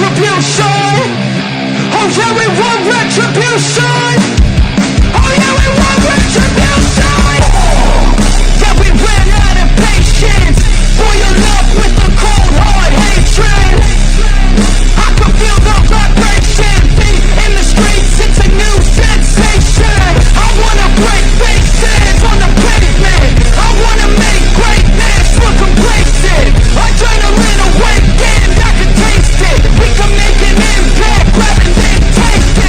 retribution. Oh yeah, we want retribution. Oh yeah, we want retribution. Yeah, we ran out of patience. Boil up with the cold hard hatred. I can feel the vibration. Beat in the streets, it's a new sensation. I wanna break faces on the pavement. I wanna make greatness look complacent. Adrenaline awakened, I can taste it. We can make an impact, grab it and taste it.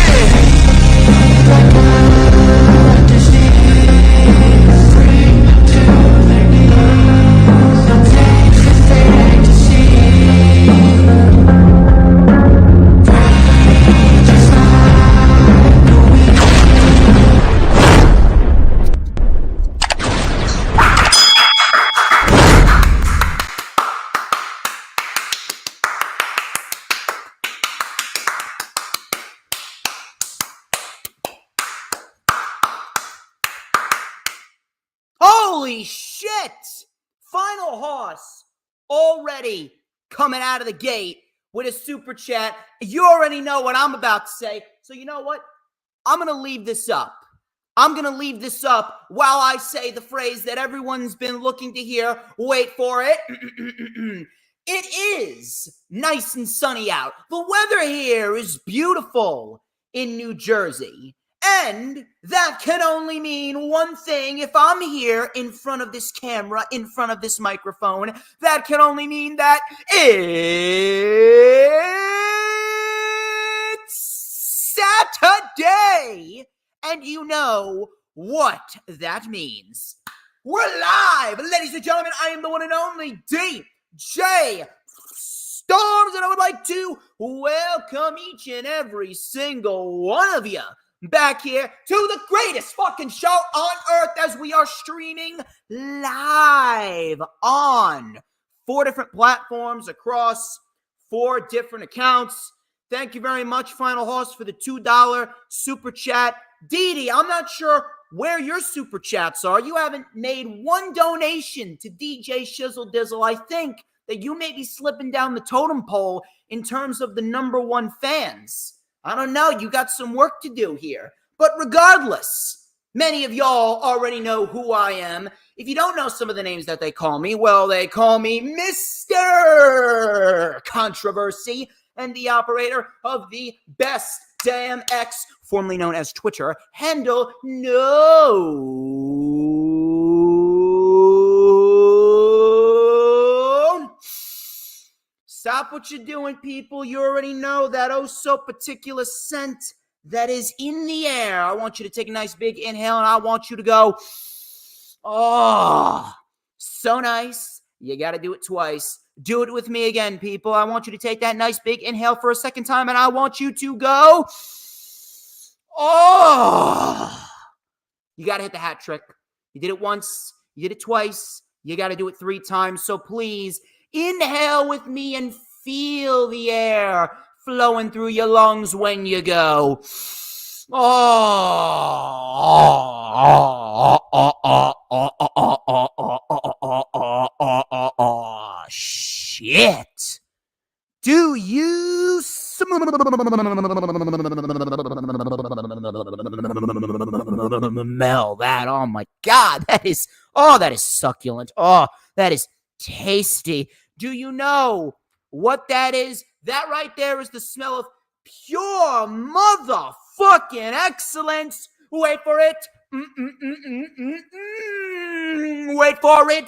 Holy shit! Final Hoss already coming out of the gate with a super chat. You already know what I'm about to say. So you know what? I'm going to leave this up. I'm going to leave this up while I say the phrase that everyone's been looking to hear. Wait for it. It is nice and sunny out. The weather here is beautiful in New Jersey. And that can only mean one thing. If I'm here in front of this camera, in front of this microphone, that can only mean that it's Saturday. And you know what that means. We're live, ladies and gentlemen. I am the one and only DJ Storms, and I would like to welcome each and every single one of you back here to the greatest fucking show on earth, as we are streaming live on 4 different platforms across 4 different accounts. Thank you very much, Final Hoss, for the $2 super chat. Dee, I'm not sure where your super chats are. You haven't made one donation to DJ Shizzle Dizzle. I think that you may be slipping down the totem pole in terms of the #1 fans. I don't know. You got some work to do here. But regardless, many of y'all already know who I am. If you don't know some of the names that they call me, well, they call me Mr. Controversy and the operator of the Best Damn X, formerly known as Twitter, handle no. Stop what you're doing, people. You already know that oh so particular scent that is in the air. I want you to take a nice big inhale, and I want you to go, oh, so nice. You got to do it twice. Do it with me again, people. I want you to take that nice big inhale for a second time, and I want you to go, oh. You got to hit the hat trick. You did it once. You did it twice. You got to do it 3 times. So please, inhale with me and feel the air flowing through your lungs when you go, oh, shit. Do you smell that? Oh my God, that is succulent. Oh, that is tasty. Do you know what that is? That right there is the smell of pure motherfucking excellence. Wait for it. Wait for it.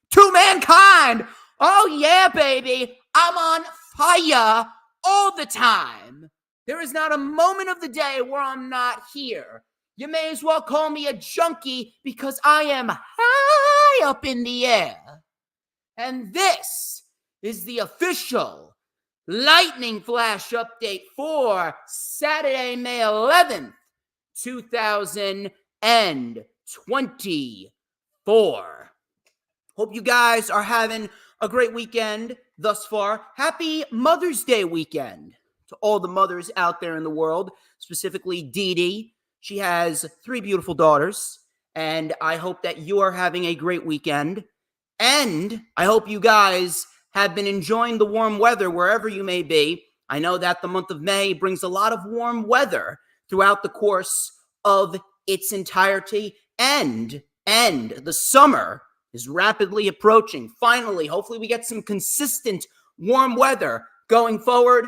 To mankind. Oh yeah, baby. I'm on fire all the time. There is not a moment of the day where I'm not here. You may as well call me a junkie because I am high up in the air. And this is the official lightning flash update for Saturday, May 11th, 2024. Hope you guys are having a great weekend thus far. Happy Mother's Day weekend to all the mothers out there in the world, specifically Dee Dee. She has 3 beautiful daughters, and I hope that you are having a great weekend. And I hope you guys have been enjoying the warm weather wherever you may be. I know that the month of May brings a lot of warm weather throughout the course of its entirety, and the summer is rapidly approaching. Finally, hopefully we get some consistent warm weather going forward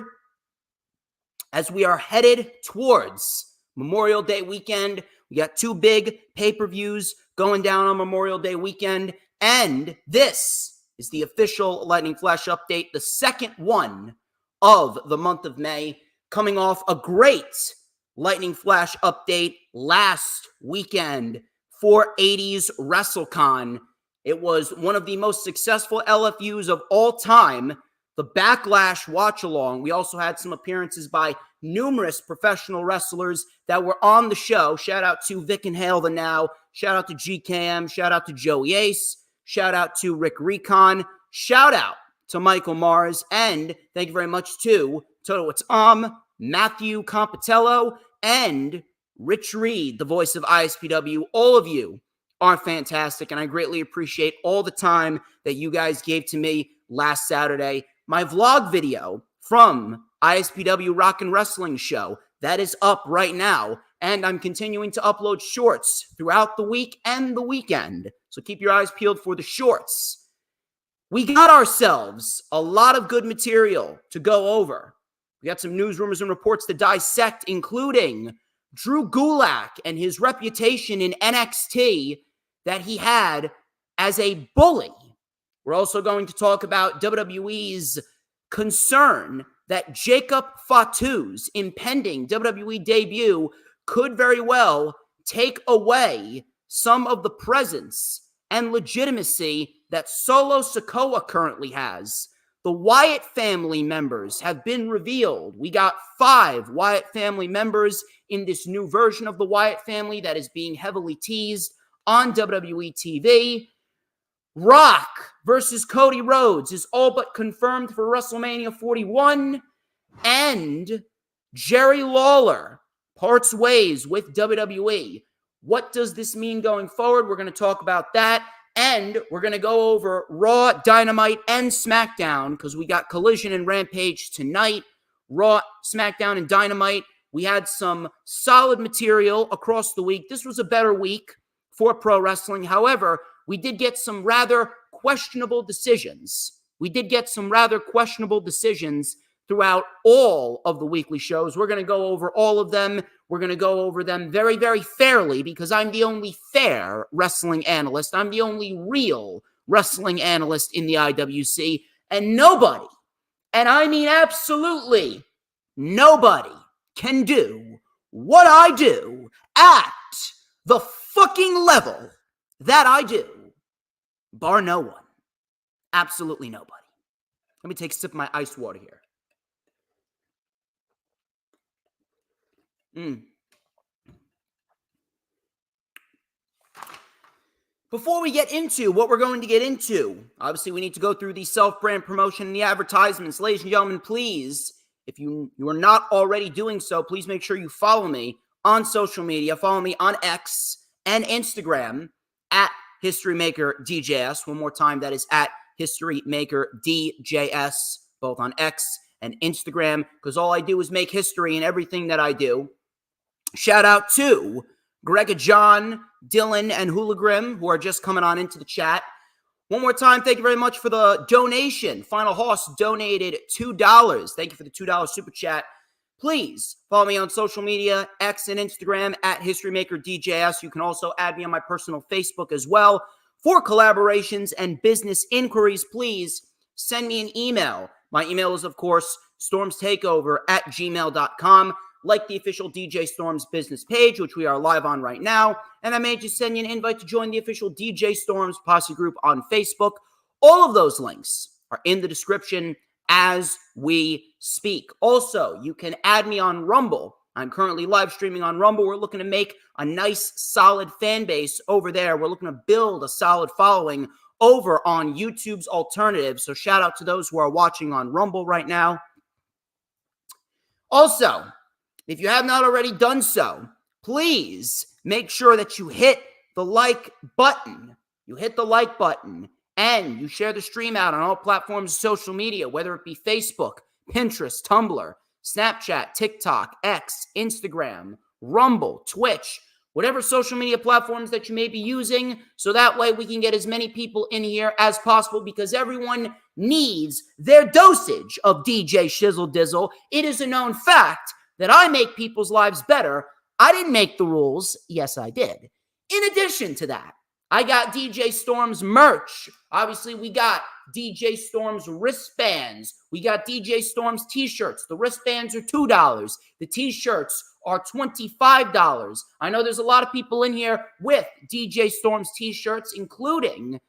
as we are headed towards Memorial Day weekend. We got 2 big pay-per-views going down on Memorial Day weekend, and this is the official Lightning Flash update, the second one of the month of May, coming off a great Lightning Flash update last weekend for 80s WrestleCon. It was one of the most successful LFUs of all time, the Backlash Watch-Along. We also had some appearances by numerous professional wrestlers that were on the show. Shout out to Vic and Hale the Now. Shout out to GKM. Shout out to Joey Ace. Shout out to Rick Recon. Shout out to Michael Mars. And thank you very much to Toto It's Matthew Compatello, and Rich Reed, the voice of ISPW. All of you are fantastic, and I greatly appreciate all the time that you guys gave to me last Saturday. My vlog video from ISPW Rock and Wrestling Show, that is up right now, and I'm continuing to upload shorts throughout the week and the weekend, so keep your eyes peeled for the shorts. We got ourselves a lot of good material to go over. We got some news, rumors, and reports to dissect, including Drew Gulak and his reputation in NXT that he had as a bully. We're also going to talk about WWE's concern that Jacob Fatu's impending WWE debut could very well take away some of the presence and legitimacy that Solo Sikoa currently has. The Wyatt family members have been revealed. We got 5 Wyatt family members in this new version of the Wyatt family that is being heavily teased on WWE TV. Rock versus Cody Rhodes is all but confirmed for WrestleMania 41. And Jerry Lawler parts ways with WWE. What does this mean going forward? We're going to talk about that. And we're going to go over Raw, Dynamite, and SmackDown because we got Collision and Rampage tonight. Raw, SmackDown, and Dynamite. We had some solid material across the week. This was a better week for pro wrestling. However, we did get some rather questionable decisions. Throughout all of the weekly shows. We're going to go over all of them. We're going to go over them very, very fairly because I'm the only fair wrestling analyst. I'm the only real wrestling analyst in the IWC. And nobody, and I mean absolutely nobody, can do what I do at the fucking level that I do, bar no one. Absolutely nobody. Let me take a sip of my ice water here. Before we get into what we're going to get into, obviously we need to go through the self-brand promotion and the advertisements. Ladies and gentlemen, please, if you are not already doing so, please make sure you follow me on social media. Follow me on X and Instagram at HistoryMakerDJS. One more time, that is at HistoryMakerDJS, both on X and Instagram, because all I do is make history in everything that I do. Shout out to Greg, John, Dylan, and Hoolagrim, who are just coming on into the chat. One more time, thank you very much for the donation. Final Hoss donated $2. Thank you for the $2 super chat. Please follow me on social media, X and Instagram at HistoryMakerDJS. You can also add me on my personal Facebook as well. For collaborations and business inquiries, please send me an email. My email is, of course, StormsTakeOver@gmail.com. Like the official DJ Storms business page, which we are live on right now. And I may just send you an invite to join the official DJ Storms Posse group on Facebook. All of those links are in the description as we speak. Also, you can add me on Rumble. I'm currently live streaming on Rumble. We're looking to make a nice, solid fan base over there. We're looking to build a solid following over on YouTube's alternative. So shout out to those who are watching on Rumble right now. Also, if you have not already done so, please make sure that you hit the like button. You hit the like button and you share the stream out on all platforms of social media, whether it be Facebook, Pinterest, Tumblr, Snapchat, TikTok, X, Instagram, Rumble, Twitch, whatever social media platforms that you may be using, so that way we can get as many people in here as possible, because everyone needs their dosage of DJ Shizzle Dizzle. It is a known fact that I make people's lives better. I didn't make the rules. Yes, I did. In addition to that, I got DJ Storm's merch. Obviously, we got DJ Storm's wristbands. We got DJ Storm's t-shirts. The wristbands are $2. The t-shirts are $25. I know there's a lot of people in here with DJ Storm's t-shirts, including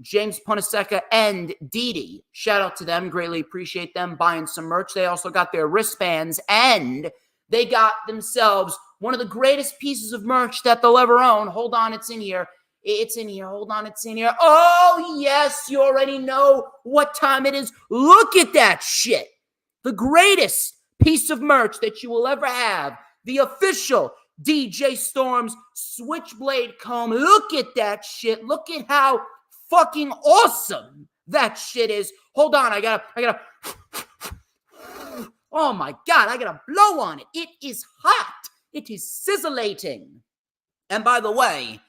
James Punaseca and Didi. Shout out to them. Greatly appreciate them buying some merch. They also got their wristbands, and they got themselves one of the greatest pieces of merch that they'll ever own. Hold on, it's in here. It's in here. Hold on, it's in here. Oh, yes, you already know what time it is. Look at that shit. The greatest piece of merch that you will ever have. The official DJ Storm's Switchblade comb. Look at that shit. Look at how fucking awesome that shit is. Hold on, I gotta oh my God, I gotta blow on it. It is hot. It is sizzlating. And by the way,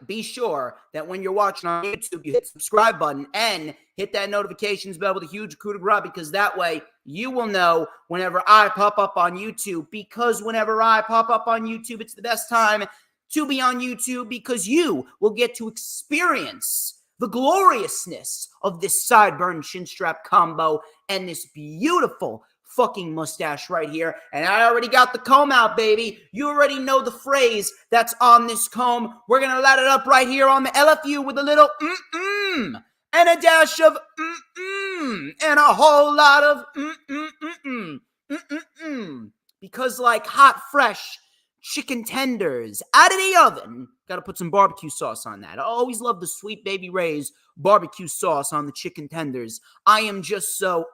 be sure that when you're watching on YouTube, you hit the subscribe button and hit that notifications bell with a huge coup de grace, because that way you will know whenever I pop up on YouTube. Because whenever I pop up on YouTube, it's the best time to be on YouTube, because you will get to experience the gloriousness of this sideburn chin strap combo and this beautiful fucking mustache right here. And I already got the comb out, baby. You already know the phrase that's on this comb. We're gonna light it up right here on the LFU with a little and a dash of and a whole lot of because like hot fresh chicken tenders out of the oven, gotta put some barbecue sauce on that. I always love the Sweet Baby Ray's barbecue sauce on the chicken tenders. I am just so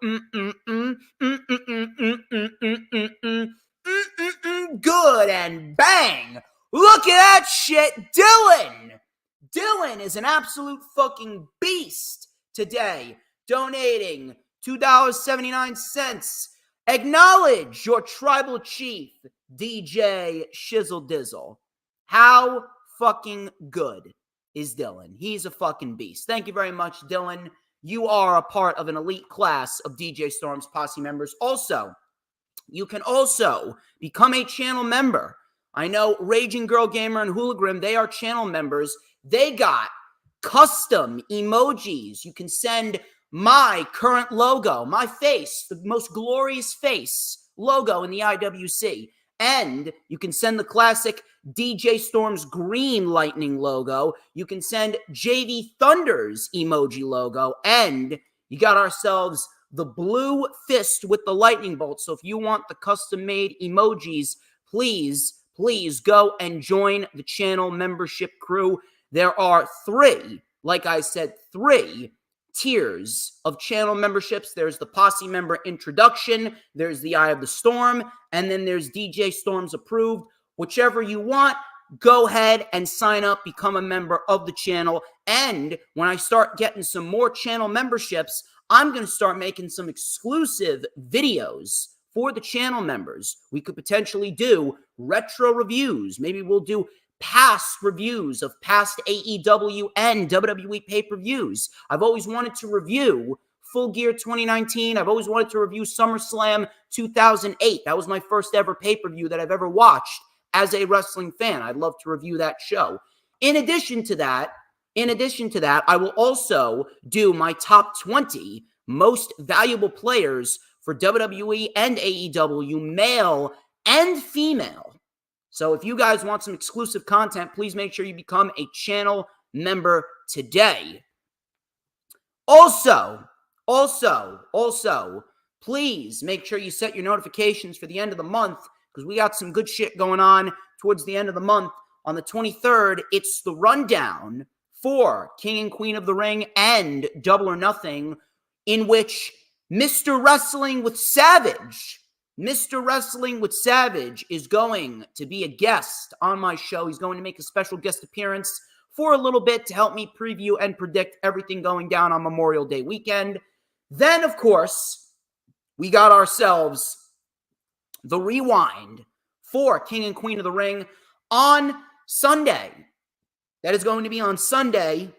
good, and bang, look at that shit. Dylan is an absolute fucking beast today, donating $2.79. Acknowledge your tribal chief, DJ Shizzle Dizzle. How fucking good is Dylan? He's a fucking beast. Thank you very much, Dylan. You are a part of an elite class of DJ Storm's posse members. Also, you can also become a channel member. I know Raging Girl Gamer and Hooligram, they are channel members. They got custom emojis. You can send my current logo, my face, the most glorious face logo in the IWC. And you can send the classic DJ Storm's green lightning logo. You can send JV Thunder's emoji logo. And you got ourselves the blue fist with the lightning bolt. So if you want the custom-made emojis, please go and join the channel membership crew. There are three tiers of channel memberships. There's the Posse member introduction, there's the Eye of the Storm, and then there's DJ Storm's approved. Whichever you want, go ahead and sign up, become a member of the channel. And when I start getting some more channel memberships, I'm going to start making some exclusive videos for the channel members. We could potentially do retro reviews. Maybe we'll do past reviews of past AEW and WWE pay-per-views. I've always wanted to review Full Gear 2019. I've always wanted to review SummerSlam 2008. That was my first ever pay-per-view that I've ever watched as a wrestling fan. I'd love to review that show. In addition to that, I will also do my top 20 most valuable players for WWE and AEW, male and female. So if you guys want some exclusive content, please make sure you become a channel member today. Also, please make sure you set your notifications for the end of the month, because we got some good shit going on towards the end of the month. On the 23rd, it's the rundown for King and Queen of the Ring and Double or Nothing, in which Mr. Wrestling with Savage is going to be a guest on my show. He's going to make a special guest appearance for a little bit to help me preview and predict everything going down on Memorial Day weekend. Then, of course, we got ourselves the rewind for King and Queen of the Ring on Sunday. That is going to be on Sunday,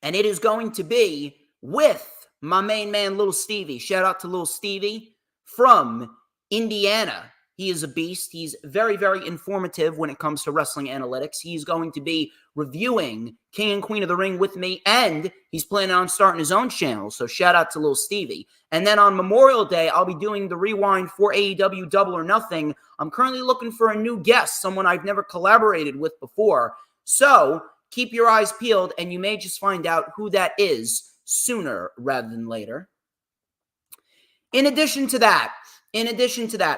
and it is going to be with my main man, Little Stevie. Shout out to Little Stevie from Indiana. He is a beast. He's very, very informative when it comes to wrestling analytics. He's going to be reviewing King and Queen of the Ring with me, and he's planning on starting his own channel. So shout out to Little Stevie. And then on Memorial Day, I'll be doing the rewind for AEW Double or Nothing. I'm currently looking for a new guest, someone I've never collaborated with before. So keep your eyes peeled, and you may just find out who that is sooner rather than later. In addition to that,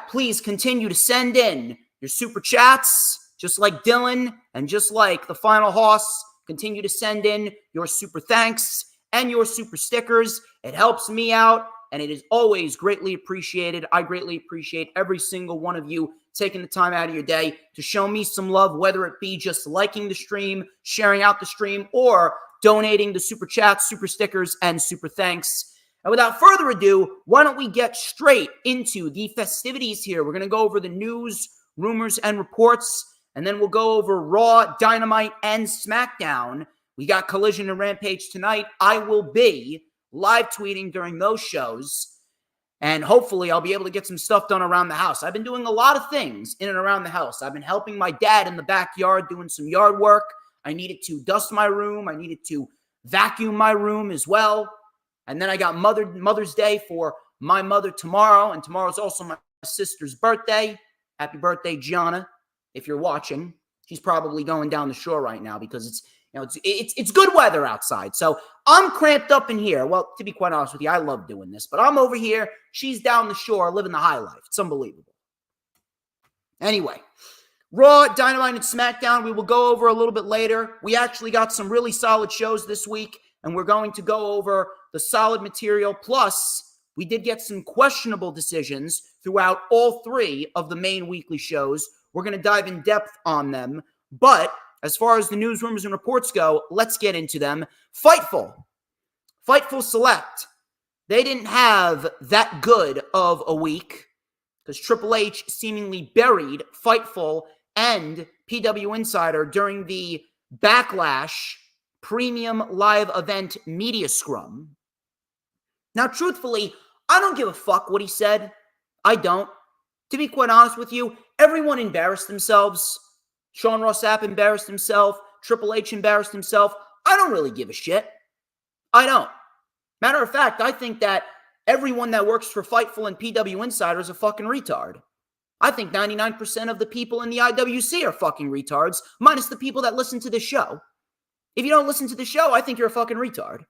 please continue to send in your super chats, just like Dylan and just like the Final Hoss. Continue to send in your super thanks and your super stickers. It helps me out, and it is always greatly appreciated. I greatly appreciate every single one of you taking the time out of your day to show me some love, whether it be just liking the stream, sharing out the stream, or donating the super chats, super stickers, and super thanks. And without further ado, why don't we get straight into the festivities here? We're going to go over the news, rumors, and reports, and then we'll go over Raw, Dynamite, and SmackDown. We got Collision and Rampage tonight. I will be live tweeting during those shows, and hopefully I'll be able to get some stuff done around the house. I've been doing a lot of things in and around the house. I've been helping my dad in the backyard doing some yard work. I needed to dust my room. I needed to vacuum my room as well. And then I got Mother's Day for my mother tomorrow, and tomorrow's also my sister's birthday. Happy birthday, Gianna, if you're watching. She's probably going down the shore right now because it's good weather outside. So I'm cramped up in here. Well, to be quite honest with you, I love doing this, but I'm over here. She's down the shore living the high life. It's unbelievable. Anyway, Raw, Dynamite, and SmackDown, we will go over a little bit later. We actually got some really solid shows this week, and we're going to go over the solid material. Plus, we did get some questionable decisions throughout all three of the main weekly shows. We're going to dive in depth on them. But as far as the news, rumors, and reports go, let's get into them. Fightful Select. They didn't have that good of a week because Triple H seemingly buried Fightful and PW Insider during the Backlash Premium Live Event Media Scrum. Now, truthfully, I don't give a fuck what he said. I don't. To be quite honest with you, everyone embarrassed themselves. Sean Ross Sapp embarrassed himself. Triple H embarrassed himself. I don't really give a shit. I don't. Matter of fact, I think that everyone that works for Fightful and PW Insider is a fucking retard. I think 99% of the people in the IWC are fucking retards, minus the people that listen to this show. If you don't listen to the show, I think you're a fucking retard.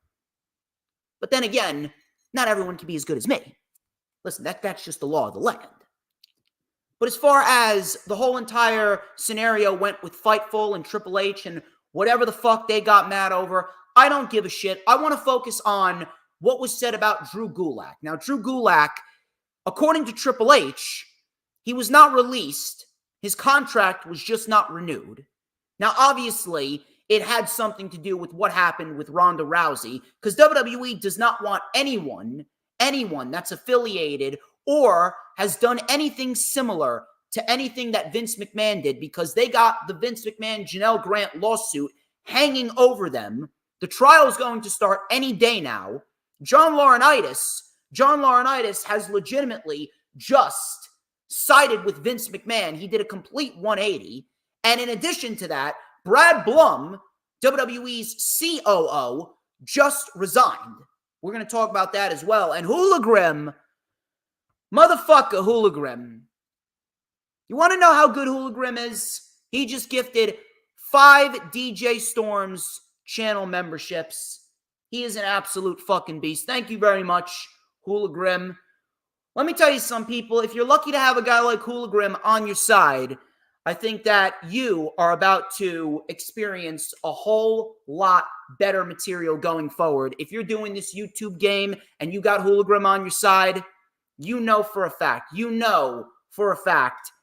But then again, not everyone can be as good as me. Listen, that's just the law of the land. But as far as the whole entire scenario went with Fightful and Triple H and whatever the fuck they got mad over, I don't give a shit. I want to focus on what was said about Drew Gulak. Now, Drew Gulak, according to Triple H, he was not released. His contract was just not renewed. Now, obviously, it had something to do with what happened with Ronda Rousey, because WWE does not want anyone that's affiliated or has done anything similar to anything that Vince McMahon did, because they got the Vince McMahon Janelle Grant lawsuit hanging over them. The trial is going to start any day now. John Laurinaitis has legitimately just sided with Vince McMahon. He did a complete 180. And in addition to that, Brad Blum, WWE's COO, just resigned. We're going to talk about that as well. And Hooligrim, motherfucker Hooligrim. You want to know how good Hooligrim is? He just gifted 5 DJ Storms channel memberships. He is an absolute fucking beast. Thank you very much, Hooligrim. Let me tell you some people, if you're lucky to have a guy like Hooligrim on your side, I think that you are about to experience a whole lot better material going forward. If you're doing this YouTube game and you got Hologram on your side, you know for a fact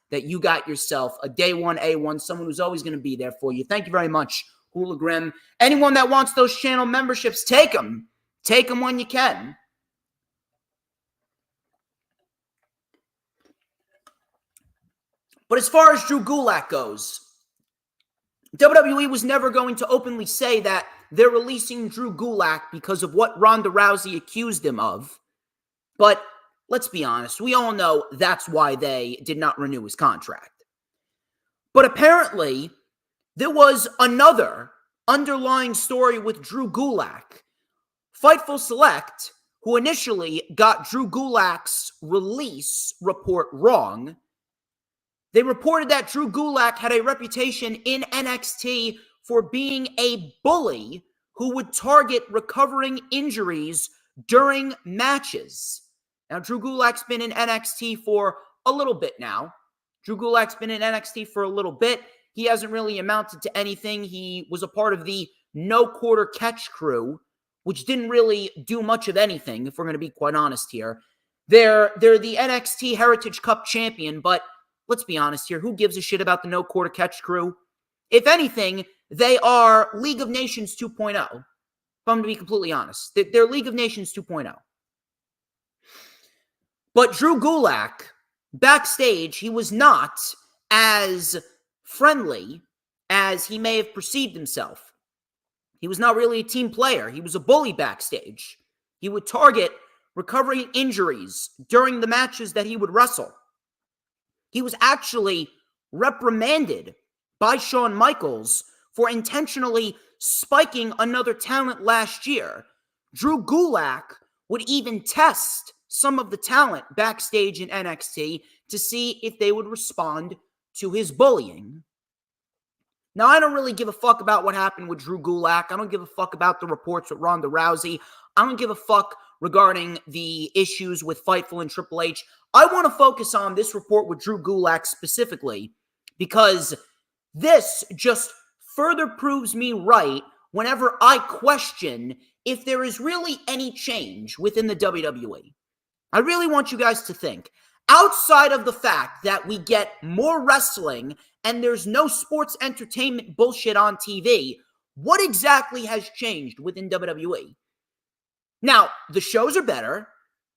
that you got yourself a day one A1, someone who's always going to be there for you. Thank you very much, Hologram. Anyone that wants those channel memberships, take them. Take them when you can. But as far as Drew Gulak goes, WWE was never going to openly say that they're releasing Drew Gulak because of what Ronda Rousey accused him of. But let's be honest, we all know that's why they did not renew his contract. But apparently, there was another underlying story with Drew Gulak. Fightful Select, who initially got Drew Gulak's release report wrong, they reported that Drew Gulak had a reputation in NXT for being a bully who would target recovering injuries during matches. Now, Drew Gulak's been in NXT for a little bit now. He hasn't really amounted to anything. He was a part of the No Quarter Catch crew, which didn't really do much of anything, if we're going to be quite honest here. They're the NXT Heritage Cup champion, but let's be honest here. Who gives a shit about the No Quarter Catch crew? If anything, they are League of Nations 2.0. If I'm going to be completely honest. They're League of Nations 2.0. But Drew Gulak, backstage, he was not as friendly as he may have perceived himself. He was not really a team player. He was a bully backstage. He would target recovering injuries during the matches that he would wrestle. He was actually reprimanded by Shawn Michaels for intentionally spiking another talent last year. Drew Gulak would even test some of the talent backstage in NXT to see if they would respond to his bullying. Now, I don't really give a fuck about what happened with Drew Gulak. I don't give a fuck about the reports with Ronda Rousey. I don't give a fuck regarding the issues with Fightful and Triple H. I want to focus on this report with Drew Gulak specifically because this just further proves me right whenever I question if there is really any change within the WWE. I really want you guys to think, outside of the fact that we get more wrestling and there's no sports entertainment bullshit on TV, what exactly has changed within WWE? Now, the shows are better.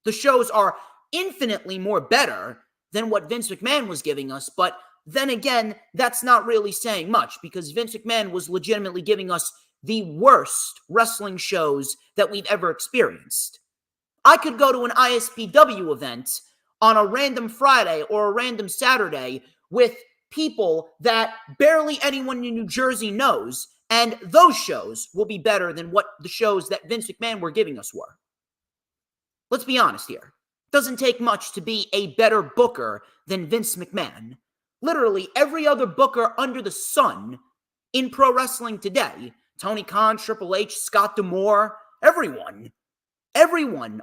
The shows are infinitely more better than what Vince McMahon was giving us, but then again, that's not really saying much because Vince McMahon was legitimately giving us the worst wrestling shows that we've ever experienced. I could go to an ISPW event on a random Friday or a random Saturday with people that barely anyone in New Jersey knows, and those shows will be better than what the shows that Vince McMahon were giving us were. Let's be honest here. It doesn't take much to be a better booker than Vince McMahon. Literally every other booker under the sun in pro wrestling today, Tony Khan, Triple H, Scott D'Amore, everyone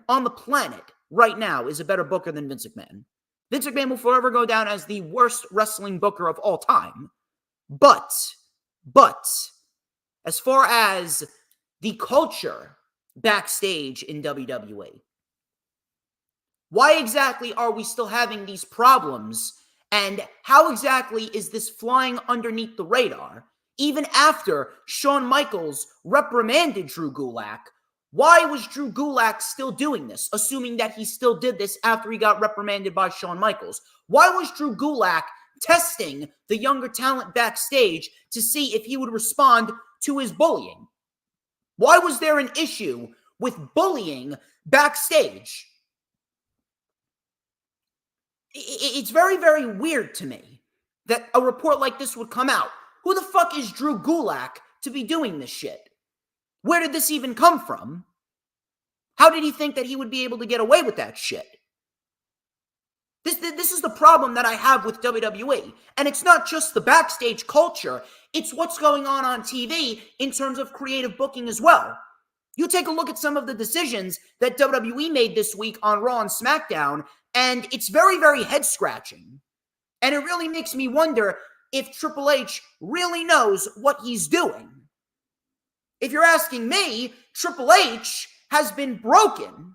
on the planet right now is a better booker than Vince McMahon. Vince McMahon will forever go down as the worst wrestling booker of all time. But, as far as the culture backstage in WWE, why exactly are we still having these problems? And how exactly is this flying underneath the radar? Even after Shawn Michaels reprimanded Drew Gulak, why was Drew Gulak still doing this, assuming that he still did this after he got reprimanded by Shawn Michaels? Why was Drew Gulak testing the younger talent backstage to see if he would respond to his bullying? Why was there an issue with bullying backstage? It's very, very weird to me that a report like this would come out. Who the fuck is Drew Gulak to be doing this shit? Where did this even come from? How did he think that he would be able to get away with that shit? This is the problem that I have with WWE. And it's not just the backstage culture. It's what's going on TV in terms of creative booking as well. You take a look at some of the decisions that WWE made this week on Raw and SmackDown, and it's very, very head-scratching. And it really makes me wonder, if Triple H really knows what he's doing. If you're asking me, Triple H has been broken.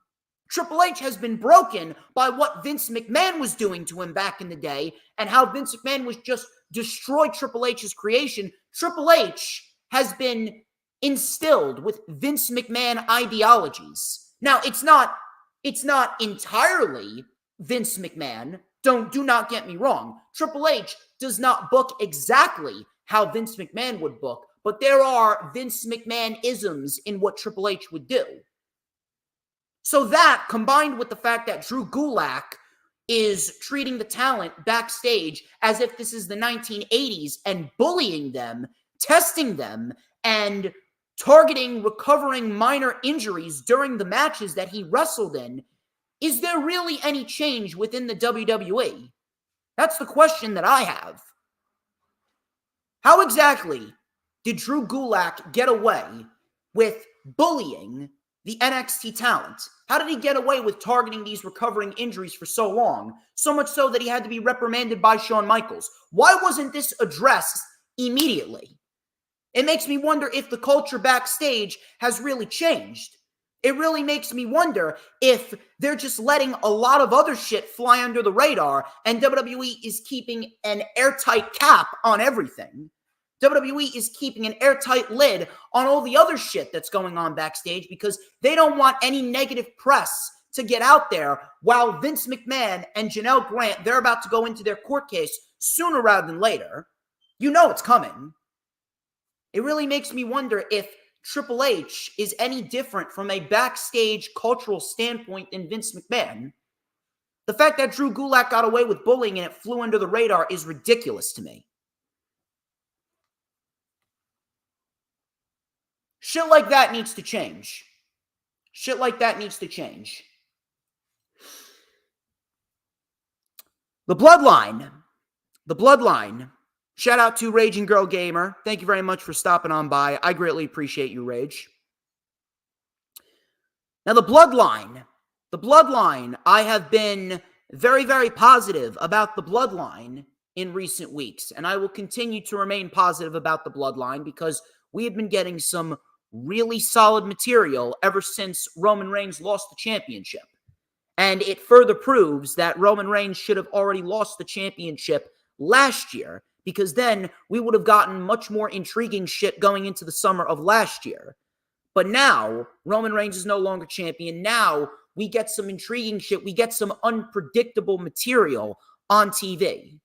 Triple H has been broken by what Vince McMahon was doing to him back in the day and how Vince McMahon was just destroyed Triple H's creation. Triple H has been instilled with Vince McMahon ideologies. Now, it's not entirely Vince McMahon. Do not get me wrong. Triple H does not book exactly how Vince McMahon would book, but there are Vince McMahon-isms in what Triple H would do. So that, combined with the fact that Drew Gulak is treating the talent backstage as if this is the 1980s and bullying them, testing them, and targeting recovering minor injuries during the matches that he wrestled in, is there really any change within the WWE? That's the question that I have. How exactly did Drew Gulak get away with bullying the NXT talent? How did he get away with targeting these recovering injuries for so long? So much so that he had to be reprimanded by Shawn Michaels. Why wasn't this addressed immediately? It makes me wonder if the culture backstage has really changed. It really makes me wonder if they're just letting a lot of other shit fly under the radar and WWE is keeping an airtight cap on everything. WWE is keeping an airtight lid on all the other shit that's going on backstage because they don't want any negative press to get out there while Vince McMahon and Janelle Grant, they're about to go into their court case sooner rather than later. You know it's coming. It really makes me wonder if Triple H is any different from a backstage cultural standpoint than Vince McMahon. The fact that Drew Gulak got away with bullying and it flew under the radar is ridiculous to me. Shit like that needs to change. Shit like that needs to change. The Bloodline. Shout out to Raging Girl Gamer. Thank you very much for stopping on by. I greatly appreciate you, Rage. Now, the Bloodline, I have been very, very positive about the Bloodline in recent weeks, and I will continue to remain positive about the Bloodline because we have been getting some really solid material ever since Roman Reigns lost the championship. And it further proves that Roman Reigns should have already lost the championship last year, because then we would have gotten much more intriguing shit going into the summer of last year. But now, Roman Reigns is no longer champion. Now, we get some intriguing shit. We get some unpredictable material on TV.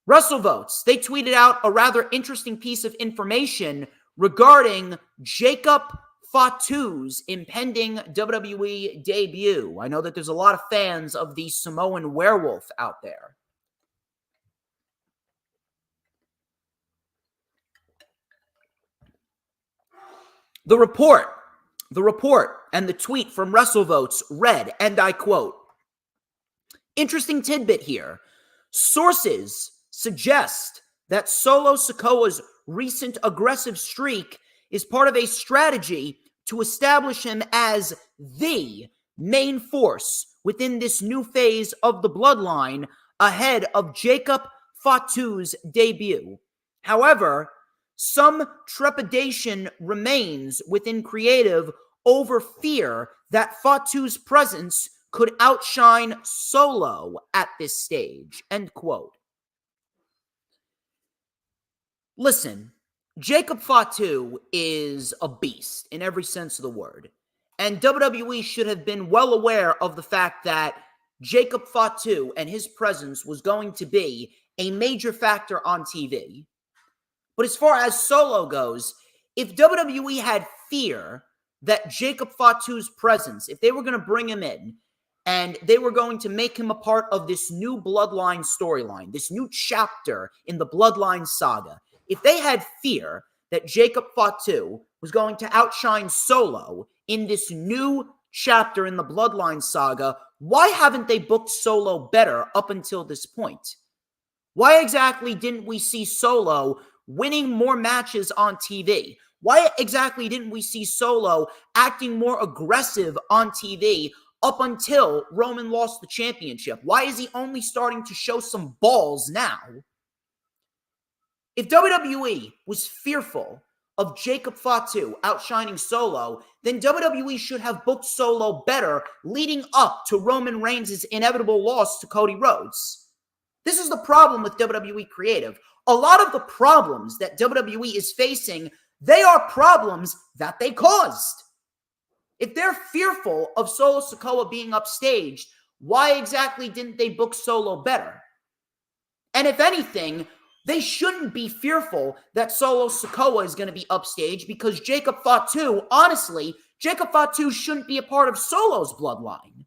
WrestleVotes, they tweeted out a rather interesting piece of information regarding Jacob Fatu's impending WWE debut. I know that there's a lot of fans of the Samoan Werewolf out there. The report and the tweet from WrestleVotes read, and I quote, "Interesting tidbit here. Sources suggest that Solo Sikoa's recent aggressive streak is part of a strategy to establish him as the main force within this new phase of the Bloodline ahead of Jacob Fatu's debut. However, some trepidation remains within creative over fear that Fatu's presence could outshine Solo at this stage." End quote. Listen, Jacob Fatu is a beast in every sense of the word. And WWE should have been well aware of the fact that Jacob Fatu and his presence was going to be a major factor on TV. But as far as Solo goes, if WWE had fear that Jacob Fatu's presence, if they were going to bring him in and they were going to make him a part of this new Bloodline storyline, this new chapter in the Bloodline saga, if they had fear that Jacob Fatu was going to outshine Solo in this new chapter in the Bloodline saga, why haven't they booked Solo better up until this point? Why exactly didn't we see Solo winning more matches on TV? Why exactly didn't we see Solo acting more aggressive on TV up until Roman lost the championship? Why is he only starting to show some balls now? If WWE was fearful of Jacob Fatu outshining Solo, then WWE should have booked Solo better leading up to Roman Reigns' inevitable loss to Cody Rhodes. This is the problem with WWE Creative. A lot of the problems that WWE is facing, they are problems that they caused. If they're fearful of Solo Sikoa being upstaged, why exactly didn't they book Solo better? And if anything, they shouldn't be fearful that Solo Sikoa is going to be upstaged because Jacob Fatu, honestly, Jacob Fatu shouldn't be a part of Solo's bloodline.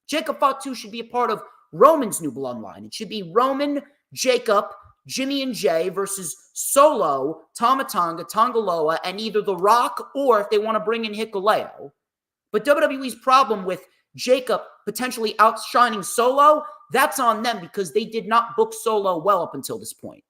Jacob Fatu should be a part of Roman's new bloodline. It should be Roman, Jacob, Jimmy and Jay versus Solo, Tama Tonga, Tongaloa, and either The Rock or if they want to bring in Hikuleo. But WWE's problem with Jacob potentially outshining Solo, that's on them because they did not book Solo well up until this point.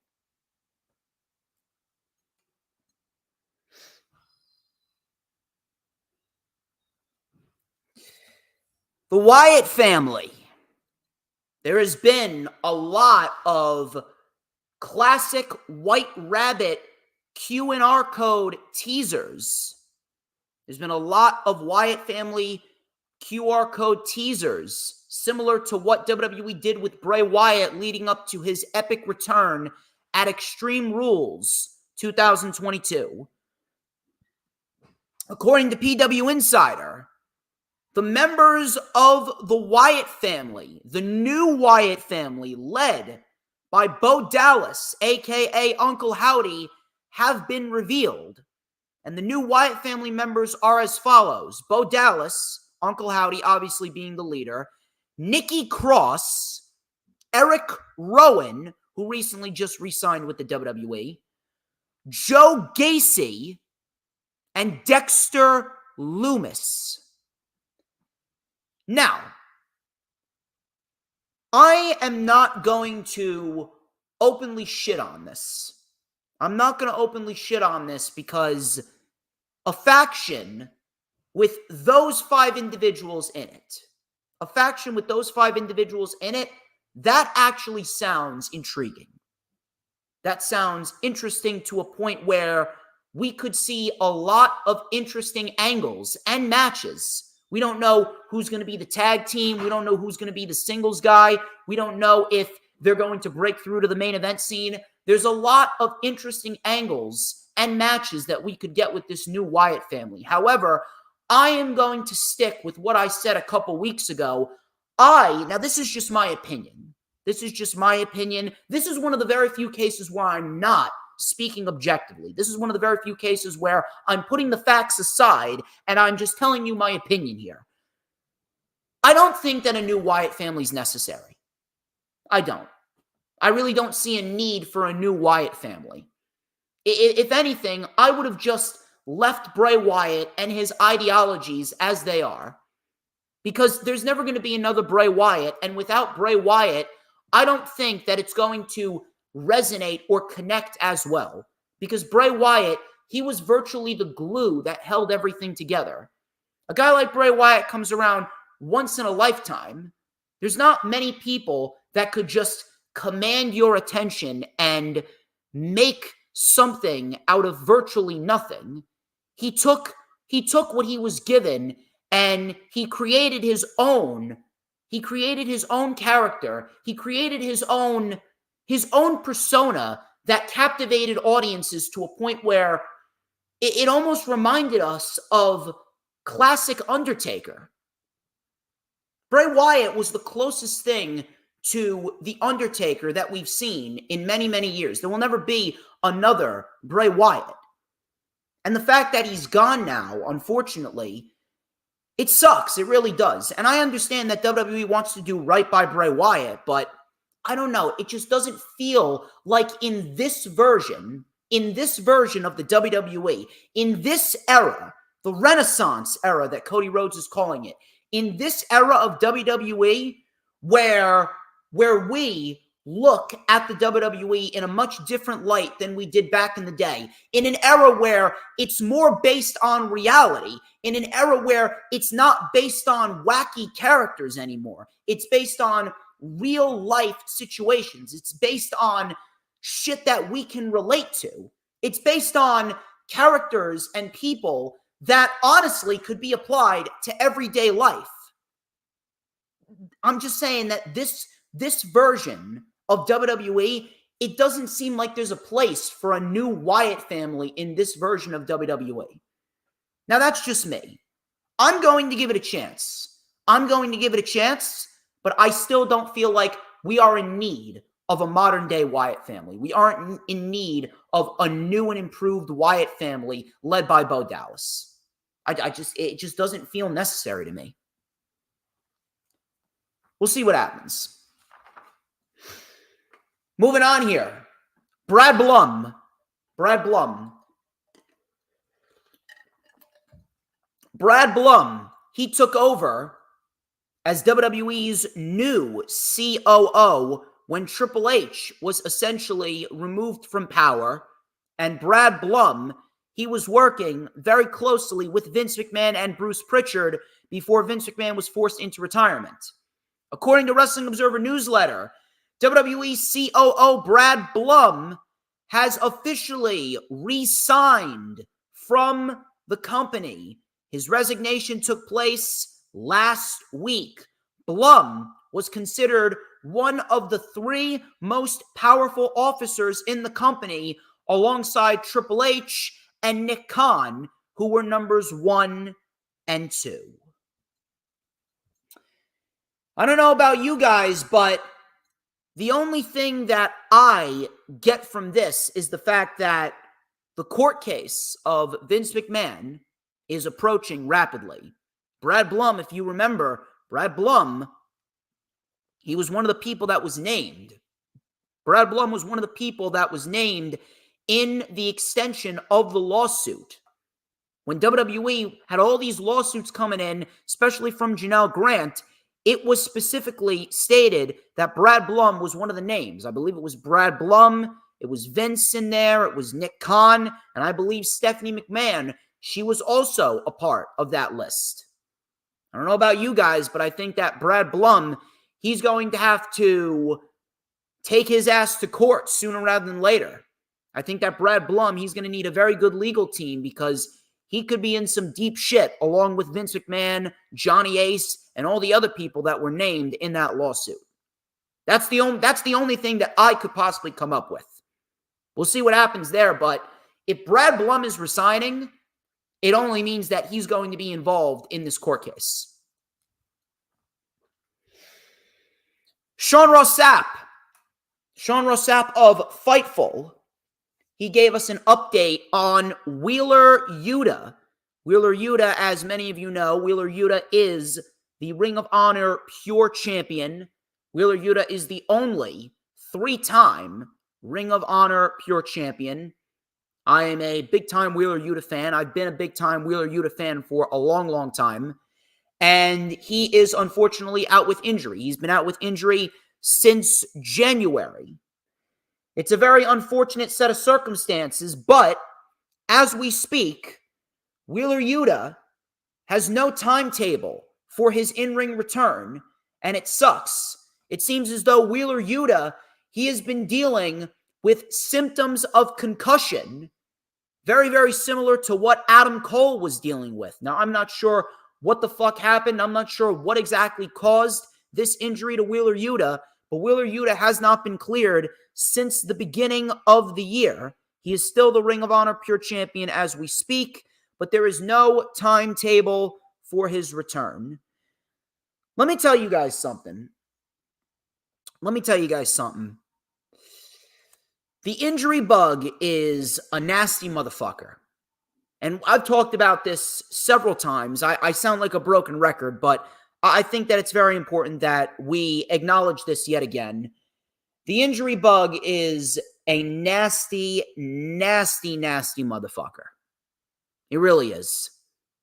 The Wyatt family. There has been a lot of classic White Rabbit Q&R code teasers. There's been a lot of Wyatt family QR code teasers, similar to what WWE did with Bray Wyatt leading up to his epic return at Extreme Rules 2022. According to PW Insider, the members of the Wyatt family, the new Wyatt family, led by Bo Dallas, a.k.a. Uncle Howdy, have been revealed. And the new Wyatt family members are as follows. Bo Dallas, Uncle Howdy obviously being the leader, Nikki Cross, Eric Rowan, who recently just re-signed with the WWE, Joe Gacy, and Dexter Loomis. Now, I am not going to openly shit on this. I'm not going to openly shit on this because a faction with those 5 individuals in it, that actually sounds intriguing. That sounds interesting to a point where we could see a lot of interesting angles and matches. We don't know who's going to be the tag team. We don't know who's going to be the singles guy. We don't know if they're going to break through to the main event scene. There's a lot of interesting angles and matches that we could get with this new Wyatt family. However, I am going to stick with what I said a couple weeks ago. Now this is just my opinion. This is one of the very few cases where I'm not speaking objectively. This is one of the very few cases where I'm putting the facts aside and I'm just telling you my opinion here. I don't think that a new Wyatt family is necessary. I don't. I really don't see a need for a new Wyatt family. If anything, I would have just left Bray Wyatt and his ideologies as they are, because there's never going to be another Bray Wyatt, and without Bray Wyatt, I don't think that it's going to resonate or connect as well, because Bray Wyatt, he was virtually the glue that held everything together. A guy like Bray Wyatt comes around once in a lifetime. There's not many people that could just command your attention and make something out of virtually nothing. He took what he was given and he created his own. He created his own character. He created his own persona that captivated audiences to a point where it almost reminded us of classic Undertaker. Bray Wyatt was the closest thing to the Undertaker that we've seen in many, many years. There will never be another Bray Wyatt. And the fact that he's gone now, unfortunately, it sucks. It really does. And I understand that WWE wants to do right by Bray Wyatt, but I don't know. It just doesn't feel like in this version of the WWE, in this era, the Renaissance era that Cody Rhodes is calling it, in this era of WWE where we look at the WWE in a much different light than we did back in the day, in an era where it's more based on reality, in an era where it's not based on wacky characters anymore. It's based on real life situations. It's based on shit that we can relate to. It's based on characters and people that honestly could be applied to everyday life. I'm just saying that this version of WWE, it doesn't seem like there's a place for a new Wyatt family in this version of WWE. Now, that's just me. I'm going to give it a chance. But I still don't feel like we are in need of a modern-day Wyatt family. We aren't in need of a new and improved Wyatt family led by Bo Dallas. It just doesn't feel necessary to me. We'll see what happens. Moving on here. Brad Blum, he took over as WWE's new COO when Triple H was essentially removed from power. And Brad Blum, he was working very closely with Vince McMahon and Bruce Pritchard before Vince McMahon was forced into retirement. According to Wrestling Observer Newsletter, WWE COO Brad Blum has officially re-signed from the company. His resignation took place last week. Blum was considered one of the 3 most powerful officers in the company, alongside Triple H and Nick Khan, who were numbers 1 and 2. I don't know about you guys, but the only thing that I get from this is the fact that the court case of Vince McMahon is approaching rapidly. Brad Blum, if you remember, he was one of the people that was named. Brad Blum was one of the people that was named in the extension of the lawsuit. When WWE had all these lawsuits coming in, especially from Janelle Grant, it was specifically stated that Brad Blum was one of the names. I believe it was Brad Blum, it was Vince in there, it was Nick Khan, and I believe Stephanie McMahon, she was also a part of that list. I don't know about you guys, but I think that Brad Blum, he's going to have to take his ass to court sooner rather than later. I think that Brad Blum, he's going to need a very good legal team because he could be in some deep shit along with Vince McMahon, Johnny Ace, and all the other people that were named in that lawsuit. That's the only thing that I could possibly come up with. We'll see what happens there, but if Brad Blum is resigning, it only means that he's going to be involved in this court case. Sean Ross Sapp of Fightful, he gave us an update on Wheeler Yuta. Wheeler Yuta, as many of you know, Wheeler Yuta is the Ring of Honor Pure Champion. Wheeler Yuta is the only 3-time Ring of Honor Pure Champion. I am a big-time Wheeler Yuta fan. I've been a big-time Wheeler Yuta fan for a long, long time. And he is unfortunately out with injury. He's been out with injury since January. It's a very unfortunate set of circumstances, but as we speak, Wheeler Yuta has no timetable for his in-ring return, and it sucks. It seems as though Wheeler Yuta, he has been dealing with symptoms of concussion, very, very similar to what Adam Cole was dealing with. Now, I'm not sure what the fuck happened. I'm not sure what exactly caused this injury to Wheeler Yuta, but Wheeler Yuta has not been cleared since the beginning of the year. He is still the Ring of Honor Pure Champion as we speak, but there is no timetable for his return. Let me tell you guys something. The injury bug is a nasty motherfucker. And I've talked about this several times. I sound like a broken record, but I think that it's very important that we acknowledge this yet again. The injury bug is a nasty, nasty, nasty motherfucker. It really is.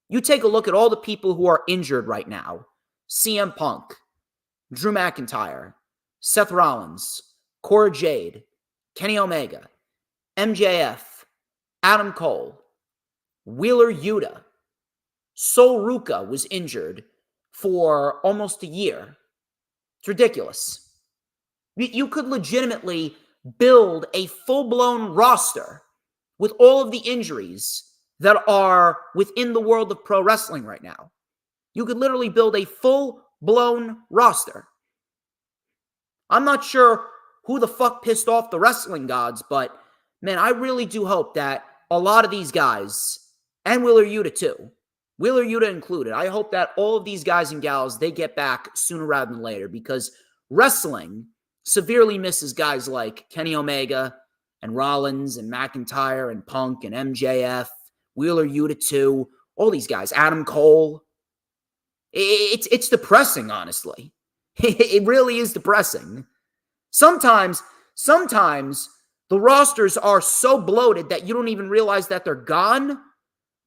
You take a look at all the people who are injured right now. CM Punk, Drew McIntyre, Seth Rollins, Cora Jade, Kenny Omega, MJF, Adam Cole, Wheeler Yuta. Sol Ruka was injured for almost a year. It's ridiculous. You could legitimately build a full-blown roster with all of the injuries that are within the world of pro wrestling right now. You could literally build a full-blown roster. I'm not sure who the fuck pissed off the wrestling gods, but man, I really do hope that a lot of these guys, and Wheeler Yuta too, Wheeler Yuta included, I hope that all of these guys and gals, they get back sooner rather than later, because wrestling severely misses guys like Kenny Omega and Rollins and McIntyre and Punk and MJF, Wheeler Yuta too, all these guys, Adam Cole. It's depressing, honestly. It really is depressing. Sometimes the rosters are so bloated that you don't even realize that they're gone.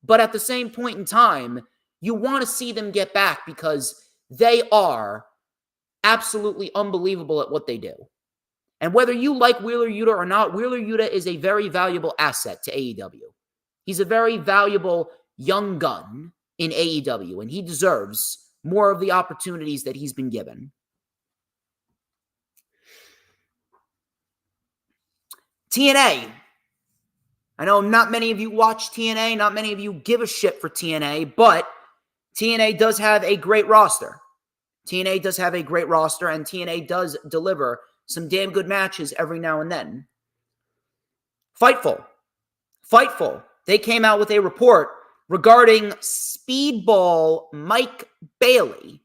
But at the same point in time, you want to see them get back because they are absolutely unbelievable at what they do. And whether you like Wheeler Yuta or not, Wheeler Yuta is a very valuable asset to AEW. He's a very valuable young gun in AEW, and he deserves more of the opportunities that he's been given. TNA. I know not many of you watch TNA, not many of you give a shit for TNA, but TNA does have a great roster. TNA does have a great roster, and TNA does deliver some damn good matches every now and then. Fightful. They came out with a report regarding Speedball Mike Bailey.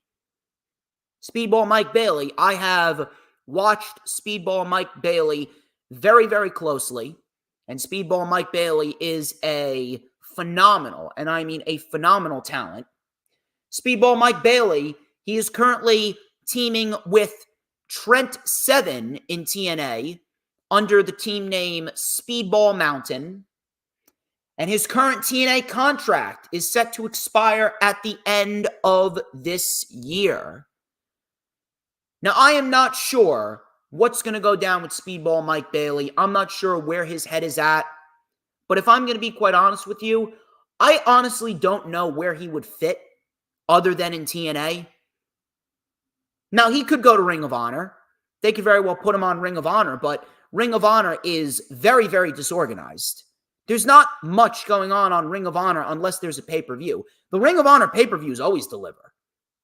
Speedball Mike Bailey. I have watched Speedball Mike Bailey very, very closely. And Speedball Mike Bailey is a phenomenal, and I mean a phenomenal talent. Speedball Mike Bailey, he is currently teaming with Trent Seven in TNA under the team name Speedball Mountain. And his current TNA contract is set to expire at the end of this year. Now, I am not sure what's going to go down with Speedball Mike Bailey. I'm not sure where his head is at. But if I'm going to be quite honest with you, I honestly don't know where he would fit other than in TNA. Now, he could go to Ring of Honor. They could very well put him on Ring of Honor, but Ring of Honor is very, very disorganized. There's not much going on Ring of Honor unless there's a pay-per-view. The Ring of Honor pay-per-views always deliver.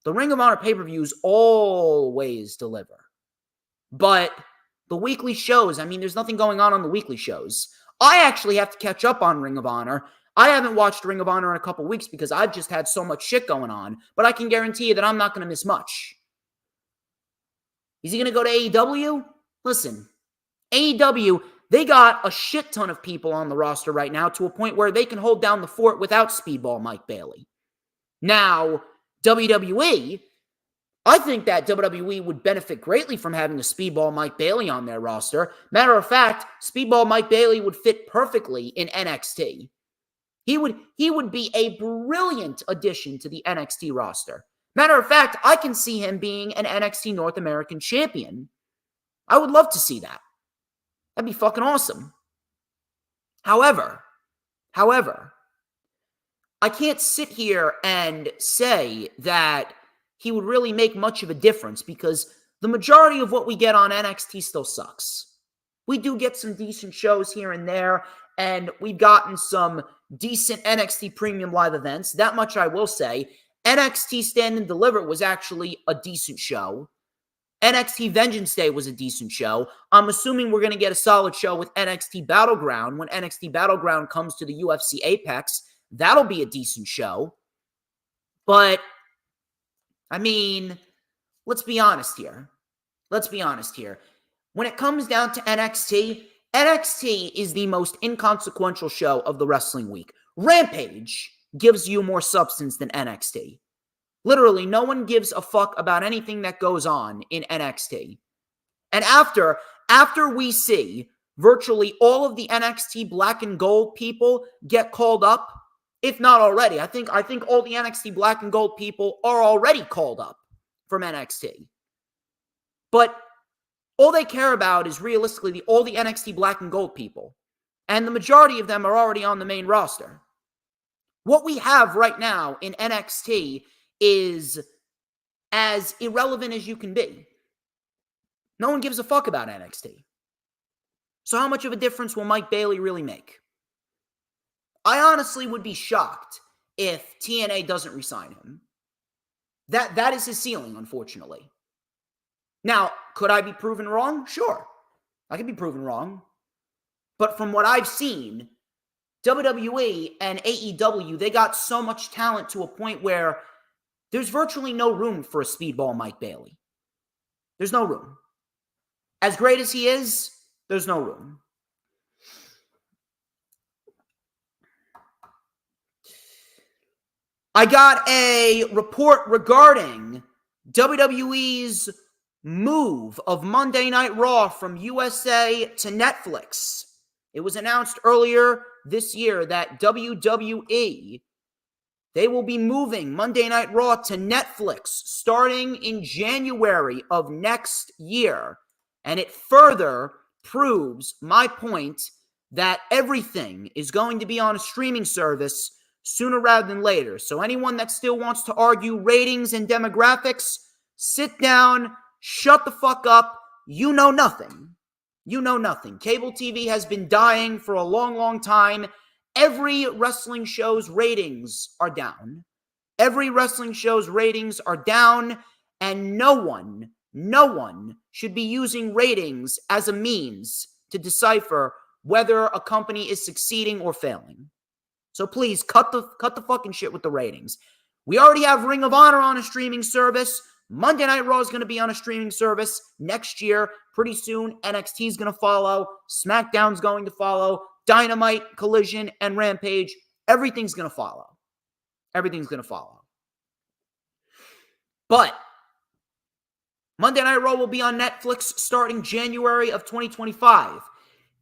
The Ring of Honor pay-per-views always deliver. But the weekly shows, I mean, there's nothing going on the weekly shows. I actually have to catch up on Ring of Honor. I haven't watched Ring of Honor in a couple weeks because I've just had so much shit going on. But I can guarantee you that I'm not going to miss much. Is he going to go to AEW? Listen, AEW, they got a shit ton of people on the roster right now to a point where they can hold down the fort without Speedball Mike Bailey. Now, WWE, I think that WWE would benefit greatly from having a Speedball Mike Bailey on their roster. Matter of fact, Speedball Mike Bailey would fit perfectly in NXT. He would be a brilliant addition to the NXT roster. Matter of fact, I can see him being an NXT North American champion. I would love to see that. That'd be fucking awesome. However, I can't sit here and say that he would really make much of a difference because the majority of what we get on NXT still sucks. We do get some decent shows here and there, and we've gotten some decent NXT Premium Live events. That much I will say. NXT Stand and Deliver was actually a decent show. NXT Vengeance Day was a decent show. I'm assuming we're going to get a solid show with NXT Battleground. When NXT Battleground comes to the UFC Apex, that'll be a decent show. But, I mean, let's be honest here. When it comes down to NXT, NXT is the most inconsequential show of the wrestling week. Rampage gives you more substance than NXT. Literally, no one gives a fuck about anything that goes on in NXT. And after we see virtually all of the NXT black and gold people get called up, if not already, I think all the NXT black and gold people are already called up from NXT. But all they care about is realistically all the NXT black and gold people. And the majority of them are already on the main roster. What we have right now in NXT is as irrelevant as you can be. No one gives a fuck about NXT. So how much of a difference will Mike Bailey really make? I honestly would be shocked if TNA doesn't re-sign him. That is his ceiling, unfortunately. Now, could I be proven wrong? Sure. I could be proven wrong. But from what I've seen, WWE and AEW, they got so much talent to a point where there's virtually no room for a speedball Mike Bailey. There's no room. As great as he is, there's no room. I got a report regarding WWE's move of Monday Night Raw from USA to Netflix. It was announced earlier this year that WWE, they will be moving Monday Night Raw to Netflix starting in January of next year. And it further proves my point that everything is going to be on a streaming service sooner rather than later. So anyone that still wants to argue ratings and demographics, sit down, shut the fuck up. You know nothing. You know nothing. Cable TV has been dying for a long, long time. Every wrestling show's ratings are down. Every wrestling show's ratings are down, and no one should be using ratings as a means to decipher whether a company is succeeding or failing. So please cut the fucking shit with the ratings. We already have Ring of Honor on a streaming service. Monday Night Raw is going to be on a streaming service next year. Pretty soon, NXT is going to follow. SmackDown's going to follow. Dynamite, Collision, and Rampage. Everything's going to follow. Everything's going to follow. But Monday Night Raw will be on Netflix starting January of 2025.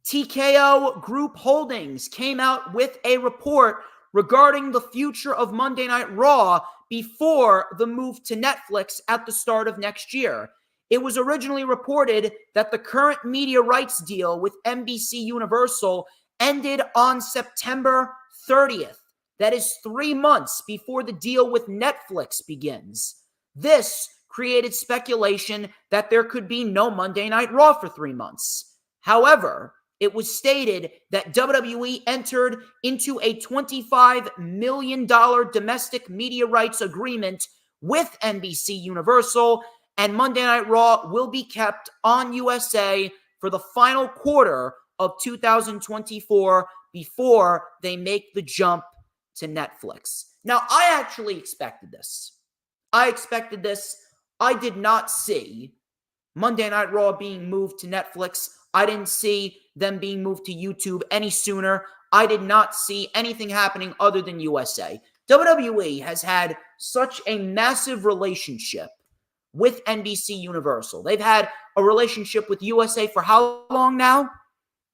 TKO Group Holdings came out with a report regarding the future of Monday Night Raw before the move to Netflix at the start of next year. It was originally reported that the current media rights deal with NBC Universal ended on September 30th. That is 3 months before the deal with Netflix begins. This created speculation that there could be no Monday Night Raw for 3 months. However, it was stated that WWE entered into a $25 million domestic media rights agreement with NBC Universal, and Monday Night Raw will be kept on USA for the final quarter of 2024 before they make the jump to Netflix. Now, I actually expected this. I did not see Monday Night Raw being moved to Netflix. I didn't see them being moved to YouTube any sooner. I did not see anything happening other than USA. WWE has had such a massive relationship with NBC Universal. They've had a relationship with USA for how long now?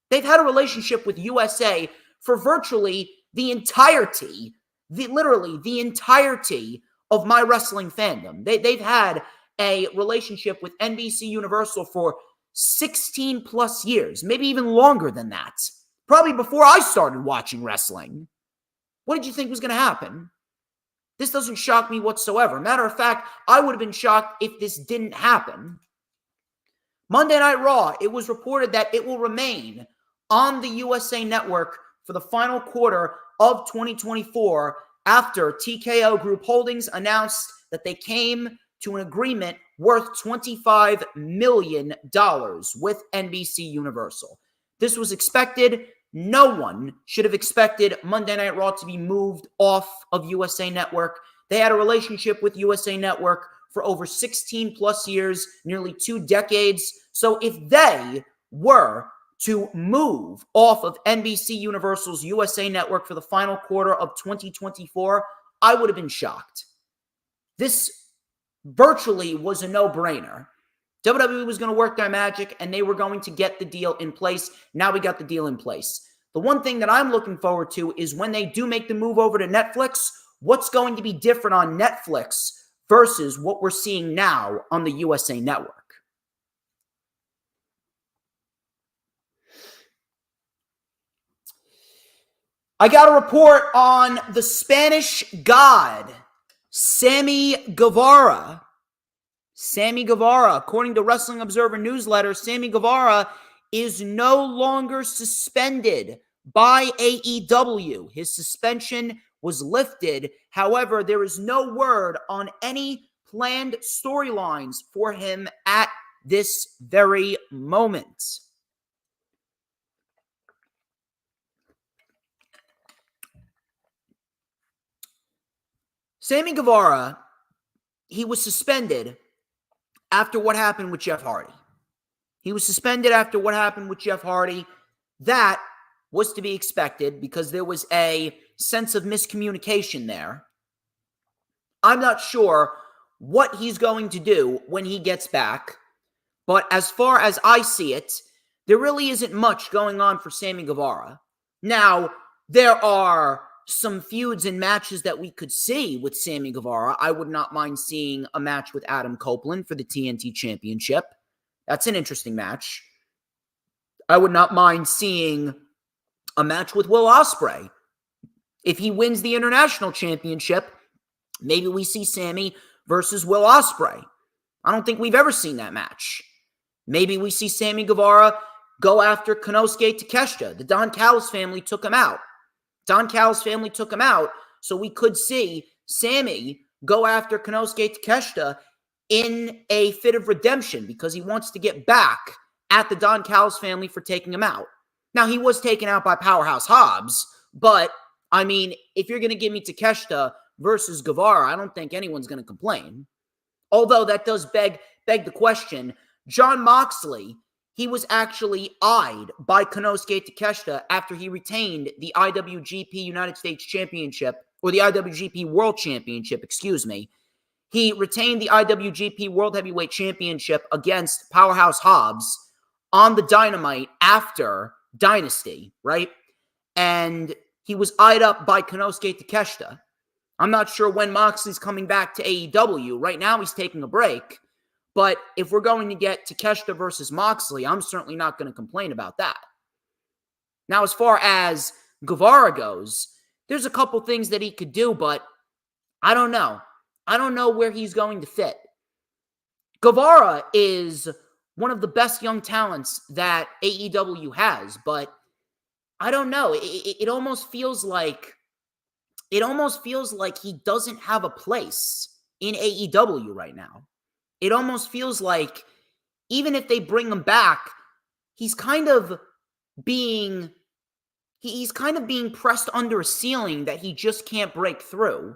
They've had a relationship with USA for virtually the entirety, literally the entirety of my wrestling fandom. They've had a relationship with NBC Universal for 16 plus years, maybe even longer than that. Probably before I started watching wrestling. What did you think was going to happen? This doesn't shock me whatsoever. Matter of fact, I would have been shocked if this didn't happen. Monday Night Raw, it was reported that it will remain on the USA Network for the final quarter of 2024 after TKO Group Holdings announced that they came to an agreement worth $25 million with NBC Universal. This was expected. No one should have expected Monday Night Raw to be moved off of USA Network. They had a relationship with USA Network for over 16 plus years, nearly 2 decades. So if they were to move off of NBC Universal's USA Network for the final quarter of 2024, I would have been shocked. This virtually was a no-brainer. WWE was going to work their magic, and they were going to get the deal in place. Now we got the deal in place. The one thing that I'm looking forward to is when they do make the move over to Netflix, what's going to be different on Netflix versus what we're seeing now on the USA Network. I got a report on the Spanish God, Sammy Guevara. Sammy Guevara, according to Wrestling Observer newsletter, Sammy Guevara is no longer suspended by AEW. His suspension was lifted. However, there is no word on any planned storylines for him at this very moment. Sammy Guevara, he was suspended after what happened with Jeff Hardy. He was suspended after what happened with Jeff Hardy. That was to be expected because there was a sense of miscommunication there. I'm not sure what he's going to do when he gets back, but as far as I see it, there really isn't much going on for Sammy Guevara. Now, there are some feuds and matches that we could see with Sammy Guevara. I would not mind seeing a match with Adam Copeland for the TNT Championship. That's an interesting match. I would not mind seeing a match with Will Ospreay. If he wins the International Championship, maybe we see Sammy versus Will Ospreay. I don't think we've ever seen that match. Maybe we see Sammy Guevara go after Konosuke Takeshita. The Don Callis family took him out. So we could see Sammy go after Konosuke Takeshita in a fit of redemption because he wants to get back at the Don Callis family for taking him out. Now, he was taken out by Powerhouse Hobbs, but, I mean, if you're going to give me Takeshita versus Guevara, I don't think anyone's going to complain. Although that does beg the question. Jon Moxley, he was actually eyed by Konosuke Takeshita after he retained the IWGP United States Championship, or the IWGP World Championship, excuse me. He retained the IWGP World Heavyweight Championship against Powerhouse Hobbs on the Dynamite after Dynasty, right? And he was eyed up by Konosuke Takeshita. I'm not sure when Moxley's coming back to AEW. Right now, he's taking a break. But if we're going to get Takeshita versus Moxley, I'm certainly not going to complain about that. Now, as far as Guevara goes, there's a couple things that he could do, but I don't know. I don't know where he's going to fit. Guevara is one of the best young talents that AEW has, but I don't know. It almost feels like he doesn't have a place in AEW right now. It almost feels like even if they bring him back, he's kind of being pressed under a ceiling that he just can't break through.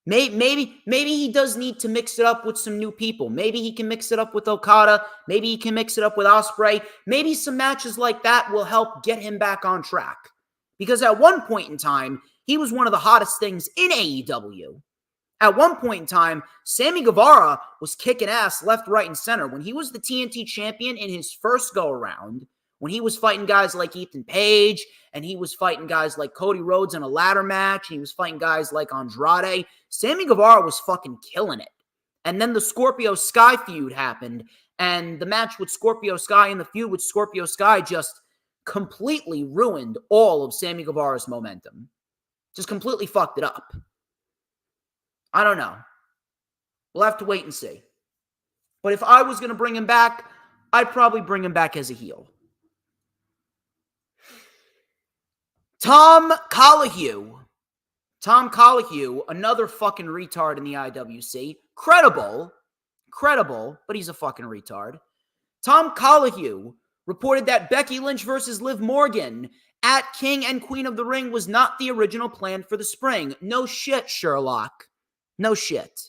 Maybe he does need to mix it up with some new people. Maybe he can mix it up with Okada. Maybe he can mix it up with Ospreay. Maybe some matches like that will help get him back on track. Because at one point in time, he was one of the hottest things in AEW. At one point in time, Sammy Guevara was kicking ass left, right, and center. When he was the TNT champion in his first go-around, when he was fighting guys like Ethan Page, and he was fighting guys like Cody Rhodes in a ladder match, and he was fighting guys like Andrade, Sammy Guevara was fucking killing it. And then the Scorpio Sky feud happened, and the match with Scorpio Sky and the feud with Scorpio Sky just completely ruined all of Sammy Guevara's momentum. Just completely fucked it up. I don't know. We'll have to wait and see. But if I was going to bring him back, I'd probably bring him back as a heel. Tom Colohue, another fucking retard in the IWC. Credible, but he's a fucking retard. Tom Colohue reported that Becky Lynch versus Liv Morgan at King and Queen of the Ring was not the original plan for the spring. No shit, Sherlock. No shit.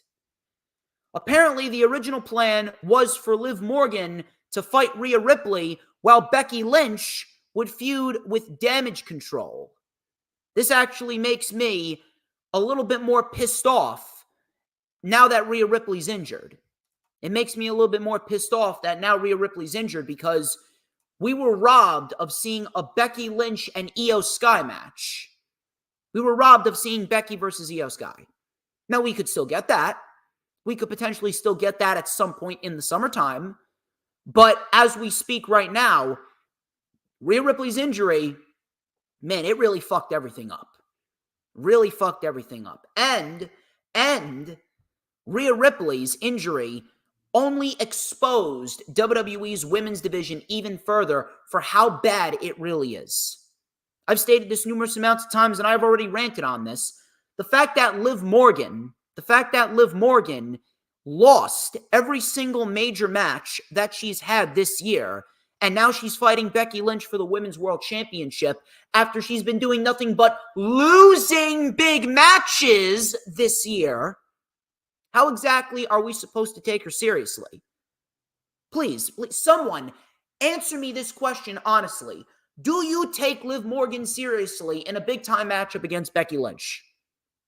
Apparently, the original plan was for Liv Morgan to fight Rhea Ripley while Becky Lynch would feud with Damage Control. This actually makes me a little bit more pissed off now that Rhea Ripley's injured. It makes me a little bit more pissed off that now Rhea Ripley's injured because we were robbed of seeing a Becky Lynch and Io Sky match. We were robbed of seeing Becky versus Io Sky. Now, we could still get that. We could potentially still get that at some point in the summertime. But as we speak right now, Rhea Ripley's injury, man, it really fucked everything up. Really fucked everything up. And Rhea Ripley's injury only exposed WWE's women's division even further for how bad it really is. I've stated this numerous amounts of times, and I've already ranted on this. The fact that Liv Morgan lost every single major match that she's had this year, and now she's fighting Becky Lynch for the Women's World Championship after she's been doing nothing but losing big matches this year. How exactly are we supposed to take her seriously? Please, someone answer me this question honestly. Do you take Liv Morgan seriously in a big-time matchup against Becky Lynch?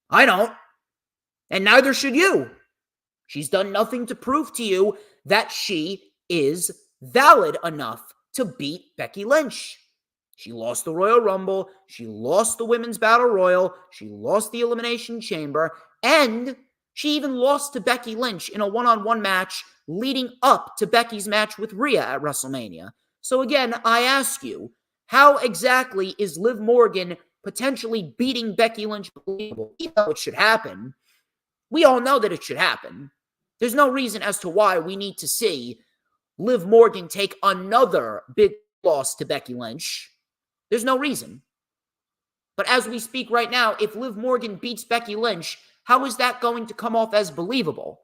I don't. And neither should you. She's done nothing to prove to you that she is valid enough to beat Becky Lynch. She lost the Royal Rumble. She lost the Women's Battle Royal. She lost the Elimination Chamber. And she even lost to Becky Lynch in a one-on-one match leading up to Becky's match with Rhea at WrestleMania. So again, I ask you, how exactly is Liv Morgan potentially beating Becky Lynch believable? Even though it should happen. We all know that it should happen. There's no reason as to why we need to see Liv Morgan take another big loss to Becky Lynch. There's no reason. But as we speak right now, if Liv Morgan beats Becky Lynch, how is that going to come off as believable?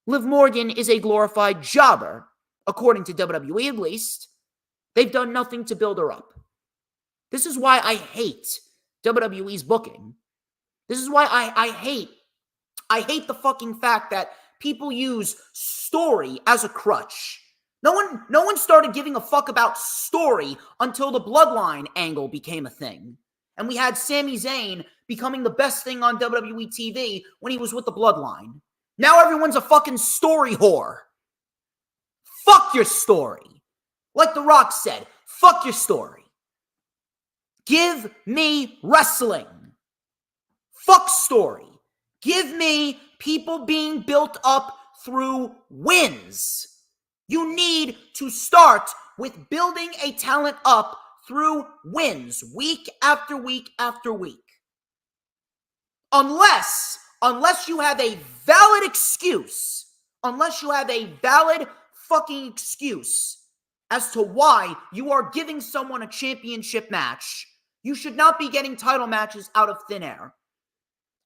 Liv Morgan is a glorified jobber, according to WWE at least. They've done nothing to build her up. This is why I hate WWE's booking. This is why I hate the fucking fact that people use story as a crutch. No one started giving a fuck about story until the Bloodline angle became a thing. And we had Sami Zayn becoming the best thing on WWE TV when he was with the Bloodline. Now everyone's a fucking story whore. Fuck your story. Like The Rock said, fuck your story. Give me wrestling. Fuck story. Give me people being built up through wins. You need to start with building a talent up through wins week after week after week. Unless you have a valid excuse, fucking excuse as to why you are giving someone a championship match, you should not be getting title matches out of thin air.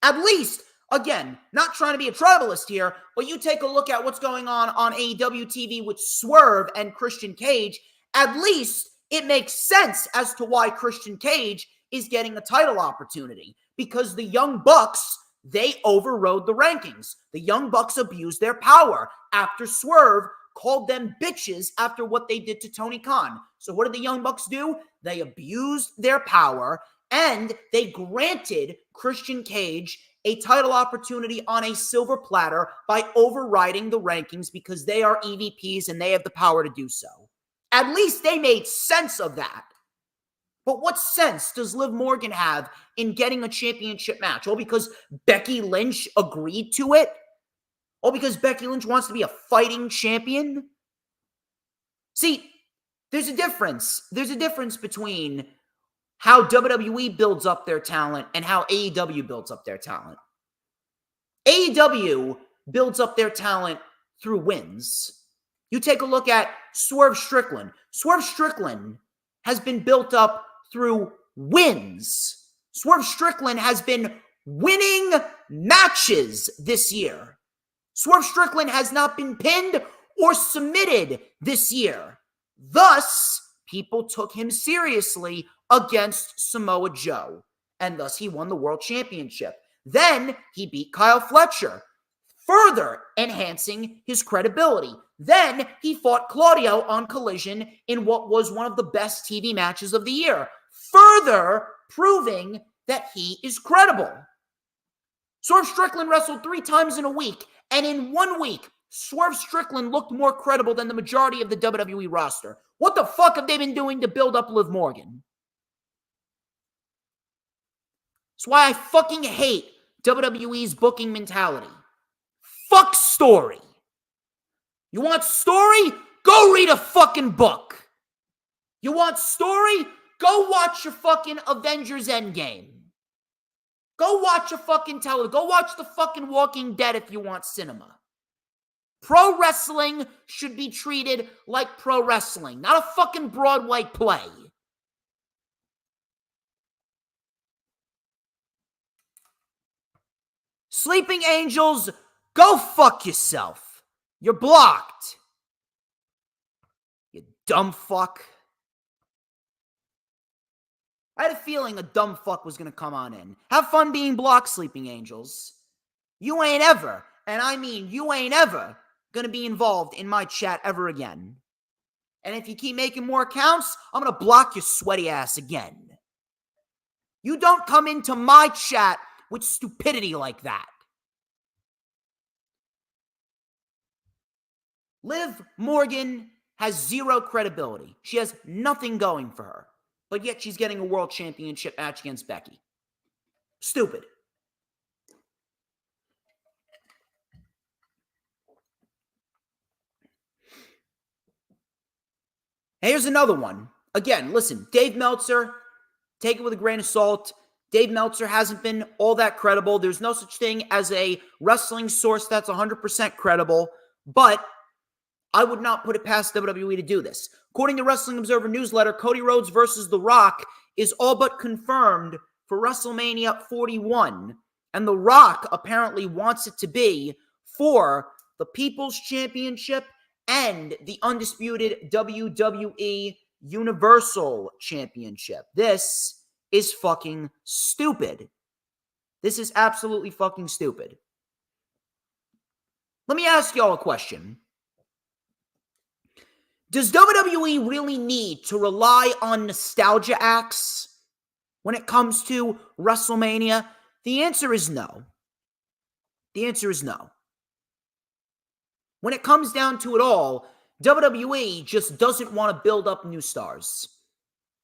At least, again, not trying to be a tribalist here, but you take a look at what's going on AEW TV with Swerve and Christian Cage. At least it makes sense as to why Christian Cage is getting a title opportunity. Because the Young Bucks, they overrode the rankings. The Young Bucks abused their power after Swerve called them bitches after what they did to Tony Khan. So what did the Young Bucks do? They abused their power and they granted Christian Cage a title opportunity on a silver platter by overriding the rankings because they are EVPs and they have the power to do so. At least they made sense of that. But what sense does Liv Morgan have in getting a championship match? Oh, because Becky Lynch agreed to it? Oh, because Becky Lynch wants to be a fighting champion? See, there's a difference. There's a difference between how WWE builds up their talent and how AEW builds up their talent. AEW builds up their talent through wins. You take a look at Swerve Strickland. Swerve Strickland has been built up through wins. Swerve Strickland has been winning matches this year. Swerve Strickland has not been pinned or submitted this year. Thus, people took him seriously against Samoa Joe, and thus he won the World Championship. Then he beat Kyle Fletcher, further enhancing his credibility. Then he fought Claudio on Collision in what was one of the best TV matches of the year, further proving that he is credible. Swerve Strickland wrestled 3 times in a week, and in 1 week, Swerve Strickland looked more credible than the majority of the WWE roster. What the fuck have they been doing to build up Liv Morgan? That's why I fucking hate WWE's booking mentality. Fuck story. You want story? Go read a fucking book. You want story? Go watch your fucking Avengers Endgame. Go watch a fucking Go watch the fucking Walking Dead if you want cinema. Pro wrestling should be treated like pro wrestling, not a fucking Broadway play. Sleeping Angels, go fuck yourself. You're blocked. You dumb fuck. I had a feeling a dumb fuck was going to come on in. Have fun being blocked, Sleeping Angels. You ain't ever, and I mean you ain't ever, going to be involved in my chat ever again. And if you keep making more accounts, I'm going to block your sweaty ass again. You don't come into my chat with stupidity like that. Liv Morgan has zero credibility. She has nothing going for her. But yet she's getting a world championship match against Becky. Stupid. Here's another one. Again, listen, Dave Meltzer, take it with a grain of salt. Dave Meltzer hasn't been all that credible. There's no such thing as a wrestling source that's 100% credible. But I would not put it past WWE to do this. According to Wrestling Observer newsletter, Cody Rhodes versus The Rock is all but confirmed for WrestleMania 41. And The Rock apparently wants it to be for the People's Championship and the undisputed WWE Universal Championship. This is fucking stupid. This is absolutely fucking stupid. Let me ask y'all a question. Does WWE really need to rely on nostalgia acts when it comes to WrestleMania? The answer is no. The answer is no. When it comes down to it all, WWE just doesn't want to build up new stars.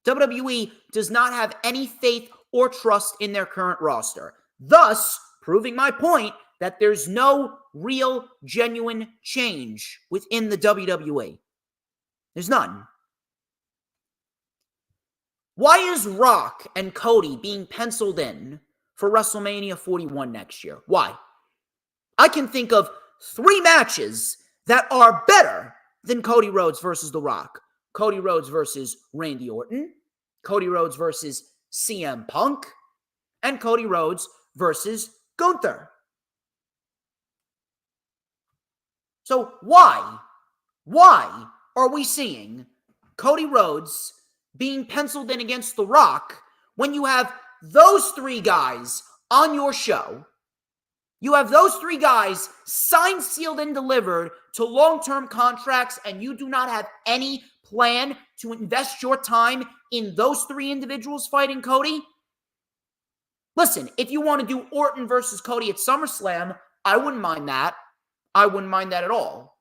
WWE does not have any faith or trust in their current roster, thus proving my point that there's no real, genuine change within the WWE. There's none. Why is Rock and Cody being penciled in for WrestleMania 41 next year? Why? I can think of 3 matches that are better than Cody Rhodes versus The Rock. Cody Rhodes versus Randy Orton, Cody Rhodes versus CM Punk, and Cody Rhodes versus Gunther. So why are we seeing Cody Rhodes being penciled in against The Rock when you have those 3 guys on your show? You have those 3 guys signed, sealed, and delivered to long-term contracts, and you do not have any plan to invest your time in those 3 individuals fighting Cody? Listen, if you want to do Orton versus Cody at SummerSlam, I wouldn't mind that. I wouldn't mind that at all.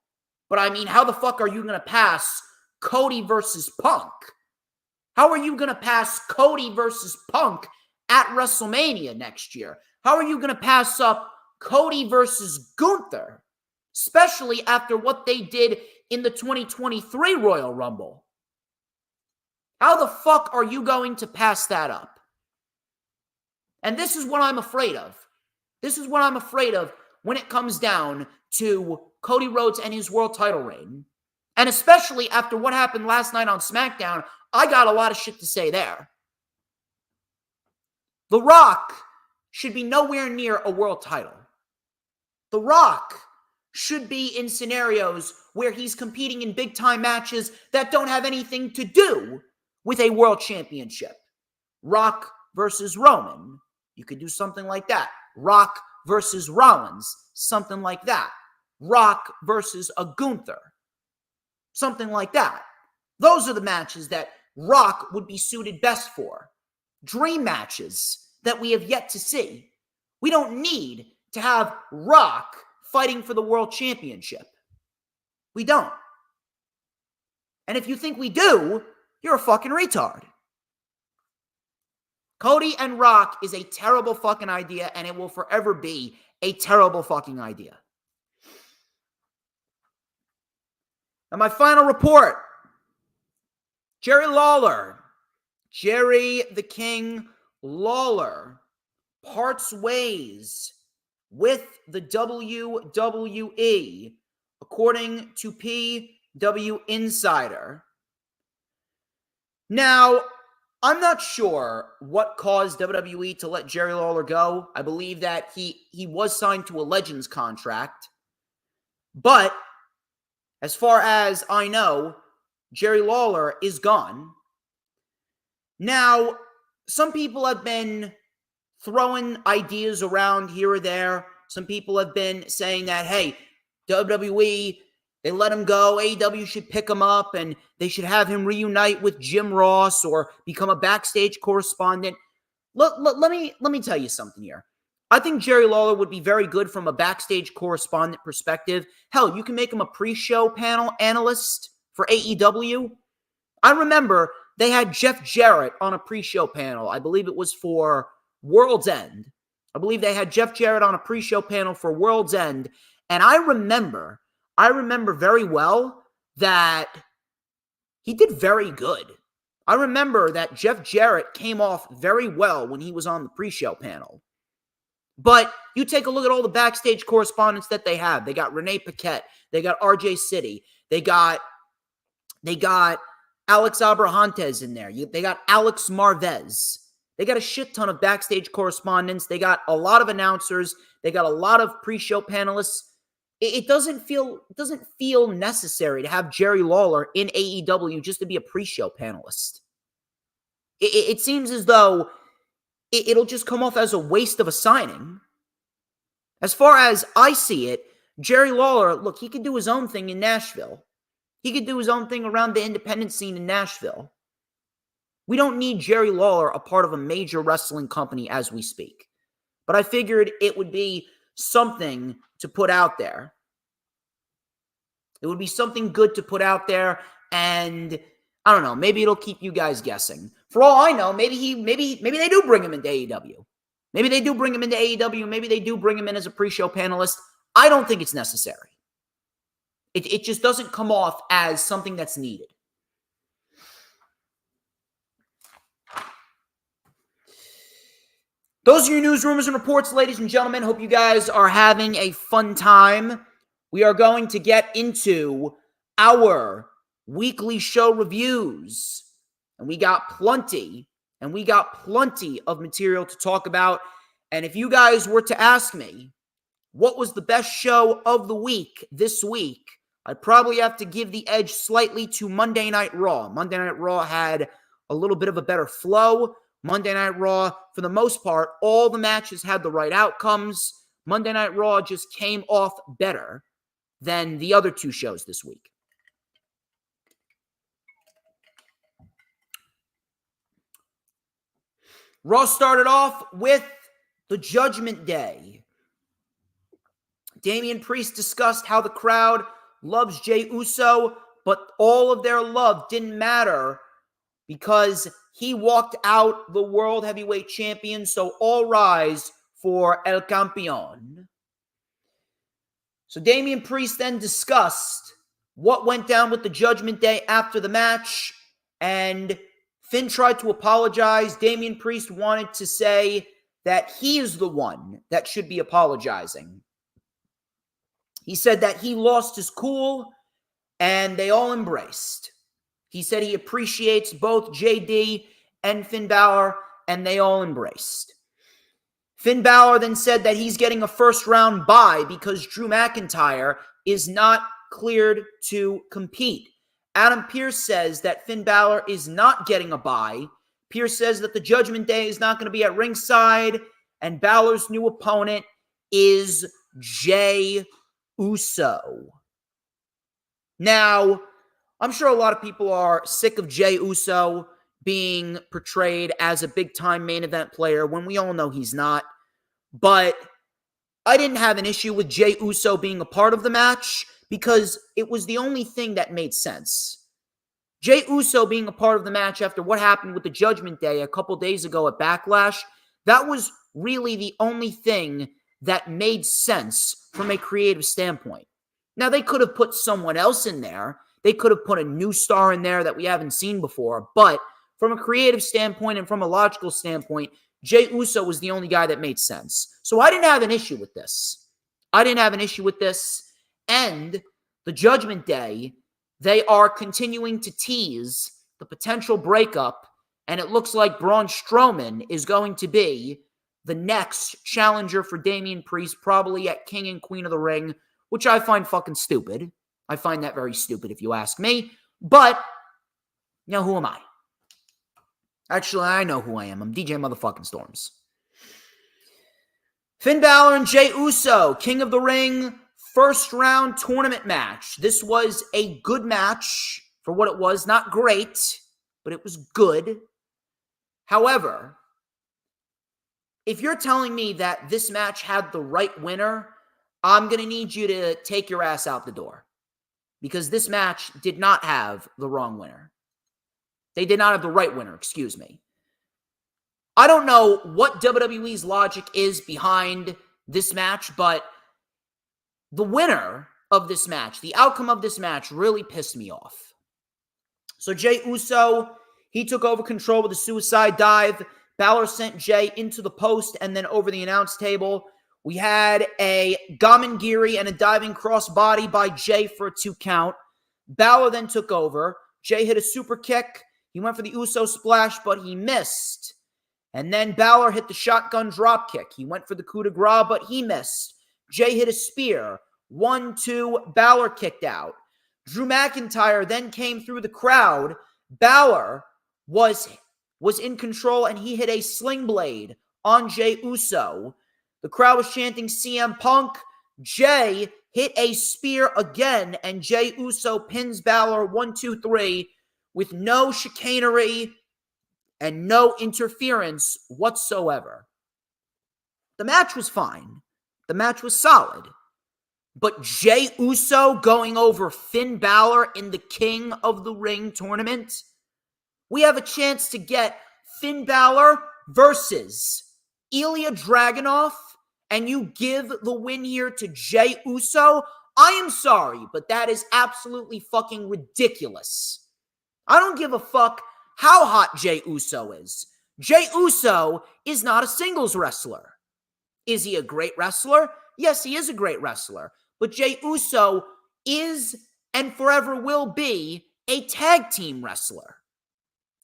But I mean, how the fuck are you going to pass Cody versus Punk? How are you going to pass Cody versus Punk at WrestleMania next year? How are you going to pass up Cody versus Gunther, especially after what they did in the 2023 Royal Rumble? How the fuck are you going to pass that up? And this is what I'm afraid of. This is what I'm afraid of when it comes down to Cody Rhodes and his world title reign. And especially after what happened last night on SmackDown, I got a lot of shit to say there. The Rock should be nowhere near a world title. The Rock should be in scenarios where he's competing in big-time matches that don't have anything to do with a world championship. Rock versus Roman. You could do something like that. Rock versus Rollins. Something like that. Rock versus a Gunther. Something like that. Those are the matches that Rock would be suited best for. Dream matches that we have yet to see. We don't need to have Rock fighting for the world championship. We don't. And if you think we do, you're a fucking retard. Cody and Rock is a terrible fucking idea, and it will forever be a terrible fucking idea. And my final report, Jerry Lawler, Jerry the King Lawler, parts ways with the WWE according to PW Insider. Now, I'm not sure what caused WWE to let Jerry Lawler go. I believe that he was signed to a Legends contract. But as far as I know, Jerry Lawler is gone. Now, some people have been throwing ideas around here or there. Some people have been saying that, hey, WWE, they let him go. AEW should pick him up and they should have him reunite with Jim Ross or become a backstage correspondent. Let me tell you something here. I think Jerry Lawler would be very good from a backstage correspondent perspective. Hell, you can make him a pre-show panel analyst for AEW. I remember they had Jeff Jarrett on a pre-show panel. I believe it was for World's End. I believe they had Jeff Jarrett on a pre-show panel for World's End. And I remember very well that he did very good. I remember that Jeff Jarrett came off very well when he was on the pre-show panel. But you take a look at all the backstage correspondents that they have. They got Renee Paquette. They got RJ City. They got Alex Abrahantes in there. They got Alex Marvez. They got a shit ton of backstage correspondents. They got a lot of announcers. They got a lot of pre-show panelists. It doesn't feel necessary to have Jerry Lawler in AEW just to be a pre-show panelist. It seems as though it'll just come off as a waste of a signing. As far as I see it, Jerry Lawler, look, he could do his own thing in Nashville. He could do his own thing around the independent scene in Nashville. We don't need Jerry Lawler a part of a major wrestling company as we speak. But I figured it would be something to put out there. It would be something good to put out there, and I don't know, maybe it'll keep you guys guessing. For all I know, maybe they do bring him into AEW. Maybe they do bring him into AEW. Maybe they do bring him in as a pre-show panelist. I don't think it's necessary. It just doesn't come off as something that's needed. Those are your news, rumors, and reports, ladies and gentlemen. Hope you guys are having a fun time. We are going to get into our weekly show reviews. And we got plenty of material to talk about. And if you guys were to ask me, what was the best show of the week this week, I'd probably have to give the edge slightly to Monday Night Raw. Monday Night Raw had a little bit of a better flow. Monday Night Raw, for the most part, all the matches had the right outcomes. Monday Night Raw just came off better than the other two shows this week. Raw started off with the Judgment Day. Damian Priest discussed how the crowd loves Jey Uso, but all of their love didn't matter because he walked out the World Heavyweight Champion, so all rise for El Campeón. So Damian Priest then discussed what went down with the Judgment Day after the match, and Finn tried to apologize. Damian Priest wanted to say that he is the one that should be apologizing. He said that he lost his cool, and they all embraced. He said he appreciates both JD and Finn Balor, and they all embraced. Finn Balor then said that he's getting a first-round bye because Drew McIntyre is not cleared to compete. Adam Pearce says that Finn Balor is not getting a bye. Pearce says that the Judgment Day is not going to be at ringside, and Balor's new opponent is Jey Uso. Now, I'm sure a lot of people are sick of Jey Uso being portrayed as a big-time main event player when we all know he's not. But I didn't have an issue with Jey Uso being a part of the match because it was the only thing that made sense. Jey Uso being a part of the match after what happened with the Judgment Day a couple days ago at Backlash, that was really the only thing that made sense from a creative standpoint. Now, they could have put someone else in there. They could have put a new star in there that we haven't seen before. But from a creative standpoint and from a logical standpoint, Jey Uso was the only guy that made sense. So I didn't have an issue with this. And the Judgment Day, they are continuing to tease the potential breakup, and it looks like Braun Strowman is going to be the next challenger for Damian Priest, probably at King and Queen of the Ring, which I find fucking stupid. I find that very stupid if you ask me. But, who am I? Actually, I know who I am. I'm DJ motherfucking Storms. Finn Balor and Jey Uso, King of the Ring, first round tournament match. This was a good match for what it was. Not great, but it was good. However, if you're telling me that this match had the right winner, I'm going to need you to take your ass out the door. Because this match did not have the wrong winner. They did not have the right winner, excuse me. I don't know what WWE's logic is behind this match, but the winner of this match, the outcome of this match really pissed me off. So Jey Uso, he took over control with a suicide dive. Balor sent Jey into the post and then over the announce table. We had a Gamengiri and a diving crossbody by Jey for a 2 count. Balor then took over. Jey hit a super kick. He went for the Uso splash, but he missed. And then Balor hit the shotgun drop kick. He went for the coup de grace, but he missed. Jey hit a spear. 1, 2, Balor kicked out. Drew McIntyre then came through the crowd. Balor was in control, and he hit a sling blade on Jey Uso. The crowd was chanting CM Punk. Jey hit a spear again, and Jey Uso pins Balor 1, 2, 3 with no chicanery and no interference whatsoever. The match was fine. The match was solid. But Jey Uso going over Finn Balor in the King of the Ring tournament, we have a chance to get Finn Balor versus Ilya Dragunov, and you give the win here to Jey Uso. I am sorry, but that is absolutely fucking ridiculous. I don't give a fuck how hot Jey Uso is. Jey Uso is not a singles wrestler. Is he a great wrestler? Yes, he is a great wrestler. But Jey Uso is and forever will be a tag team wrestler.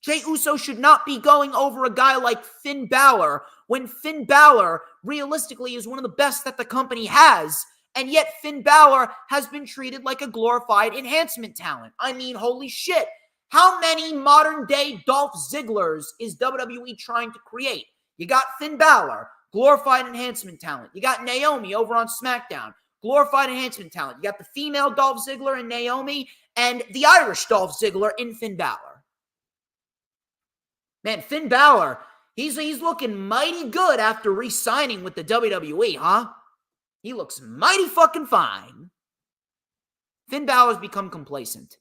Jey Uso should not be going over a guy like Finn Balor when Finn Balor realistically is one of the best that the company has, and yet Finn Balor has been treated like a glorified enhancement talent. I mean, holy shit. How many modern-day Dolph Zigglers is WWE trying to create? You got Finn Balor, glorified enhancement talent. You got Naomi over on SmackDown, glorified enhancement talent. You got the female Dolph Ziggler and Naomi, and the Irish Dolph Ziggler in Finn Balor. Man, Finn Balor, he's looking mighty good after re-signing with the WWE, huh? He looks mighty fucking fine. Finn Balor's become complacent.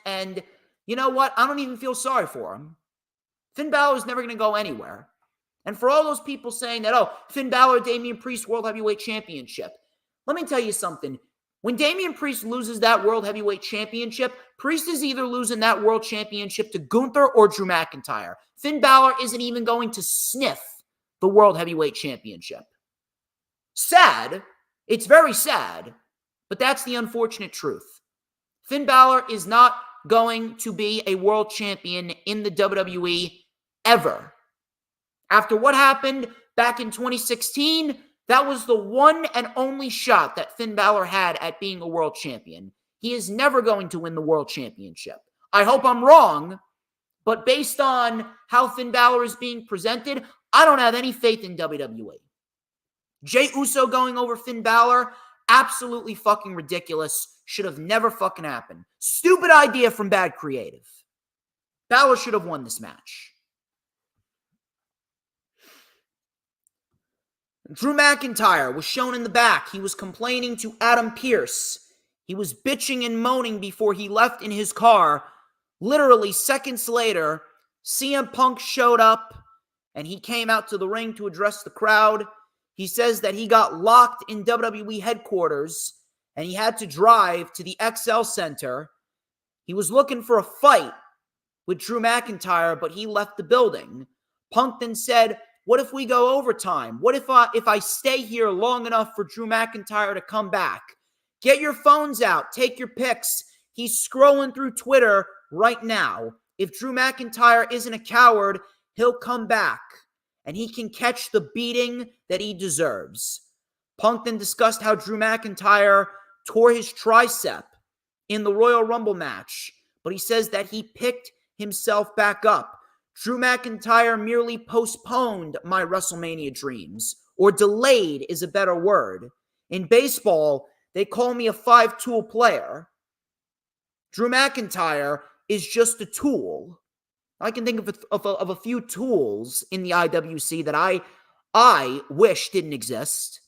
And you know what? I don't even feel sorry for him. Finn Balor's never going to go anywhere. And for all those people saying that, Finn Balor, Damian Priest, World Heavyweight Championship. Let me tell you something. When Damian Priest loses that World Heavyweight Championship, Priest is either losing that World Championship to Gunther or Drew McIntyre. Finn Balor isn't even going to sniff the World Heavyweight Championship. Sad. It's very sad. But that's the unfortunate truth. Finn Balor is not going to be a world champion in the WWE ever. After what happened back in 2016, that was the one and only shot that Finn Balor had at being a world champion. He is never going to win the world championship. I hope I'm wrong, but based on how Finn Balor is being presented, I don't have any faith in WWE. Jey Uso going over Finn Balor, absolutely fucking ridiculous. Should have never fucking happened. Stupid idea from bad creative. Balor should have won this match. Drew McIntyre was shown in the back. He was complaining to Adam Pearce. He was bitching and moaning before he left in his car. Literally seconds later, CM Punk showed up and he came out to the ring to address the crowd. He says that he got locked in WWE headquarters and he had to drive to the XL Center. He was looking for a fight with Drew McIntyre, but he left the building. Punk then said, what if we go overtime? What if I stay here long enough for Drew McIntyre to come back? Get your phones out. Take your pics. He's scrolling through Twitter right now. If Drew McIntyre isn't a coward, he'll come back, and he can catch the beating that he deserves. Punk then discussed how Drew McIntyre tore his tricep in the Royal Rumble match, but he says that he picked himself back up. Drew McIntyre merely postponed my WrestleMania dreams, or delayed is a better word. In baseball, they call me a five-tool player. Drew McIntyre is just a tool. I can think of a few tools in the IWC that I wish didn't exist.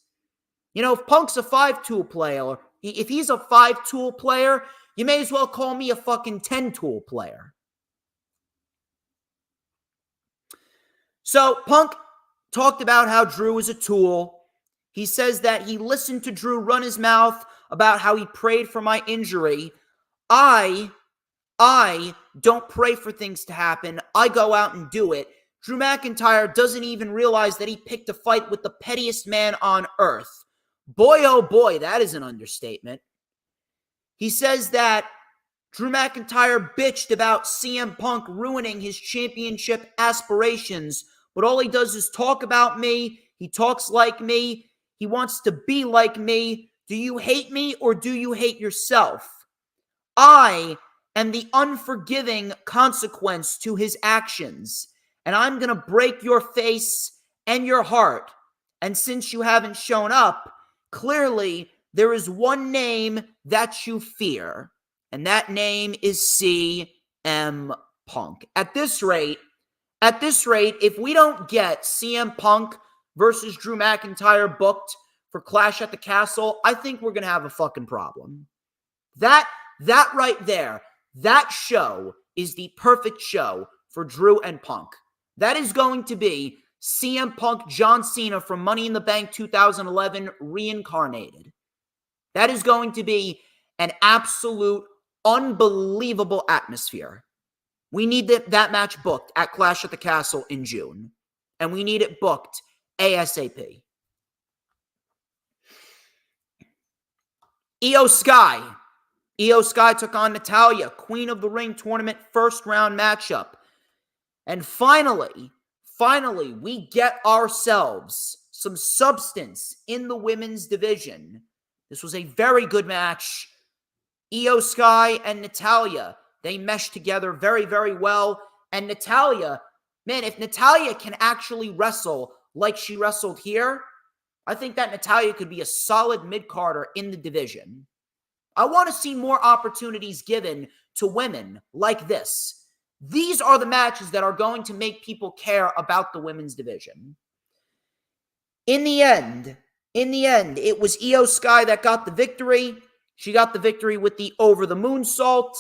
You know, if Punk's a five-tool player, if he's a five-tool player, you may as well call me a fucking 10-tool player. So Punk talked about how Drew is a tool. He says that he listened to Drew run his mouth about how he prayed for my injury. I don't pray for things to happen. I go out and do it. Drew McIntyre doesn't even realize that he picked a fight with the pettiest man on earth. Boy, oh boy, that is an understatement. He says that Drew McIntyre bitched about CM Punk ruining his championship aspirations, but all he does is talk about me. He talks like me. He wants to be like me. Do you hate me or do you hate yourself? I am the unforgiving consequence to his actions, and I'm going to break your face and your heart. And since you haven't shown up, clearly there is one name that you fear, and that name is CM Punk. At this rate, if we don't get CM Punk versus Drew McIntyre booked for Clash at the Castle, I think we're going to have a fucking problem. That right there, that show is the perfect show for Drew and Punk. That is going to be CM Punk John Cena from Money in the Bank 2011 reincarnated. That is going to be an absolute unbelievable atmosphere. We need that match booked at Clash at the Castle in June. And we need it booked ASAP. Io Sky took on Natalya, Queen of the Ring tournament first round matchup. And finally, we get ourselves some substance in the women's division. This was a very good match. Io Sky and Natalya, they meshed together very, very well. And Natalya, man, if Natalya can actually wrestle like she wrestled here, I think that Natalya could be a solid mid-carder in the division. I want to see more opportunities given to women like this. These are the matches that are going to make people care about the women's division. In the end, it was Io Sky that got the victory. She got the victory with the over-the-moonsault.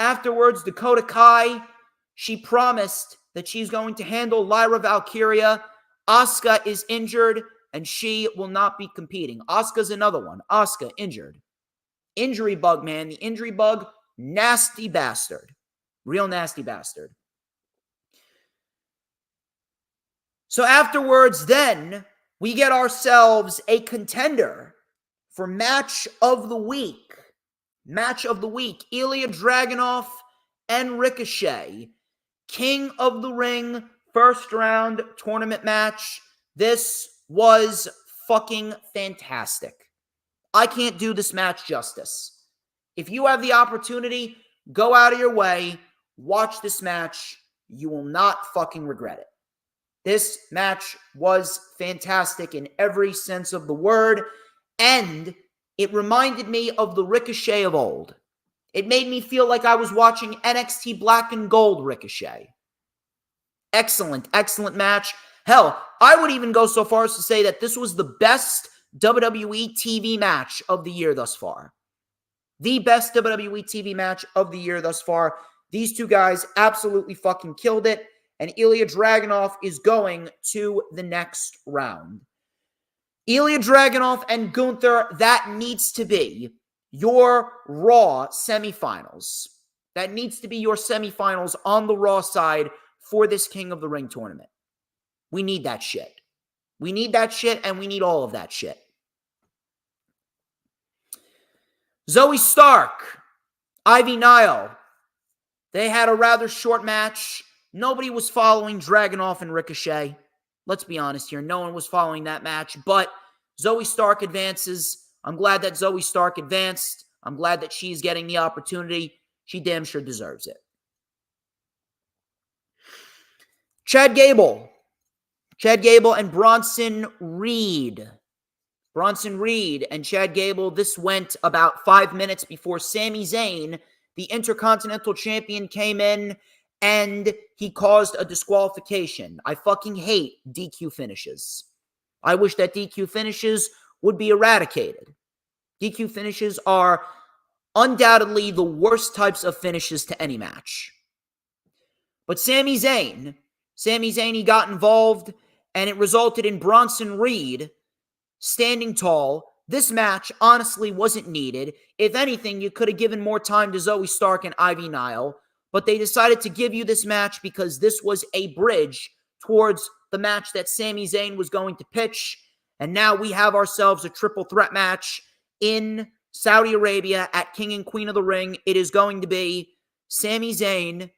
Afterwards, Dakota Kai, she promised that she's going to handle Lyra Valkyria. Asuka is injured, and she will not be competing. Asuka's another one. Asuka, injured. Injury bug, man. The injury bug, nasty bastard. Real nasty bastard. So afterwards, then, we get ourselves a contender for Match of the Week. Match of the Week. Ilya Dragunov and Ricochet. King of the Ring first round tournament match. This was fucking fantastic. I can't do this match justice. If you have the opportunity, go out of your way, watch this match. You will not fucking regret it. This match was fantastic in every sense of the word, and it reminded me of the Ricochet of old. It made me feel like I was watching NXT Black and Gold Ricochet. Excellent, excellent match. Hell, I would even go so far as to say that this was the best WWE TV match of the year thus far. The best WWE TV match of the year thus far. These two guys absolutely fucking killed it. And Ilya Dragunov is going to the next round. Ilya Dragunov and Gunther, that needs to be your Raw semifinals. That needs to be your semifinals on the Raw side for this King of the Ring tournament. We need that shit. We need that shit, and we need all of that shit. Zoe Stark, Ivy Nile. They had a rather short match. Nobody was following Dragunov and Ricochet. Let's be honest here. No one was following that match, but Zoe Stark advances. I'm glad that Zoe Stark advanced. I'm glad that she's getting the opportunity. She damn sure deserves it. Chad Gable and Bronson Reed. Bronson Reed and Chad Gable, this went about 5 minutes before Sami Zayn, the Intercontinental Champion, came in and he caused a disqualification. I fucking hate DQ finishes. I wish that DQ finishes would be eradicated. DQ finishes are undoubtedly the worst types of finishes to any match. But Sami Zayn, he got involved, and it resulted in Bronson Reed standing tall. This match honestly wasn't needed. If anything, you could have given more time to Zoe Stark and Ivy Nile, but they decided to give you this match because this was a bridge towards the match that Sami Zayn was going to pitch, and now we have ourselves a triple threat match in Saudi Arabia at King and Queen of the Ring. It is going to be Sami Zayn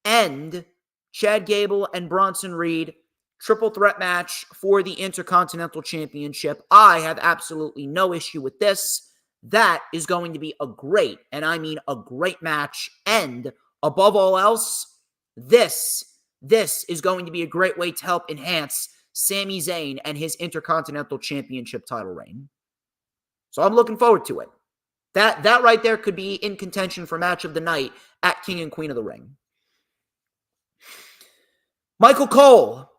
and Chad Gable and Bronson Reed, triple threat match for the Intercontinental Championship. I have absolutely no issue with this. That is going to be a great, and I mean a great match. And above all else, this is going to be a great way to help enhance Sami Zayn and his Intercontinental Championship title reign. So I'm looking forward to it. That right there could be in contention for match of the night at King and Queen of the Ring. Michael Cole,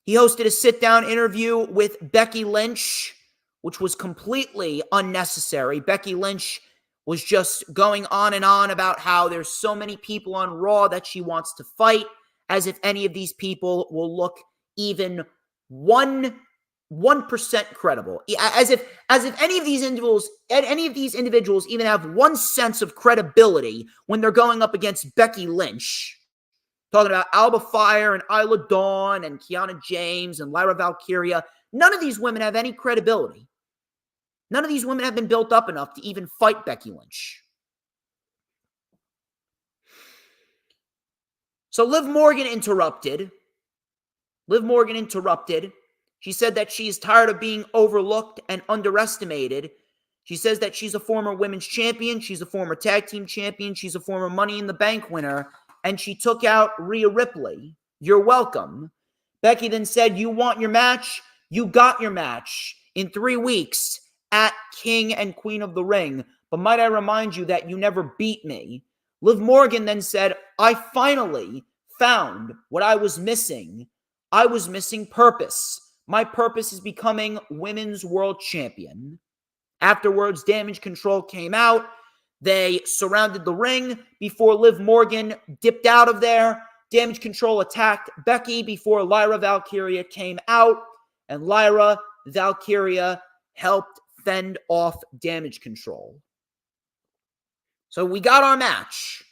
he hosted a sit-down interview with Becky Lynch, which was completely unnecessary. Becky Lynch was just going on and on about how there's so many people on Raw that she wants to fight, as if any of these people will look even 1% credible. As if any of these individuals even have one sense of credibility when they're going up against Becky Lynch. Talking about Alba Fire and Isla Dawn and Kiana James and Lyra Valkyria. None of these women have any credibility. None of these women have been built up enough to even fight Becky Lynch. So Liv Morgan interrupted. She said that she's tired of being overlooked and underestimated. She says that she's a former women's champion. She's a former tag team champion. She's a former Money in the Bank winner. And she took out Rhea Ripley. You're welcome. Becky then said, you want your match? You got your match in 3 weeks at King and Queen of the Ring. But might I remind you that you never beat me? Liv Morgan then said, I finally found what I was missing. I was missing purpose. My purpose is becoming Women's World Champion. Afterwards, Damage Control came out. They surrounded the ring before Liv Morgan dipped out of there. Damage Control attacked Becky before Lyra Valkyria came out. And Lyra Valkyria helped fend off Damage Control. So we got our match.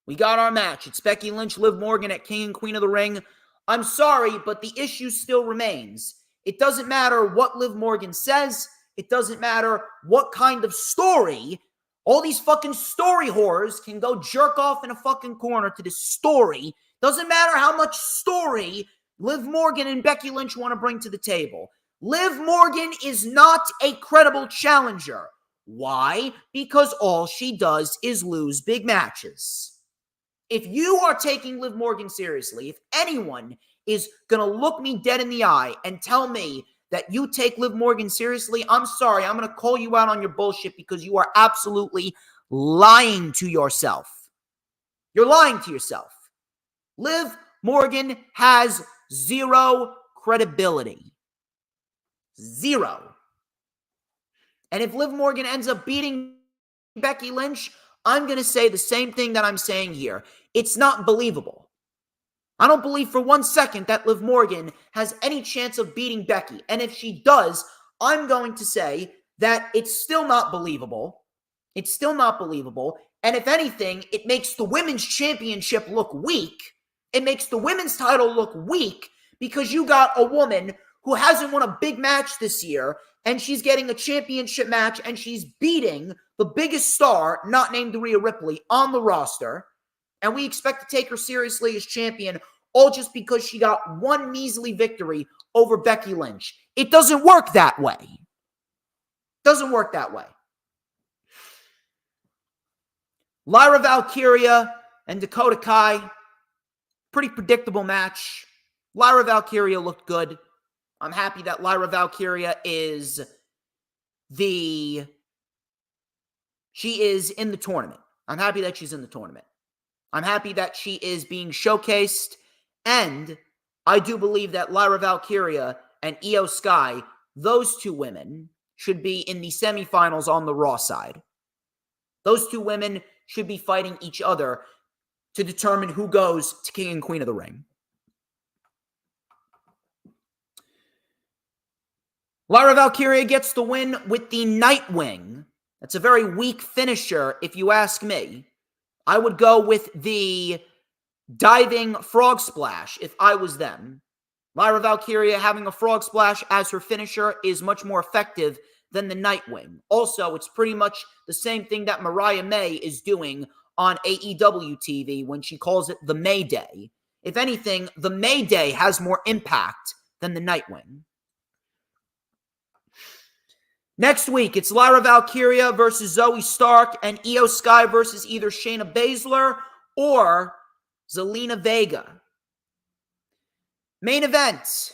It's Becky Lynch, Liv Morgan at King and Queen of the Ring. I'm sorry, but the issue still remains. It doesn't matter what Liv Morgan says. It doesn't matter what kind of story. All these fucking story whores can go jerk off in a fucking corner to this story. Doesn't matter how much story Liv Morgan and Becky Lynch want to bring to the table. Liv Morgan is not a credible challenger. Why? Because all she does is lose big matches. If you are taking Liv Morgan seriously, if anyone is going to look me dead in the eye and tell me that you take Liv Morgan seriously, I'm sorry, I'm going to call you out on your bullshit because you are absolutely lying to yourself. You're lying to yourself. Liv Morgan has zero credibility. Zero. And if Liv Morgan ends up beating Becky Lynch, I'm going to say the same thing that I'm saying here. It's not believable. I don't believe for 1 second that Liv Morgan has any chance of beating Becky. And if she does, I'm going to say that it's still not believable. It's still not believable. And if anything, it makes the women's championship look weak. It makes the women's title look weak because you got a woman who hasn't won a big match this year and she's getting a championship match, and she's beating the biggest star, not named Rhea Ripley, on the roster, and we expect to take her seriously as champion, all just because she got one measly victory over Becky Lynch. It doesn't work that way. Doesn't work that way. Lyra Valkyria and Dakota Kai, pretty predictable match. Lyra Valkyria looked good. I'm happy that Lyra Valkyria is in the tournament. I'm happy that she's in the tournament. I'm happy that she is being showcased, and I do believe that Lyra Valkyria and Io Sky, those two women, should be in the semifinals on the Raw side. Those two women should be fighting each other to determine who goes to King and Queen of the Ring. Lyra Valkyria gets the win with the Nightwing. That's a very weak finisher, if you ask me. I would go with the diving frog splash if I was them. Lyra Valkyria having a frog splash as her finisher is much more effective than the Nightwing. Also, it's pretty much the same thing that Mariah May is doing on AEW TV when she calls it the Mayday. If anything, the Mayday has more impact than the Nightwing. Next week, it's Lyra Valkyria versus Zoe Stark and Io Sky versus either Shayna Baszler or Zelina Vega. Main event,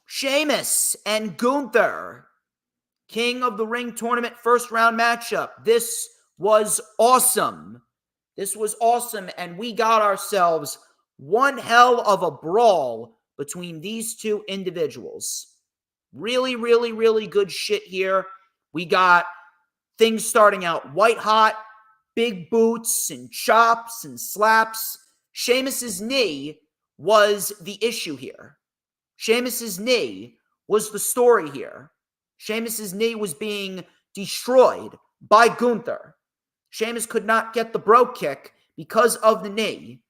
Sheamus and Gunther. King of the Ring tournament first round matchup. This was awesome. This was awesome, and we got ourselves one hell of a brawl between these two individuals. Really, really, really good shit here. We got things starting out white hot, big boots and chops and slaps. Sheamus's knee was the issue here. Sheamus's knee was the story here. Sheamus's knee was being destroyed by Gunther. Sheamus could not get the bro kick because of the knee.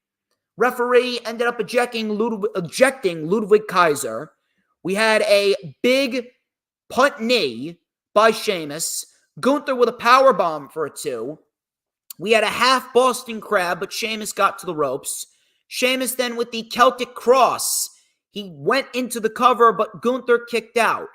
Referee ended up ejecting Ludwig Kaiser. We had a big punt knee by Sheamus. Gunther with a powerbomb for a 2. We had a half Boston Crab, but Sheamus got to the ropes. Sheamus then with the Celtic Cross. He went into the cover, but Gunther kicked out.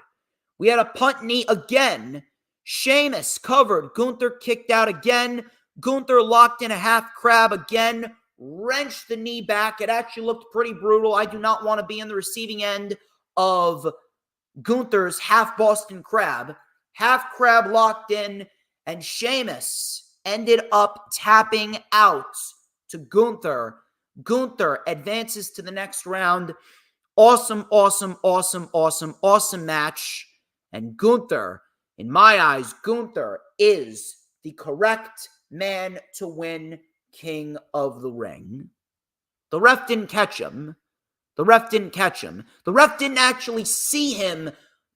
We had a punt knee again. Sheamus covered. Gunther kicked out again. Gunther locked in a half crab again. Wrenched the knee back. It actually looked pretty brutal. I do not want to be in the receiving end of Gunther's half Boston Crab. Half crab locked in, and Sheamus ended up tapping out to Gunther. Gunther advances to the next round. Awesome, awesome, awesome, awesome, awesome match. And Gunther, in my eyes, Gunther is the correct man to win King of the Ring. The ref didn't catch him. The ref didn't actually see him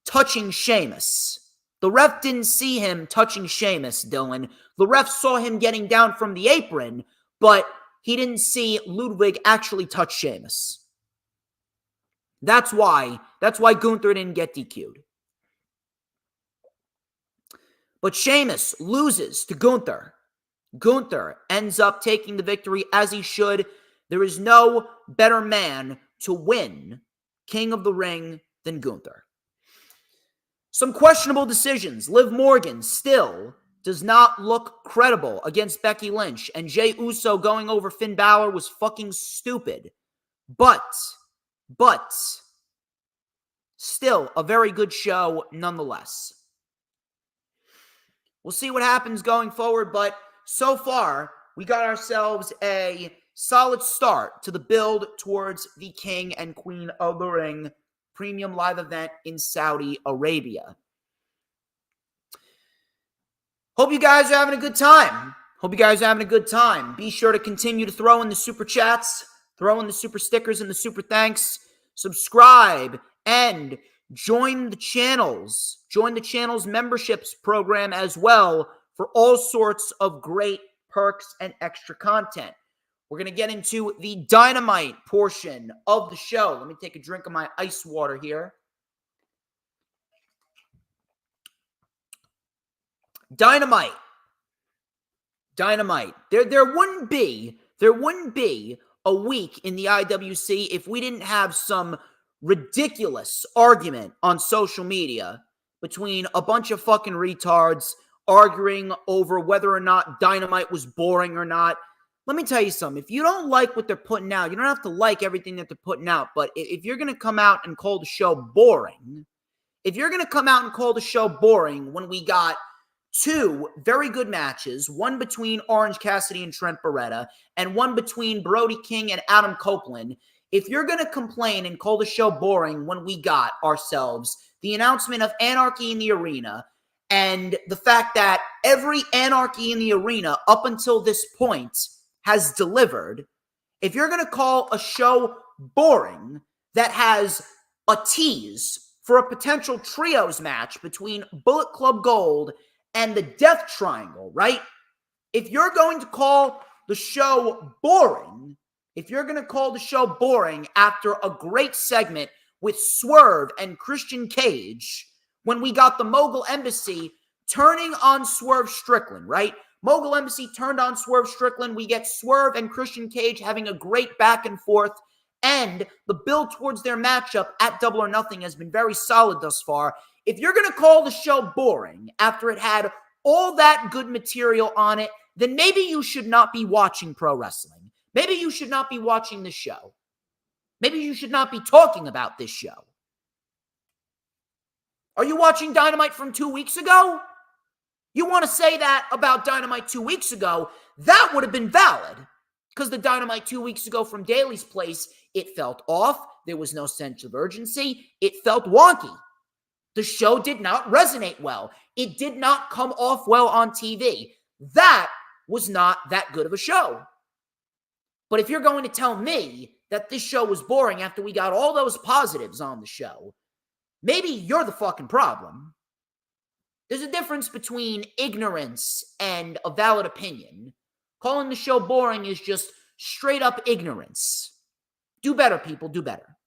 touching Sheamus. The ref didn't see him touching Sheamus, Dylan. The ref saw him getting down from the apron, but he didn't see Ludwig actually touch Sheamus. That's why Gunther didn't get DQ'd. But Sheamus loses to Gunther. Gunther ends up taking the victory as he should. There is no better man to win King of the Ring than Gunther. Some questionable decisions. Liv Morgan still does not look credible against Becky Lynch, and Jey Uso going over Finn Balor was fucking stupid. But still a very good show nonetheless. We'll see what happens going forward, but so far, we got ourselves a solid start to the build towards the King and Queen of the Ring premium live event in Saudi Arabia. Hope you guys are having a good time. Be sure to continue to throw in the super chats, throw in the super stickers and the super thanks. Subscribe and join the channel's memberships program as well for all sorts of great perks and extra content. We're going to get into the Dynamite portion of the show. Let me take a drink of my ice water here. Dynamite. There wouldn't be a week in the IWC if we didn't have some ridiculous argument on social media between a bunch of fucking retards arguing over whether or not Dynamite was boring or not. Let me tell you something. If you don't like what they're putting out, you don't have to like everything that they're putting out. But if you're going to come out and call the show boring, when we got two very good matches, one between Orange Cassidy and Trent Beretta, and one between Brody King and Adam Copeland, if you're going to complain and call the show boring when we got ourselves the announcement of Anarchy in the Arena, and the fact that every Anarchy in the Arena up until this point has delivered, if you're going to call a show boring that has a tease for a potential trios match between Bullet Club Gold and the Death Triangle, right? If you're going to call the show boring, after a great segment with Swerve and Christian Cage, when we got the Mogul Embassy turning on Swerve Strickland, right? Mogul Embassy turned on Swerve Strickland. We get Swerve and Christian Cage having a great back and forth, and the build towards their matchup at Double or Nothing has been very solid thus far. If you're going to call the show boring after it had all that good material on it, then maybe you should not be watching pro wrestling. Maybe you should not be watching this show. Maybe you should not be talking about this show. Are you watching Dynamite from 2 weeks ago? You want to say that about Dynamite 2 weeks ago, that would have been valid. Because the Dynamite 2 weeks ago from Daly's Place, it felt off. There was no sense of urgency. It felt wonky. The show did not resonate well. It did not come off well on TV. That was not that good of a show. But if you're going to tell me that this show was boring after we got all those positives on the show, maybe you're the fucking problem. There's a difference between ignorance and a valid opinion. Calling the show boring is just straight up ignorance. Do better, people. Do better.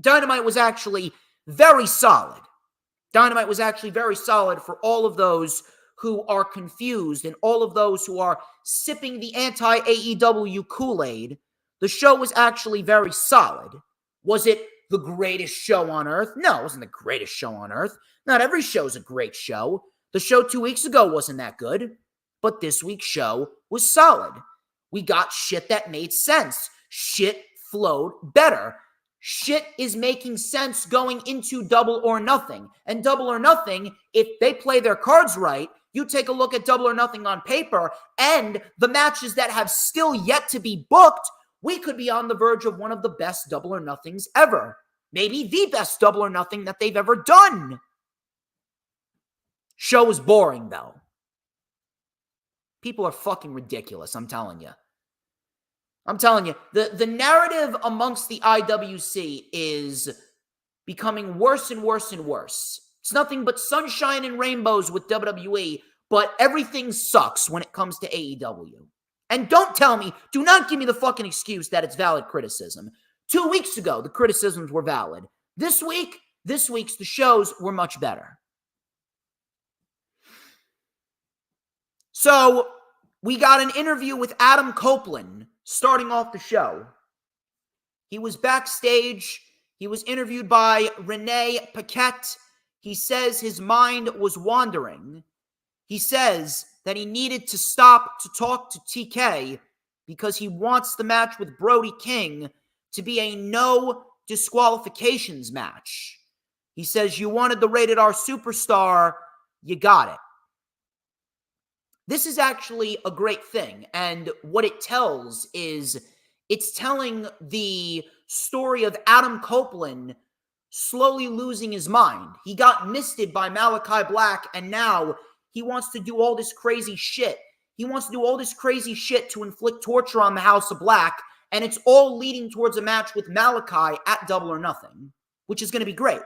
Dynamite was actually very solid. For all of those who are confused and all of those who are sipping the anti-AEW Kool-Aid. The show was actually very solid. Was it the greatest show on earth? No, it wasn't the greatest show on earth. Not every show's a great show. The show 2 weeks ago wasn't that good, but this week's show was solid. We got shit that made sense. Shit flowed better. Shit is making sense going into Double or Nothing. And Double or Nothing, if they play their cards right, you take a look at Double or Nothing on paper and the matches that have still yet to be booked, we could be on the verge of one of the best Double or Nothings ever. Maybe the best Double or Nothing that they've ever done. Show was boring, though. People are fucking ridiculous, I'm telling you. The narrative amongst the IWC is becoming worse and worse and worse. It's nothing but sunshine and rainbows with WWE, but everything sucks when it comes to AEW. And do not give me the fucking excuse that it's valid criticism. 2 weeks ago, the criticisms were valid. This week's the shows were much better. So, we got an interview with Adam Copeland starting off the show. He was backstage. He was interviewed by Renee Paquette. He says his mind was wandering. He says that he needed to stop to talk to TK because he wants the match with Brody King to be a no disqualifications match. He says, you wanted the Rated R Superstar, you got it. This is actually a great thing, and what it tells is it's telling the story of Adam Copeland slowly losing his mind. He got misted by Malachi Black, and now he wants to do all this crazy shit. He wants to do all this crazy shit to inflict torture on the House of Black, and it's all leading towards a match with Malachi at Double or Nothing, which is going to be great.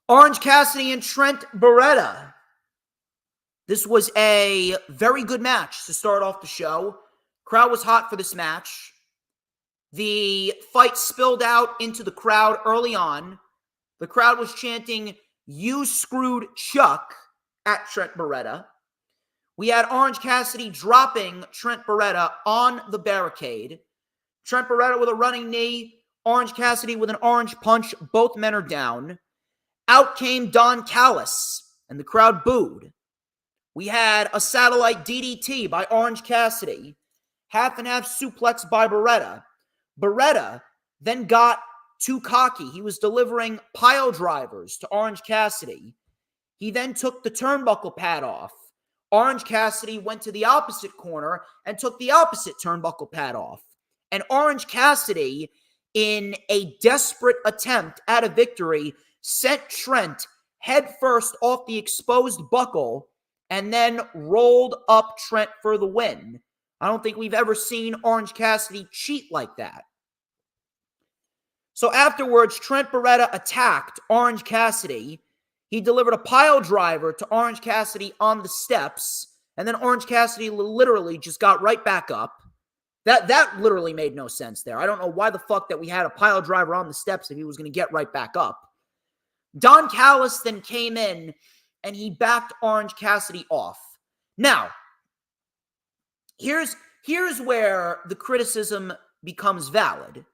Orange Cassidy and Trent Beretta. This was a very good match to start off the show. Crowd was hot for this match. The fight spilled out into the crowd early on. The crowd was chanting, "You screwed Chuck," at Trent Beretta. We had Orange Cassidy dropping Trent Beretta on the barricade. Trent Beretta with a running knee, Orange Cassidy with an orange punch. Both men are down. Out came Don Callis, and the crowd booed. We had a satellite DDT by Orange Cassidy. Half and half suplex by Beretta. Beretta then got too cocky. He was delivering pile drivers to Orange Cassidy. He then took the turnbuckle pad off. Orange Cassidy went to the opposite corner and took the opposite turnbuckle pad off. And Orange Cassidy, in a desperate attempt at a victory, sent Trent headfirst off the exposed buckle and then rolled up Trent for the win. I don't think we've ever seen Orange Cassidy cheat like that. So afterwards, Trent Beretta attacked Orange Cassidy. He delivered a pile driver to Orange Cassidy on the steps, and then Orange Cassidy literally just got right back up. That literally made no sense there. I don't know why the fuck that we had a pile driver on the steps if he was going to get right back up. Don Callis then came in, and he backed Orange Cassidy off. Now, here's where the criticism becomes valid.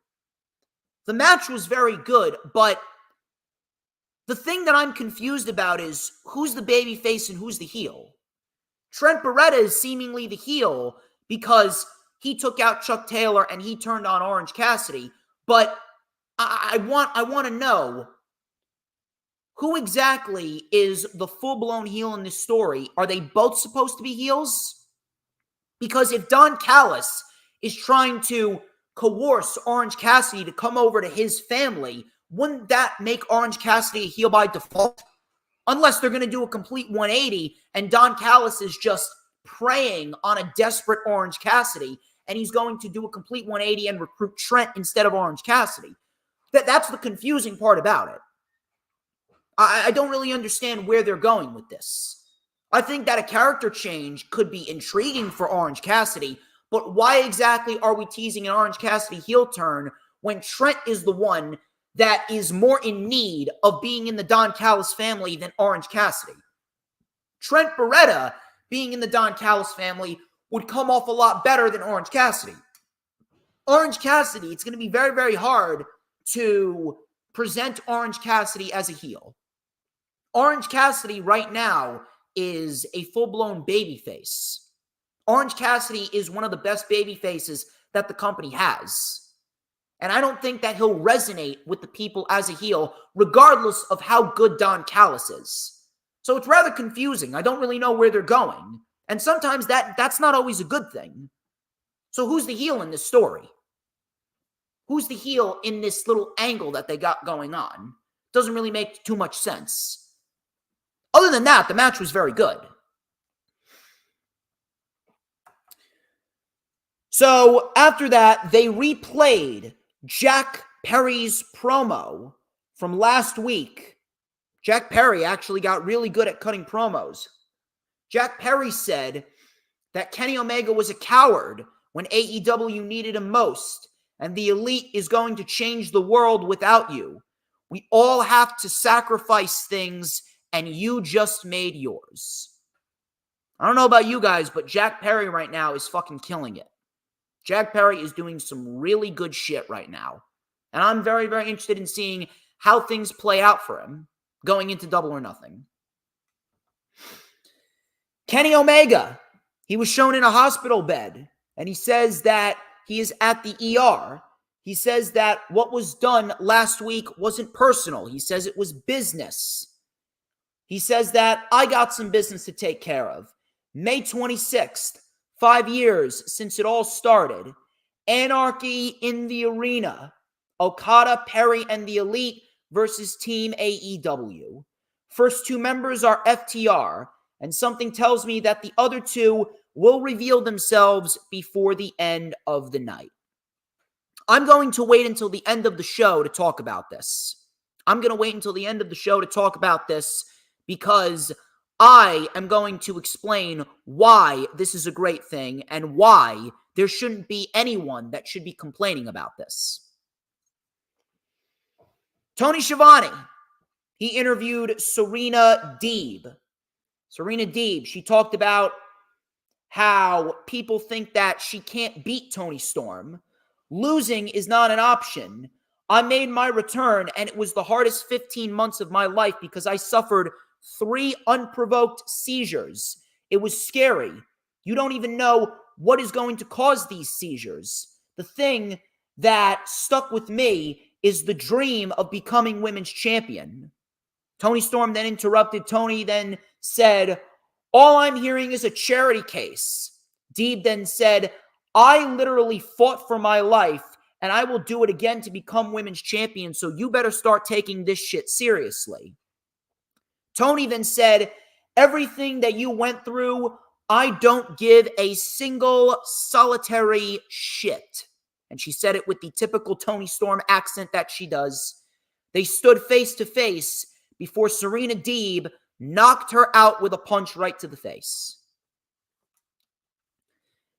The match was very good, but the thing that I'm confused about is who's the babyface and who's the heel. Trent Beretta is seemingly the heel because he took out Chuck Taylor and he turned on Orange Cassidy. But I want to know who exactly is the full-blown heel in this story. Are they both supposed to be heels? Because if Don Callis is trying to coerce Orange Cassidy to come over to his family, wouldn't that make Orange Cassidy a heel by default? Unless they're going to do a complete 180 and Don Callis is just preying on a desperate Orange Cassidy and he's going to do a complete 180 and recruit Trent instead of Orange Cassidy. That's the confusing part about it. I don't really understand where they're going with this. I think that a character change could be intriguing for Orange Cassidy, but why exactly are we teasing an Orange Cassidy heel turn when Trent is the one that is more in need of being in the Don Callis family than Orange Cassidy? Trent Beretta being in the Don Callis family would come off a lot better than Orange Cassidy. Orange Cassidy, it's going to be very, very hard to present Orange Cassidy as a heel. Orange Cassidy right now is a full-blown babyface. Orange Cassidy is one of the best babyfaces that the company has. And I don't think that he'll resonate with the people as a heel, regardless of how good Don Callis is. So it's rather confusing. I don't really know where they're going. And sometimes that's not always a good thing. So who's the heel in this story? Who's the heel in this little angle that they got going on? Doesn't really make too much sense. Other than that, the match was very good. So after that, they replayed Jack Perry's promo from last week. Jack Perry actually got really good at cutting promos. Jack Perry said that Kenny Omega was a coward when AEW needed him most, and the Elite is going to change the world without you. We all have to sacrifice things, and you just made yours. I don't know about you guys, but Jack Perry right now is fucking killing it. Jack Perry is doing some really good shit right now. And I'm very, very interested in seeing how things play out for him going into Double or Nothing. Kenny Omega, he was shown in a hospital bed, and he says that he is at the ER. He says that what was done last week wasn't personal. He says it was business. He says that I got some business to take care of. May 26th, 5 years since it all started. Anarchy in the arena. Okada, Perry, and the Elite versus Team AEW. First two members are FTR, and something tells me that the other two will reveal themselves before the end of the night. I'm going to wait until the end of the show to talk about this. Because I am going to explain why this is a great thing and why there shouldn't be anyone that should be complaining about this. Tony Schiavone, he interviewed Serena Deeb. Serena Deeb, she talked about how people think that she can't beat Toni Storm. Losing is not an option. I made my return, and it was the hardest 15 months of my life because I suffered 3 unprovoked seizures. It was scary. You don't even know what is going to cause these seizures. The thing that stuck with me is the dream of becoming women's champion. Toni Storm then interrupted. Toni then said, all I'm hearing is a charity case. Deeb then said, I literally fought for my life, and I will do it again to become women's champion, so you better start taking this shit seriously. Toni then said, everything that you went through, I don't give a single solitary shit. And she said it with the typical Toni Storm accent that she does. They stood face to face before Serena Deeb knocked her out with a punch right to the face.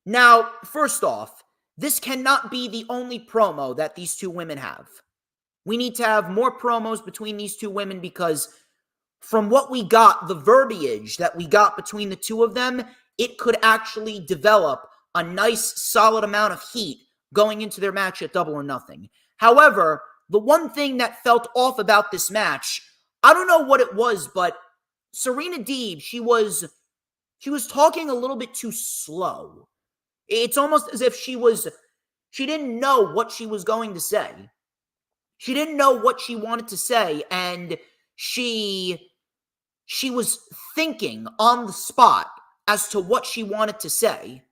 Now, first off, this cannot be the only promo that these two women have. We need to have more promos between these two women because from what we got, the verbiage that we got between the two of them, it could actually develop a nice solid amount of heat going into their match at Double or Nothing. However, the one thing that felt off about this match, I don't know what it was, but Serena Deeb, she was talking a little bit too slow. It's almost as if she didn't know what she was going to say. She didn't know what she wanted to say, and she was thinking on the spot as to what she wanted to say.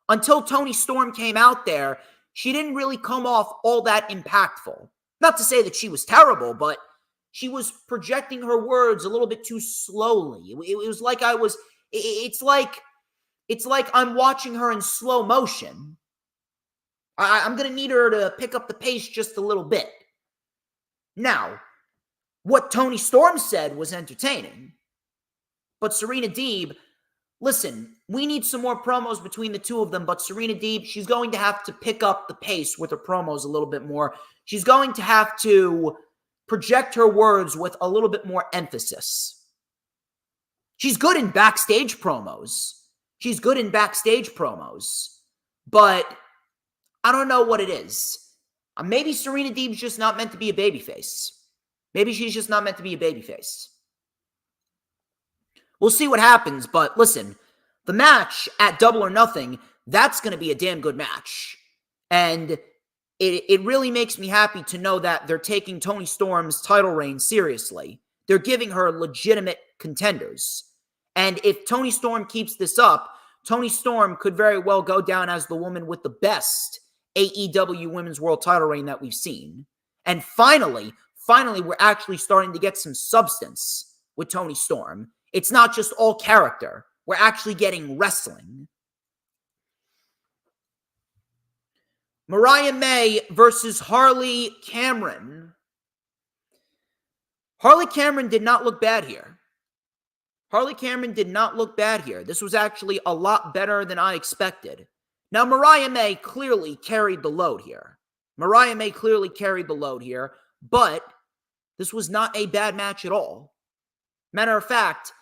Until Toni Storm came out there, she didn't really come off all that impactful. Not to say that she was terrible, but she was projecting her words a little bit too slowly. It was like it's like I'm watching her in slow motion. I'm going to need her to pick up the pace just a little bit. Now, what Toni Storm said was entertaining. But Serena Deeb, listen, we need some more promos between the two of them, but Serena Deeb, she's going to have to pick up the pace with her promos a little bit more. She's going to have to project her words with a little bit more emphasis. She's good in backstage promos. But I don't know what it is. Maybe Serena Deeb's just not meant to be a babyface. Maybe she's just not meant to be a babyface. We'll see what happens, but listen, the match at Double or Nothing, that's going to be a damn good match. And it really makes me happy to know that they're taking Toni Storm's title reign seriously. They're giving her legitimate contenders. And if Toni Storm keeps this up, Toni Storm could very well go down as the woman with the best AEW Women's World title reign that we've seen. And finally, we're actually starting to get some substance with Toni Storm. It's not just all character. We're actually getting wrestling. Mariah May versus Harley Cameron. Harley Cameron did not look bad here. This was actually a lot better than I expected. Now, Mariah May clearly carried the load here. But this was not a bad match at all. Matter of fact,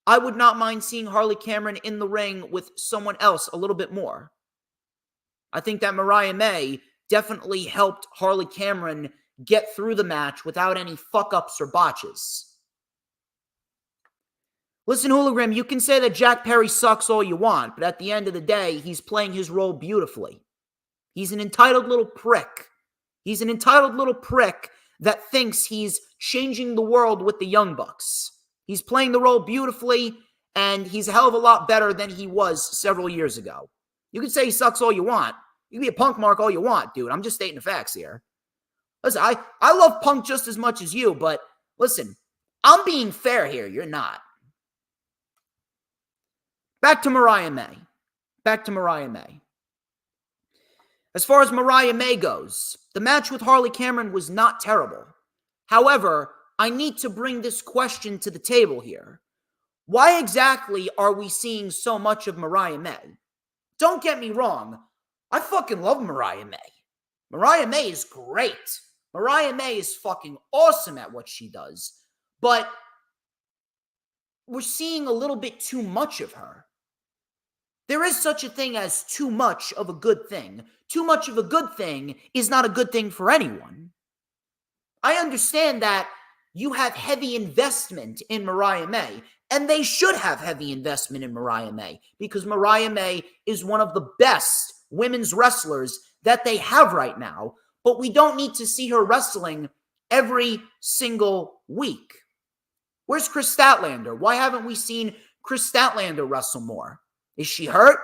I would not mind seeing Harley Cameron in the ring with someone else a little bit more. I think that Mariah May definitely helped Harley Cameron get through the match without any fuck-ups or botches. Listen, Hologram, you can say that Jack Perry sucks all you want, but at the end of the day, he's playing his role beautifully. He's an entitled little prick. That thinks he's changing the world with the Young Bucks. He's playing the role beautifully, and he's a hell of a lot better than he was several years ago. You can say he sucks all you want. You can be a Punk mark all you want, dude. I'm just stating the facts here. Listen, I love Punk just as much as you, but listen, I'm being fair here. You're not. Back to Mariah May. As far as Mariah May goes, the match with Harley Cameron was not terrible. However, I need to bring this question to the table here. Why exactly are we seeing so much of Mariah May? Don't get me wrong. I fucking love Mariah May. Mariah May is great. Mariah May is fucking awesome at what she does. but we're seeing a little bit too much of her. There is such a thing as too much of a good thing. Too much of a good thing is not a good thing for anyone. I understand that you have heavy investment in Mariah May, and they should have heavy investment in Mariah May, because Mariah May is one of the best women's wrestlers that they have right now, but we don't need to see her wrestling every single week. Where's Chris Statlander? Why haven't we seen Chris Statlander wrestle more? Is she hurt?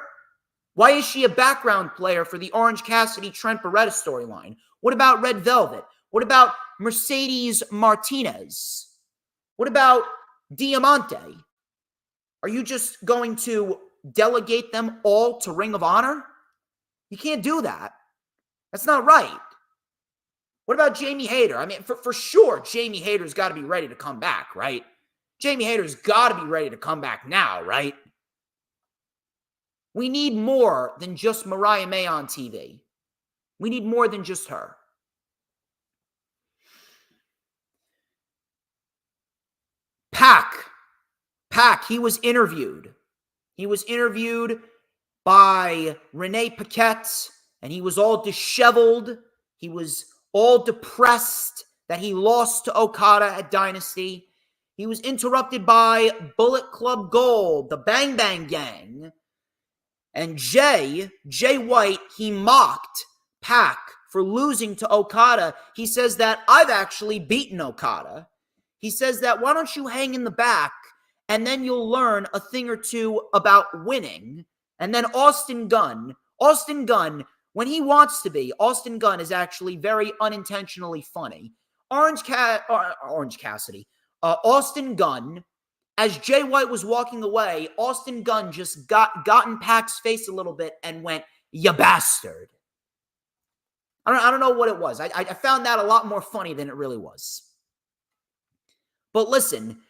Why is she a background player for the Orange Cassidy-Trent Beretta storyline? What about Red Velvet? What about Mercedes Martinez? What about Diamante? Are you just going to delegate them all to Ring of Honor? You can't do that. That's not right. What about Jamie Hayter? I mean, for sure, Jamie Hayter's got to be ready to come back, right? Jamie Hayter's got to be ready to come back now, right? We need more than just Mariah May on TV. We need more than just her. Pac, he was interviewed. He was interviewed by Renee Paquette, and he was all disheveled. He was all depressed that he lost to Okada at Dynasty. He was interrupted by Bullet Club Gold, the Bang Bang Gang. And Jay White, he mocked Pac for losing to Okada. He says that I've actually beaten Okada. He says that why don't you hang in the back and then you'll learn a thing or two about winning. And then Austin Gunn, when he wants to be, Austin Gunn is actually very unintentionally funny. Austin Gunn, as Jay White was walking away, Austin Gunn just got in Pac's face a little bit and went, "Ya bastard." I don't know what it was. I found that a lot more funny than it really was. But listen,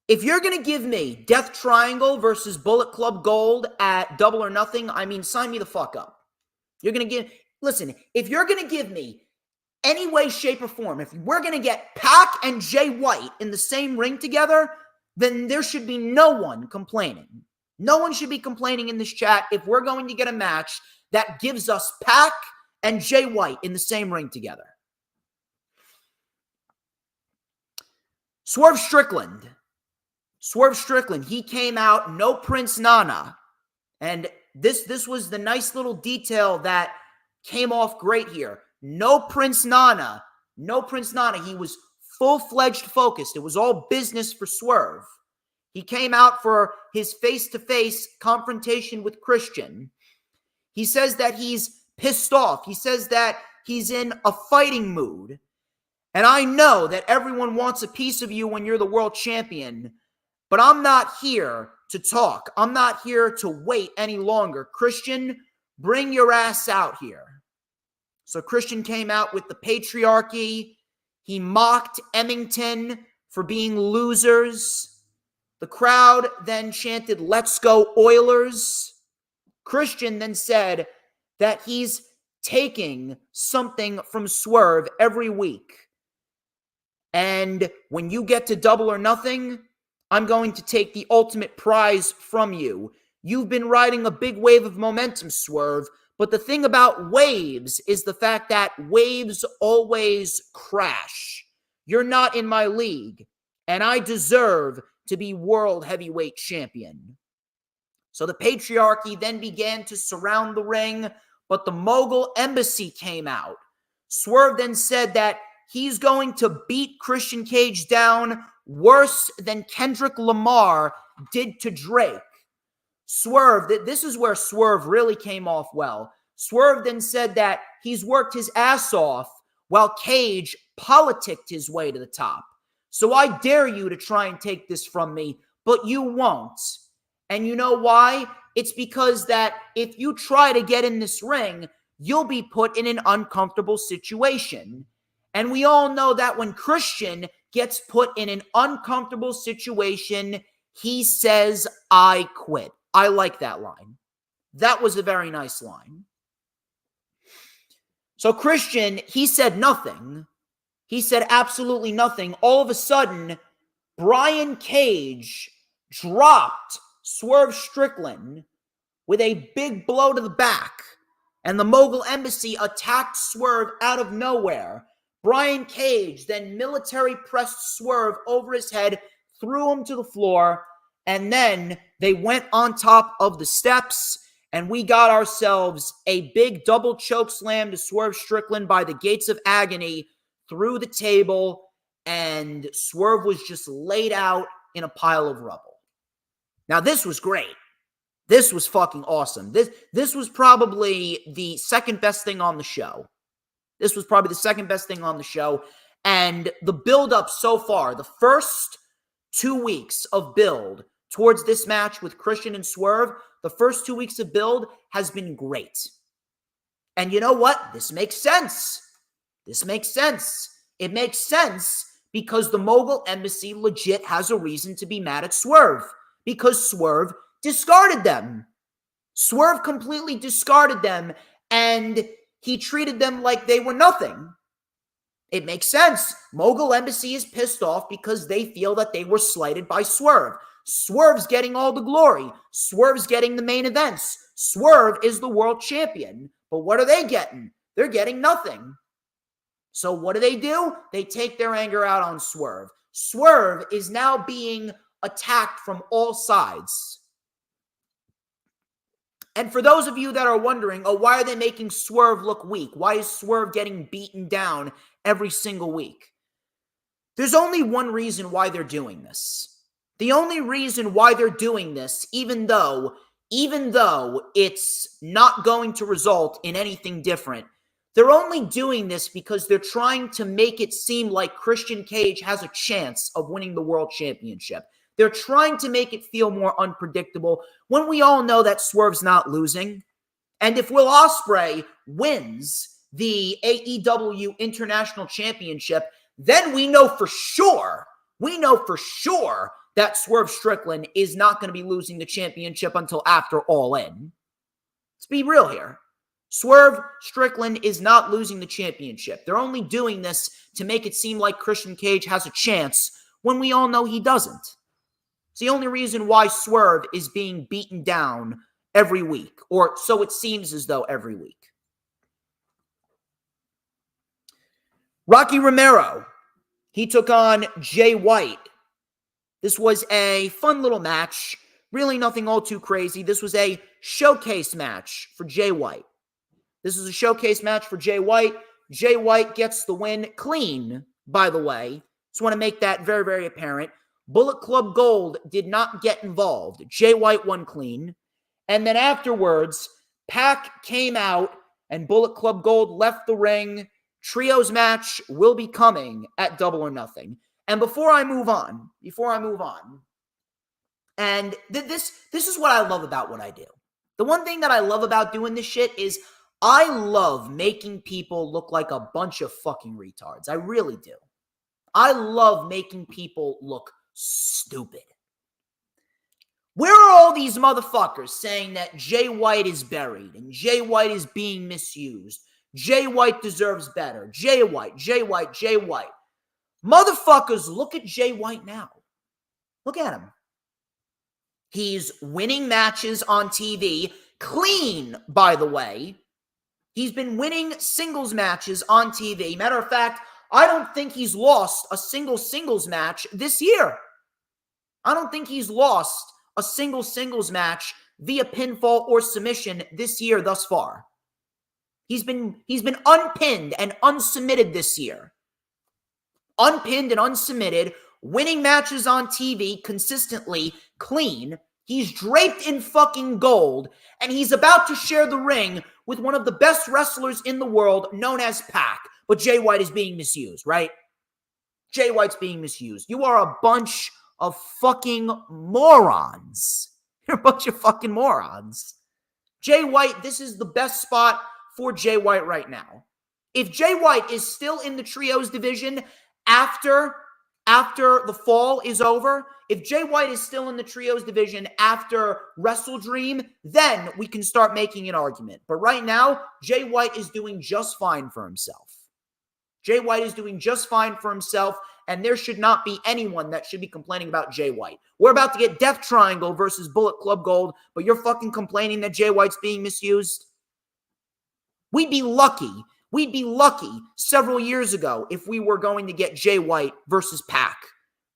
if you're going to give me Death Triangle versus Bullet Club Gold at Double or Nothing, I mean, sign me the fuck up. If you're going to give me any way, shape, or form, if we're going to get Pac and Jay White in the same ring together, then there should be no one complaining. No one should be complaining in this chat if we're going to get a match that gives us Pac and Jay White in the same ring together. Swerve Strickland, he came out, no Prince Nana. And this was the nice little detail that came off great here. No Prince Nana. He was full-fledged focused. It was all business for Swerve. He came out for his face-to-face confrontation with Christian. He says that he's pissed off. He says that he's in a fighting mood. And I know that everyone wants a piece of you when you're the world champion, but I'm not here to talk. I'm not here to wait any longer. Christian, bring your ass out here. So Christian came out with the patriarchy. He mocked Emmington for being losers. The crowd then chanted, "Let's go Oilers." Christian then said that he's taking something from Swerve every week. And when you get to Double or Nothing, I'm going to take the ultimate prize from you. You've been riding a big wave of momentum, Swerve, but the thing about waves is the fact that waves always crash. You're not in my league, and I deserve to be world heavyweight champion. So the patriarchy then began to surround the ring, but the Mogul Embassy came out. Swerve then said that he's going to beat Christian Cage down worse than Kendrick Lamar did to Drake. Swerve, this is where Swerve really came off well. Swerve then said that he's worked his ass off while Cage politicked his way to the top. So I dare you to try and take this from me, but you won't. And you know why? It's because that if you try to get in this ring, you'll be put in an uncomfortable situation. And we all know that when Christian gets put in an uncomfortable situation, he says, "I quit." I like that line. That was a very nice line. So Christian, he said nothing. He said absolutely nothing. All of a sudden, Brian Cage dropped Swerve Strickland with a big blow to the back, and the Mogul Embassy attacked Swerve out of nowhere. Brian Cage then military pressed Swerve over his head, threw him to the floor, and then they went on top of the steps, and we got ourselves a big double choke slam to Swerve Strickland by the Gates of Agony through the table, and Swerve was just laid out in a pile of rubble. Now, this was great. This was fucking awesome. This was probably the second best thing on the show. This was probably the second best thing on the show. And the build-up so far, the first 2 weeks of build towards this match with Christian and Swerve, the first 2 weeks of build has been great. And you know what? This makes sense. This makes sense. It makes sense because the Mogul Embassy legit has a reason to be mad at Swerve. Because Swerve discarded them. Swerve completely discarded them, and he treated them like they were nothing. It makes sense. Mogul Embassy is pissed off because they feel that they were slighted by Swerve. Swerve's getting all the glory. Swerve's getting the main events. Swerve is the world champion. But what are they getting? They're getting nothing. So what do? They take their anger out on Swerve. Swerve is now being attacked from all sides. And for those of you that are wondering, why are they making Swerve look weak? Why is Swerve getting beaten down every single week? There's only one reason why they're doing this. The only reason why they're doing this, even though it's not going to result in anything different, they're only doing this because they're trying to make it seem like Christian Cage has a chance of winning the world championship. They're trying to make it feel more unpredictable when we all know that Swerve's not losing. And if Will Ospreay wins the AEW International Championship, then we know for sure that Swerve Strickland is not going to be losing the championship until after All In. Let's be real here. Swerve Strickland is not losing the championship. They're only doing this to make it seem like Christian Cage has a chance when we all know he doesn't. It's the only reason why Swerve is being beaten down every week, or so it seems as though every week. Rocky Romero, he took on Jay White. This was a fun little match, really nothing all too crazy. This was a showcase match for Jay White. This is a showcase match for Jay White. Jay White gets the win clean, by the way. Just want to make that very, very apparent. Bullet Club Gold did not get involved. Jay White won clean. And then afterwards, Pac came out and Bullet Club Gold left the ring. Trios match will be coming at Double or Nothing. And before I move on, and this is what I love about what I do. The one thing that I love about doing this shit is I love making people look like a bunch of fucking retards. I really do. I love making people look stupid. Where are all these motherfuckers saying that Jay White is buried and Jay White is being misused? Jay White deserves better. Jay White. Motherfuckers, look at Jay White now. Look at him. He's winning matches on TV. Clean, by the way. He's been winning singles matches on TV. Matter of fact, I don't think he's lost a single singles match this year. I don't think he's lost a single singles match via pinfall or submission this year thus far. He's been unpinned and unsubmitted this year. Unpinned and unsubmitted, winning matches on TV consistently, clean. He's draped in fucking gold, and he's about to share the ring with one of the best wrestlers in the world, known as Pac. But Jay White is being misused, right? Jay White's being misused. You are a bunch of fucking morons. You're a bunch of fucking morons. Jay White, this is the best spot for Jay White right now. If Jay White is still in the trios division after the fall is over, if Jay White is still in the trios division after Wrestle Dream, then we can start making an argument. But right now, Jay White is doing just fine for himself. Jay White is doing just fine for himself, and there should not be anyone that should be complaining about Jay White. We're about to get Death Triangle versus Bullet Club Gold, but you're fucking complaining that Jay White's being misused? We'd be lucky several years ago if we were going to get Jay White versus Pac.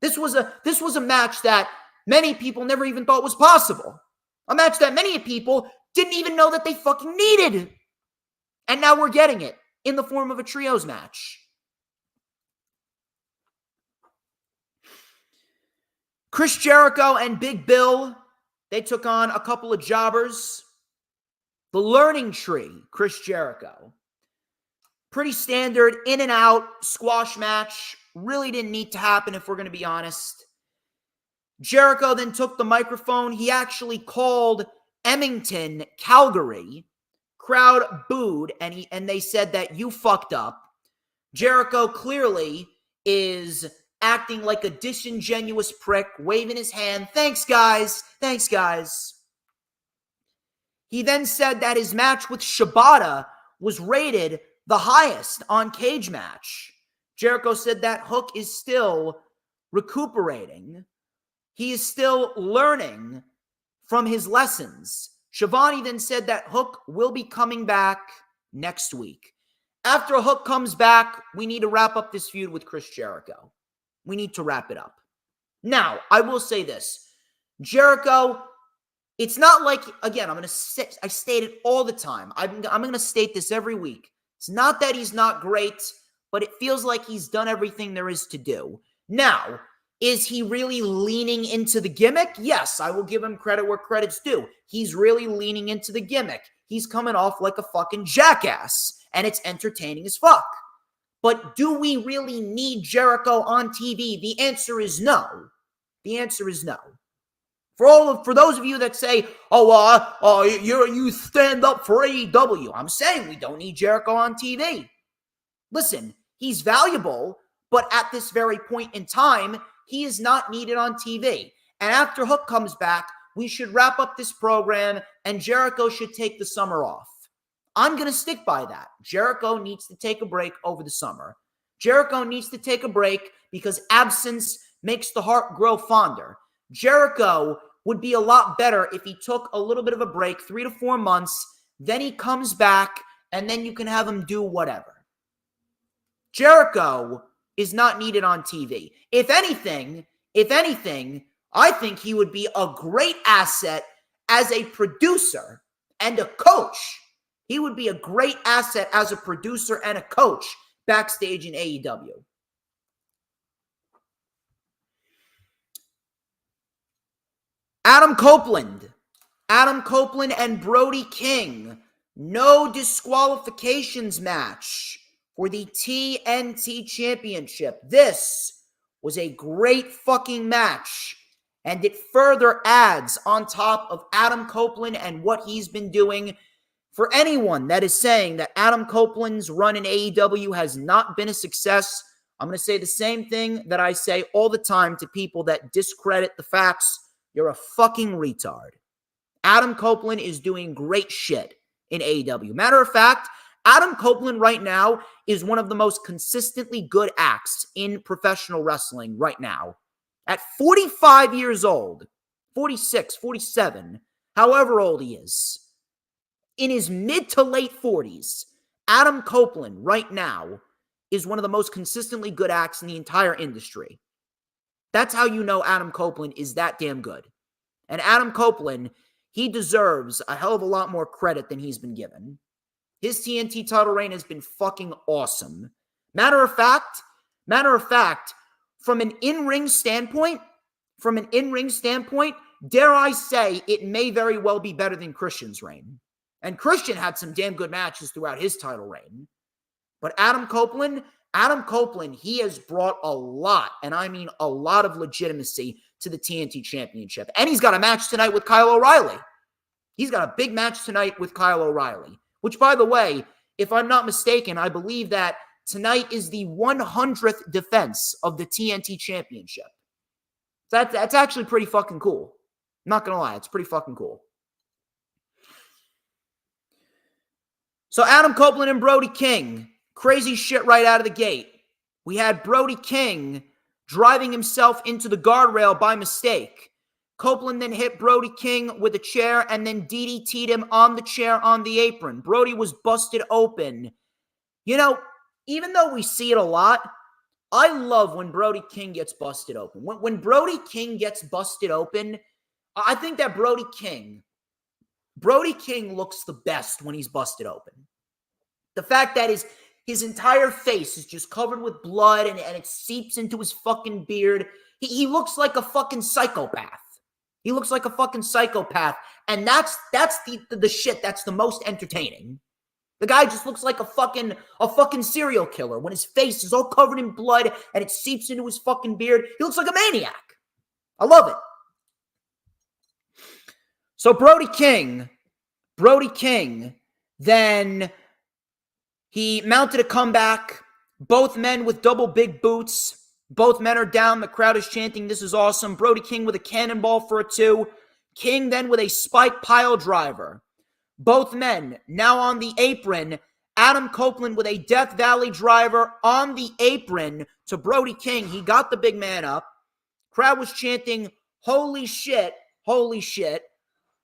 This was a match that many people never even thought was possible. A match that many people didn't even know that they fucking needed. And now we're getting it in the form of a trios match. Chris Jericho and Big Bill, they took on a couple of jobbers. The Learning Tree, Chris Jericho. Pretty standard in and out squash match. Really didn't need to happen if we're going to be honest. Jericho then took the microphone. He actually called Edmonton, Calgary. Crowd booed, and they said that you fucked up. Jericho clearly is acting like a disingenuous prick, waving his hand. Thanks, guys. Thanks, guys. He then said that his match with Shibata was rated the highest on Cage Match. Jericho said that Hook is still recuperating. He is still learning from his lessons. Shivani then said that Hook will be coming back next week. After Hook comes back, we need to wrap up this feud with Chris Jericho. We need to wrap it up. Now, I will say this. Jericho, it's not like, again, I state it all the time. I'm going to state this every week. It's not that he's not great, but it feels like he's done everything there is to do. Now, is he really leaning into the gimmick? Yes, I will give him credit where credit's due. He's really leaning into the gimmick. He's coming off like a fucking jackass, and it's entertaining as fuck. But do we really need Jericho on TV? The answer is no. The answer is no. For those of you that say, you stand up for AEW, I'm saying we don't need Jericho on TV. Listen, he's valuable, but at this very point in time, he is not needed on TV. And after Hook comes back, we should wrap up this program, and Jericho should take the summer off. I'm going to stick by that. Jericho needs to take a break over the summer. Jericho needs to take a break because absence makes the heart grow fonder. Jericho would be a lot better if he took a little bit of a break, 3 to 4 months, then he comes back, and then you can have him do whatever. Jericho is not needed on TV. If anything, I think he would be a great asset as a producer and a coach. He would be a great asset as a producer and a coach backstage in AEW. Adam Copeland and Brody King. No disqualifications match for the TNT Championship. This was a great fucking match, and it further adds on top of Adam Copeland and what he's been doing. For anyone that is saying that Adam Copeland's run in AEW has not been a success, I'm going to say the same thing that I say all the time to people that discredit the facts. You're a fucking retard. Adam Copeland is doing great shit in AEW. Matter of fact, Adam Copeland right now is one of the most consistently good acts in professional wrestling right now. At 45 years old, 46, 47, however old he is, in his mid to late 40s, Adam Copeland right now is one of the most consistently good acts in the entire industry. That's how you know Adam Copeland is that damn good. And Adam Copeland, he deserves a hell of a lot more credit than he's been given. His TNT title reign has been fucking awesome. Matter of fact, from an in-ring standpoint, dare I say, it may very well be better than Christian's reign. And Christian had some damn good matches throughout his title reign. But Adam Copeland, he has brought a lot, and I mean a lot of legitimacy to the TNT Championship. And he's got a match tonight with Kyle O'Reilly. He's got a big match tonight with Kyle O'Reilly. Which, by the way, if I'm not mistaken, I believe that tonight is the 100th defense of the TNT Championship. That's actually pretty fucking cool. I'm not going to lie. It's pretty fucking cool. So Adam Copeland and Brody King. Crazy shit right out of the gate. We had Brody King driving himself into the guardrail by mistake. Copeland then hit Brody King with a chair and then DDT'd him on the chair on the apron. Brody was busted open. You know, even though we see it a lot, I love when Brody King gets busted open. When Brody King gets busted open, I think that Brody King looks the best when he's busted open. The fact that his entire face is just covered with blood and it seeps into his fucking beard. He looks like a fucking psychopath. He looks like a fucking psychopath. And that's the shit that's the most entertaining. The guy just looks like a fucking serial killer when his face is all covered in blood and it seeps into his fucking beard. He looks like a maniac. I love it. So Brody King, then he mounted a comeback. Both men with double big boots. Both men are down. The crowd is chanting, "This is awesome." Brody King with a cannonball for a 2. King then with a spike pile driver. Both men now on the apron. Adam Copeland with a Death Valley driver on the apron to Brody King. He got the big man up. Crowd was chanting, "Holy shit, holy shit."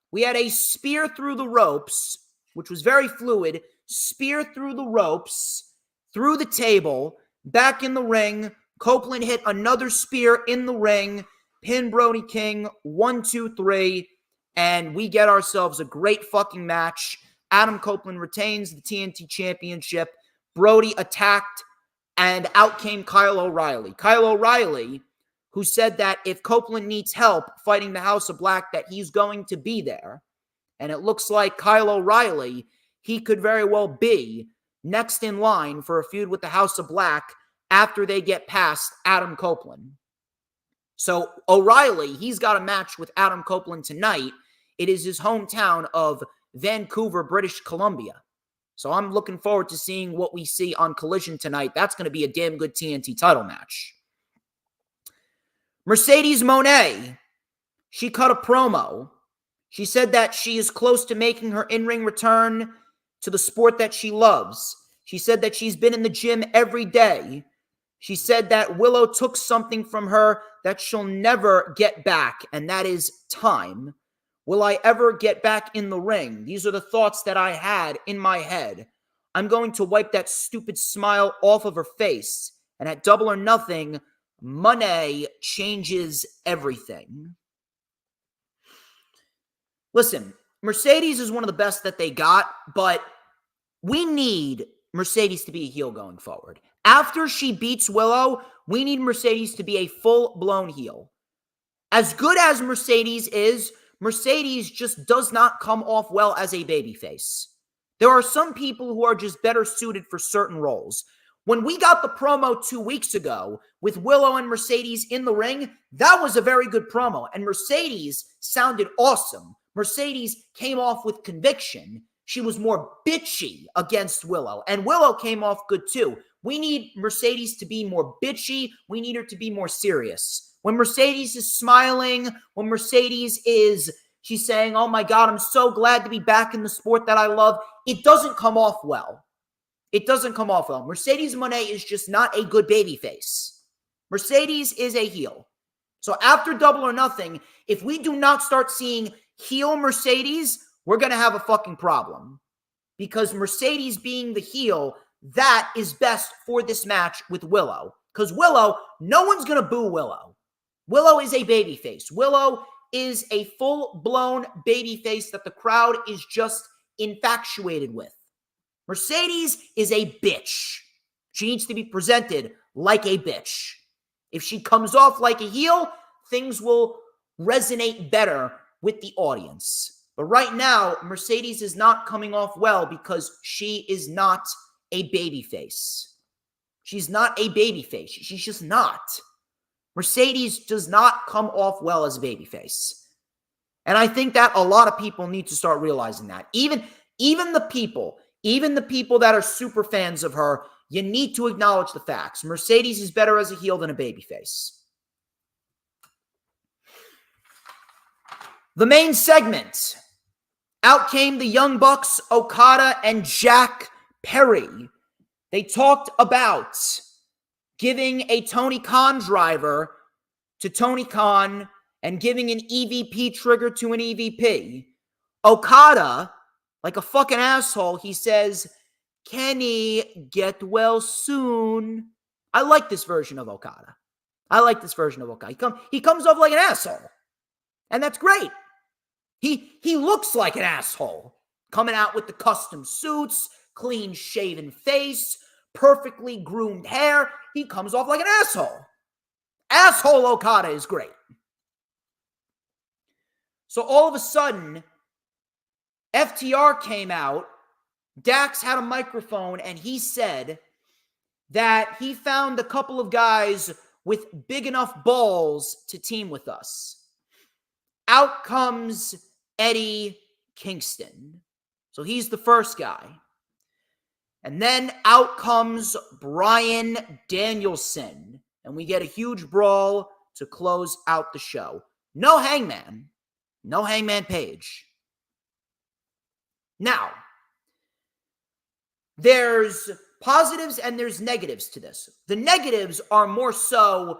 We had a spear through the ropes, which was very fluid. Spear through the ropes, through the table, back in the ring. Copeland hit another spear in the ring. Pin Brody King, 1, 2, 3. And we get ourselves a great fucking match. Adam Copeland retains the TNT Championship. Brody attacked, and out came Kyle O'Reilly. Kyle O'Reilly, who said that if Copeland needs help fighting the House of Black, that he's going to be there. And it looks like Kyle O'Reilly, he could very well be next in line for a feud with the House of Black after they get past Adam Copeland. So O'Reilly, he's got a match with Adam Copeland tonight. It is his hometown of Vancouver, British Columbia. So I'm looking forward to seeing what we see on Collision tonight. That's going to be a damn good TNT title match. Mercedes Moné, she cut a promo. She said that she is close to making her in-ring return to the sport that she loves. She said that she's been in the gym every day. She said that Willow took something from her that she'll never get back, and that is time. Will I ever get back in the ring? These are the thoughts that I had in my head. I'm going to wipe that stupid smile off of her face. And at Double or Nothing, money changes everything. Listen, Mercedes is one of the best that they got, but we need Mercedes to be a heel going forward. After she beats Willow, we need Mercedes to be a full-blown heel. As good as Mercedes is, Mercedes just does not come off well as a babyface. There are some people who are just better suited for certain roles. When we got the promo 2 weeks ago with Willow and Mercedes in the ring, that was a very good promo, and Mercedes sounded awesome. Mercedes came off with conviction. She was more bitchy against Willow, and Willow came off good too. We need Mercedes to be more bitchy. We need her to be more serious. When Mercedes is smiling, when Mercedes she's saying, "Oh my God, I'm so glad to be back in the sport that I love," it doesn't come off well. It doesn't come off well. Mercedes Moné is just not a good babyface. Mercedes is a heel. So after Double or Nothing, if we do not start seeing heel Mercedes, we're going to have a fucking problem. Because Mercedes being the heel, that is best for this match with Willow. Because Willow, no one's going to boo Willow. Willow is a babyface. Willow is a full-blown babyface that the crowd is just infatuated with. Mercedes is a bitch. She needs to be presented like a bitch. If she comes off like a heel, things will resonate better with the audience. But right now, Mercedes is not coming off well because she is not a babyface. She's not a babyface. She's just not. Mercedes does not come off well as a babyface. And I think that a lot of people need to start realizing that. Even the people that are super fans of her, you need to acknowledge the facts. Mercedes is better as a heel than a babyface. The main segment. Out came the Young Bucks, Okada, and Jack Perry. They talked about giving a Tony Khan driver to Tony Khan and giving an EVP trigger to an EVP. Okada, like a fucking asshole, he says, Kenny, get well soon. I like this version of Okada. He comes off like an asshole. And that's great. He looks like an asshole. Coming out with the custom suits, clean shaven face, perfectly groomed hair. He comes off like an asshole. Asshole Okada is great. So all of a sudden, FTR came out. Dax had a microphone and he said that he found a couple of guys with big enough balls to team with us. Out comes Eddie Kingston. So he's the first guy. And then out comes Bryan Danielson. And we get a huge brawl to close out the show. No Hangman. No Hangman Page. Now, there's positives and there's negatives to this. The negatives are more so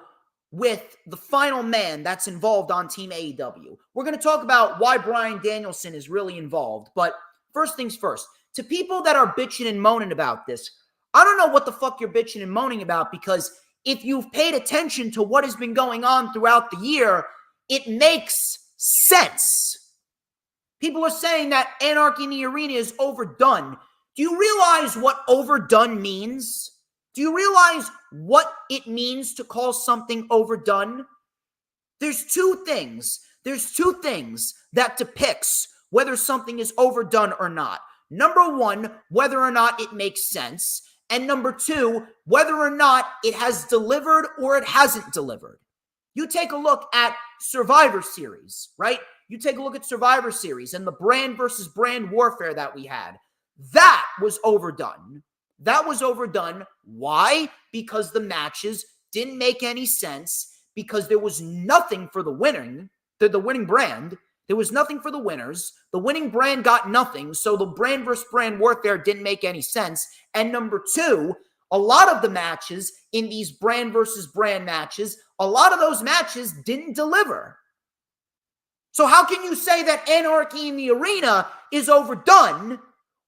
with the final man that's involved on Team AEW. We're going to talk about why Bryan Danielson is really involved. But first things first, to people that are bitching and moaning about this, I don't know what the fuck you're bitching and moaning about, because if you've paid attention to what has been going on throughout the year, it makes sense. People are saying that Anarchy in the Arena is overdone. Do you realize what overdone means? Do you realize what it means to call something overdone? There's two things. There's two things that depicts whether something is overdone or not. Number one, whether or not it makes sense. And number two, whether or not it has delivered or it hasn't delivered. You take a look at Survivor Series, right? You take a look at Survivor Series and the brand versus brand warfare that we had. That was overdone. That was overdone. Why? Because the matches didn't make any sense, because there was nothing for the winning brand. There was nothing for the winners. The winning brand got nothing, so the brand versus brand warfare didn't make any sense. And number two, a lot of the matches in these brand versus brand matches, a lot of those matches didn't deliver. So how can you say that Anarchy in the Arena is overdone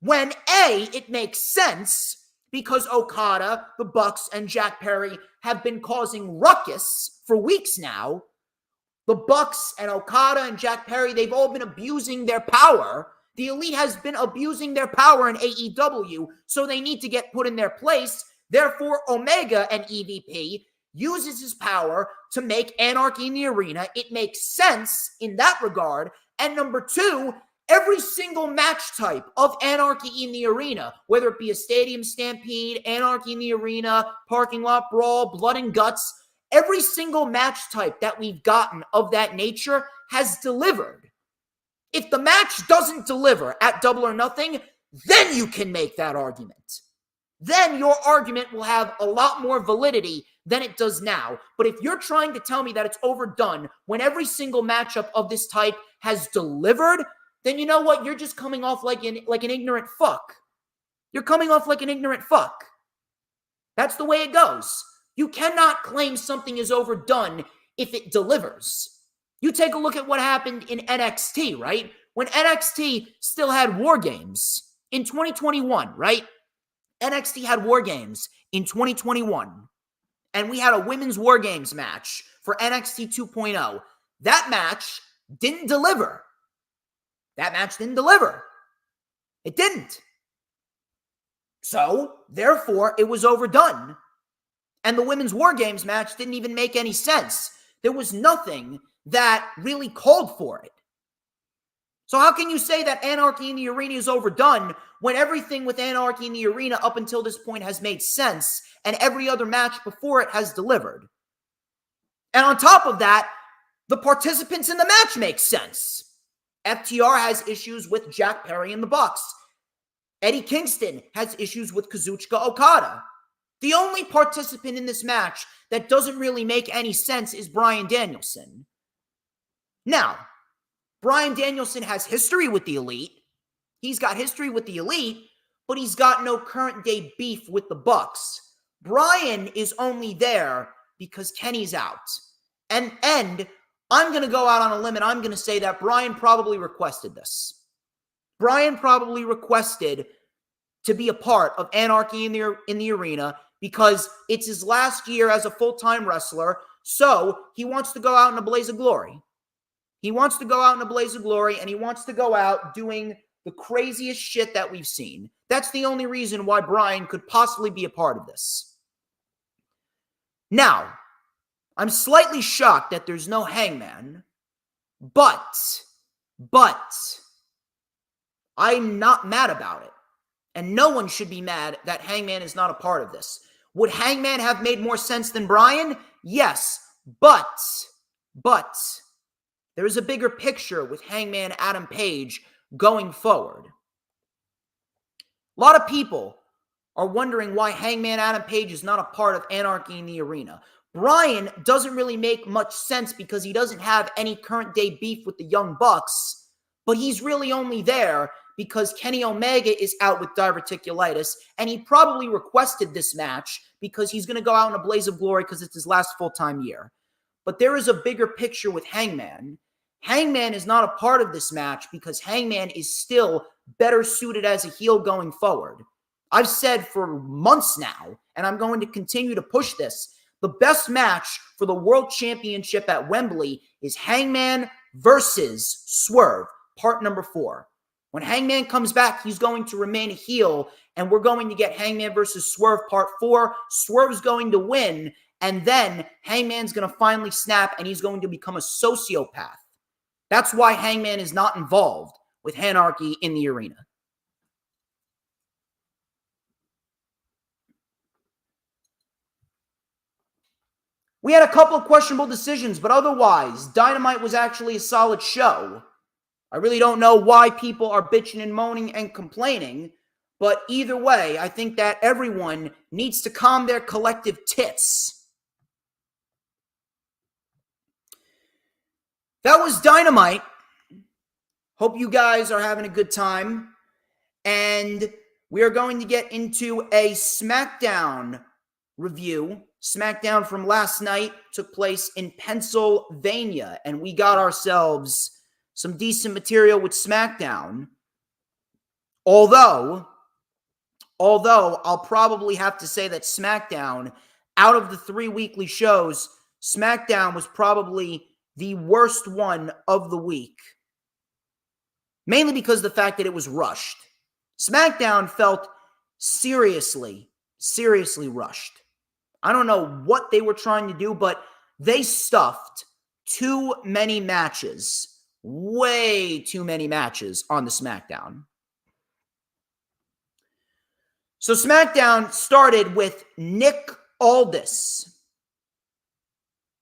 when A, it makes sense because Okada, the Bucks, and Jack Perry have been causing ruckus for weeks now. The Bucks and Okada and Jack Perry, they've all been abusing their power. The Elite has been abusing their power in AEW, so they need to get put in their place. Therefore, Omega and EVP uses his power to make Anarchy in the Arena. It makes sense in that regard. And number two, every single match type of Anarchy in the Arena, whether it be a stadium stampede, Anarchy in the Arena, parking lot brawl, blood and guts, every single match type that we've gotten of that nature has delivered. If the match doesn't deliver at Double or Nothing, then you can make that argument. Then your argument will have a lot more validity than it does now. But if you're trying to tell me that it's overdone when every single matchup of this type has delivered, then you know what? You're just coming off like an ignorant fuck. You're coming off like an ignorant fuck. That's the way it goes. You cannot claim something is overdone if it delivers. You take a look at what happened in NXT, right? When NXT still had War Games in 2021, right? NXT had War Games in 2021. And we had a women's War Games match for NXT 2.0. That match didn't deliver. It didn't. So, therefore, it was overdone. And the women's War Games match didn't even make any sense. There was nothing that really called for it. So how can you say that Anarchy in the Arena is overdone when everything with Anarchy in the Arena up until this point has made sense and every other match before it has delivered? And on top of that, the participants in the match make sense. FTR has issues with Jack Perry and the Bucks. Eddie Kingston has issues with Kazuchika Okada. The only participant in this match that doesn't really make any sense is Bryan Danielson. Now, Bryan Danielson has history with the Elite. He's got history with the Elite, but he's got no current day beef with the Bucks. Bryan is only there because Kenny's out. And I'm going to go out on a limb and I'm going to say that Bryan probably requested this. Bryan probably requested to be a part of Anarchy in the Arena because it's his last year as a full-time wrestler, so he wants to go out in a blaze of glory. He wants to go out in a blaze of glory, and he wants to go out doing the craziest shit that we've seen. That's the only reason why Bryan could possibly be a part of this. Now, I'm slightly shocked that there's no Hangman, but I'm not mad about it. And no one should be mad that Hangman is not a part of this. Would Hangman have made more sense than Bryan? Yes, but there is a bigger picture with Hangman Adam Page going forward. A lot of people are wondering why Hangman Adam Page is not a part of Anarchy in the Arena. Bryan doesn't really make much sense because he doesn't have any current day beef with the Young Bucks, but he's really only there because Kenny Omega is out with diverticulitis, and he probably requested this match because he's going to go out in a blaze of glory because it's his last full-time year. But there is a bigger picture with Hangman. Hangman is not a part of this match because Hangman is still better suited as a heel going forward. I've said for months now, and I'm going to continue to push this, the best match for the World Championship at Wembley is Hangman versus Swerve, part number 4. When Hangman comes back, he's going to remain a heel, and we're going to get Hangman versus Swerve part 4. Swerve's going to win, and then Hangman's going to finally snap, and he's going to become a sociopath. That's why Hangman is not involved with Anarchy in the Arena. We had a couple of questionable decisions, but otherwise, Dynamite was actually a solid show. I really don't know why people are bitching and moaning and complaining, but either way, I think that everyone needs to calm their collective tits. That was Dynamite. Hope you guys are having a good time. And we are going to get into a SmackDown review. SmackDown from last night took place in Pennsylvania, and we got ourselves some decent material with SmackDown. Although I'll probably have to say that SmackDown, out of the 3 weekly shows, SmackDown was probably the worst one of the week. Mainly because of the fact that it was rushed. SmackDown felt seriously rushed. I don't know what they were trying to do, but they stuffed too many matches. Way too many matches on the SmackDown. So SmackDown started with Nick Aldis.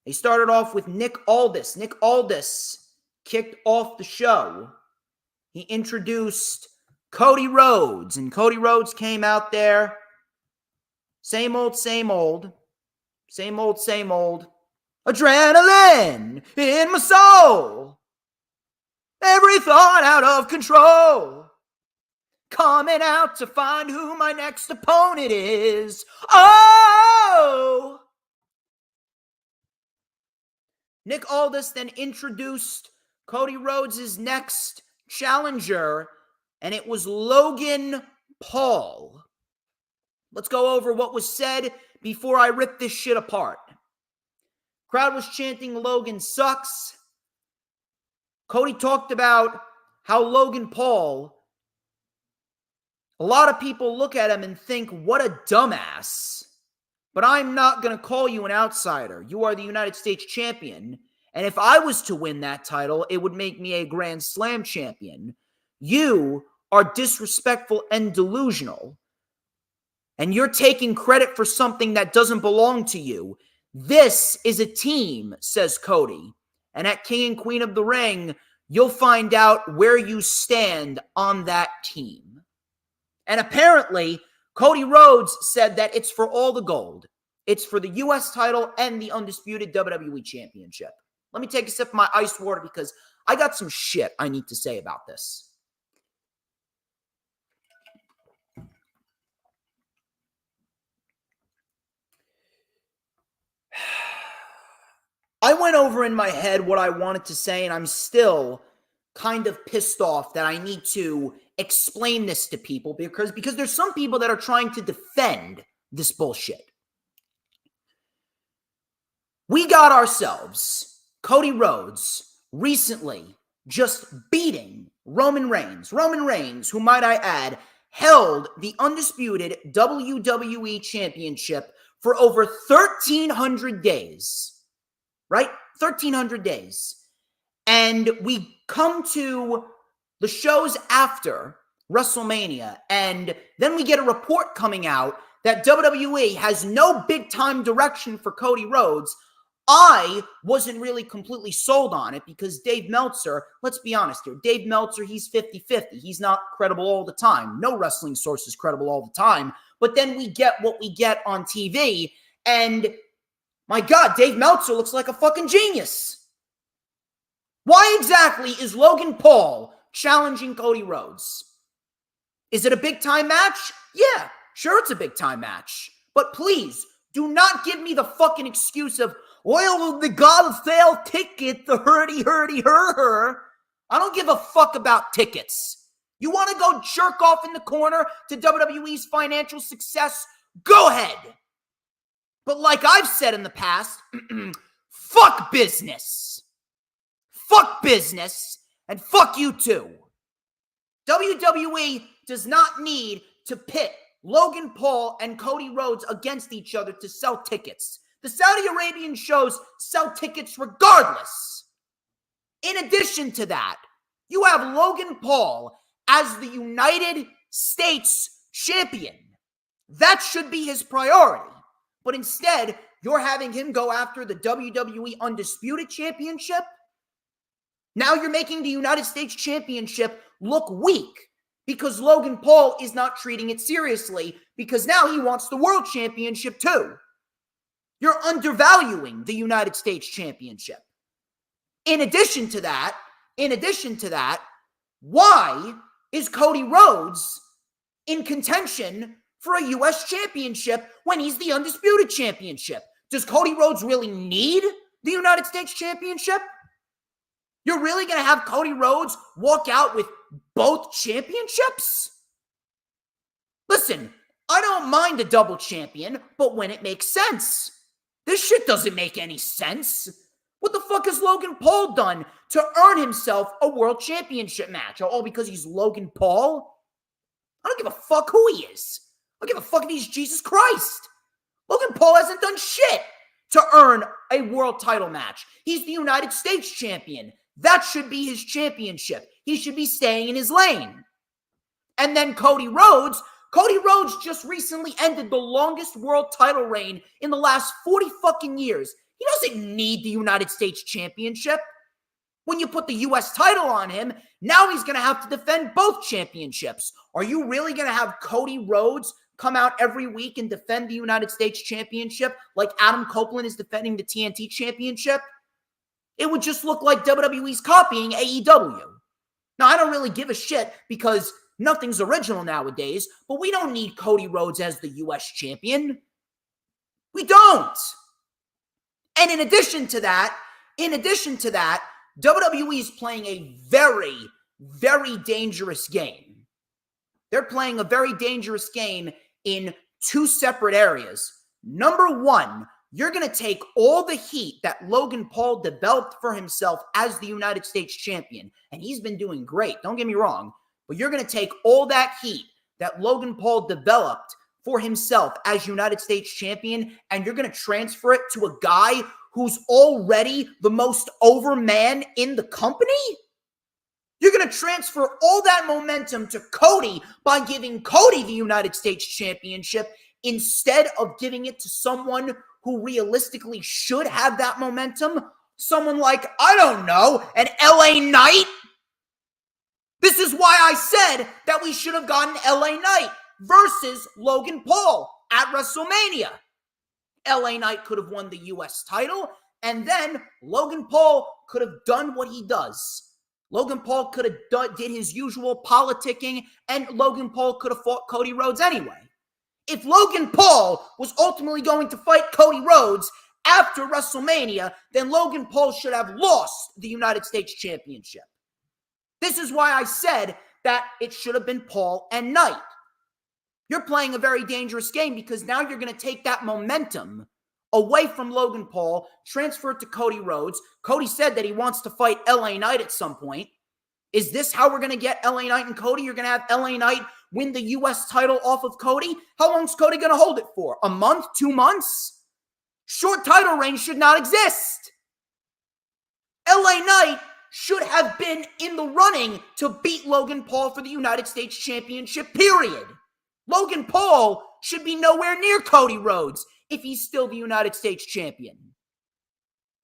They started off with Nick Aldis. Nick Aldis kicked off the show. He introduced Cody Rhodes, and Cody Rhodes came out there. Same old. Adrenaline in my soul. Every thought out of control. Coming out to find who my next opponent is. Oh! Nick Aldis then introduced Cody Rhodes' next challenger, and it was Logan Paul. Let's go over what was said before I rip this shit apart. Crowd was chanting Logan sucks. Cody talked about how Logan Paul, a lot of people look at him and think, what a dumbass. But I'm not going to call you an outsider. You are the United States champion. And if I was to win that title, it would make me a Grand Slam champion. You are disrespectful and delusional. And you're taking credit for something that doesn't belong to you. This is a team, says Cody. And at King and Queen of the Ring, you'll find out where you stand on that team. And apparently, Cody Rhodes said that it's for all the gold. It's for the U.S. title and the undisputed WWE Championship. Let me take a sip of my ice water because I got some shit I need to say about this. I went over in my head what I wanted to say, and I'm still kind of pissed off that I need to explain this to people because there's some people that are trying to defend this bullshit. We got ourselves Cody Rhodes recently just beating Roman Reigns. Roman Reigns, who might I add, held the undisputed WWE Championship for over 1,300 days. Right? 1,300 days. And we come to the shows after WrestleMania, and then we get a report coming out that WWE has no big-time direction for Cody Rhodes. I wasn't really completely sold on it because Dave Meltzer, let's be honest here, Dave Meltzer, he's 50-50. He's not credible all the time. No wrestling source is credible all the time. But then we get what we get on TV, and my God, Dave Meltzer looks like a fucking genius. Why exactly is Logan Paul challenging Cody Rhodes? Is it a big-time match? Yeah, sure it's a big-time match. But please, do not give me the fucking excuse of, well, they gotta sell tickets, the her. I don't give a fuck about tickets. You want to go jerk off in the corner to WWE's financial success? Go ahead. But like I've said in the past, fuck business. Fuck business, and fuck you too. WWE does not need to pit Logan Paul and Cody Rhodes against each other to sell tickets. The Saudi Arabian shows sell tickets regardless. In addition to that, you have Logan Paul as the United States champion. That should be his priority. But instead, you're having him go after the WWE Undisputed Championship. Now you're making the United States Championship look weak because Logan Paul is not treating it seriously because now he wants the World Championship too. You're undervaluing the United States Championship. In addition to that, why is Cody Rhodes in contention for a U.S. Championship when he's the Undisputed Championship? Does Cody Rhodes really need the United States Championship? You're really going to have Cody Rhodes walk out with both championships? Listen, I don't mind a double champion, but when it makes sense. This shit doesn't make any sense. What the fuck has Logan Paul done to earn himself a world championship match? All because he's Logan Paul? I don't give a fuck who he is. I don't give a fuck if he's Jesus Christ. Logan Paul hasn't done shit to earn a world title match. He's the United States champion. That should be his championship. He should be staying in his lane. And then Cody Rhodes just recently ended the longest world title reign in the last 40 fucking years. He doesn't need the United States Championship. When you put the U.S. title on him, now he's going to have to defend both championships. Are you really going to have Cody Rhodes come out every week and defend the United States Championship like Adam Copeland is defending the TNT Championship? It would just look like WWE's copying AEW. Now, I don't really give a shit because nothing's original nowadays, but we don't need Cody Rhodes as the U.S. champion. We don't. And in addition to that, WWE is playing a very, very dangerous game. They're playing a very dangerous game in two separate areas. Number one, you're going to take all the heat that Logan Paul developed for himself as the United States champion, and he's been doing great, don't get me wrong, but you're going to take all that heat that Logan Paul developed for himself as United States champion, and you're going to transfer it to a guy who's already the most over man in the company? You're going to transfer all that momentum to Cody by giving Cody the United States championship instead of giving it to someone who realistically should have that momentum? Someone like, I don't know, an LA Knight? This is why I said that we should have gotten LA Knight versus Logan Paul at WrestleMania. LA Knight could have won the U.S. title, and then Logan Paul could have done what he does. Logan Paul could have did his usual politicking, and Logan Paul could have fought Cody Rhodes anyway. If Logan Paul was ultimately going to fight Cody Rhodes after WrestleMania, then Logan Paul should have lost the United States Championship. This is why I said that it should have been Paul and Knight. You're playing a very dangerous game because now you're going to take that momentum away from Logan Paul, transfer it to Cody Rhodes. Cody said that he wants to fight LA Knight at some point. Is this how we're going to get LA Knight and Cody? You're going to have LA Knight win the U.S. title off of Cody? How long is Cody going to hold it for? A month? 2 months? Short title reign should not exist. LA Knight should have been in the running to beat Logan Paul for the United States Championship, period. Logan Paul should be nowhere near Cody Rhodes if he's still the United States champion.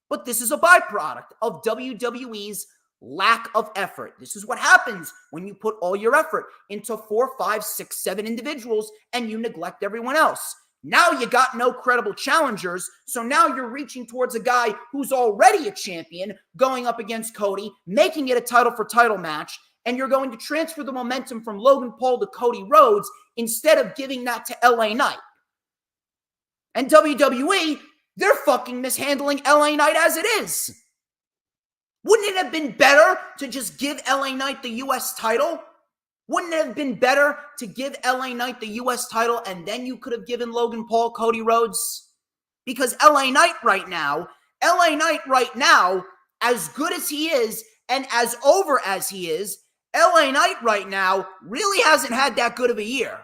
But this is a byproduct of WWE's lack of effort. This is what happens when you put all your effort into 4, 5, 6, 7 individuals and you neglect everyone else. Now you got no credible challengers, so now you're reaching towards a guy who's already a champion, going up against Cody, making it a title-for-title match, and you're going to transfer the momentum from Logan Paul to Cody Rhodes instead of giving that to LA Knight. And WWE, they're fucking mishandling LA Knight as it is. Wouldn't it have been better to just give LA Knight the U.S. title? Wouldn't it have been better to give LA Knight the U.S. title and then you could have given Logan Paul Cody Rhodes? Because LA Knight right now, as good as he is and as over as he is, LA Knight right now really hasn't had that good of a year.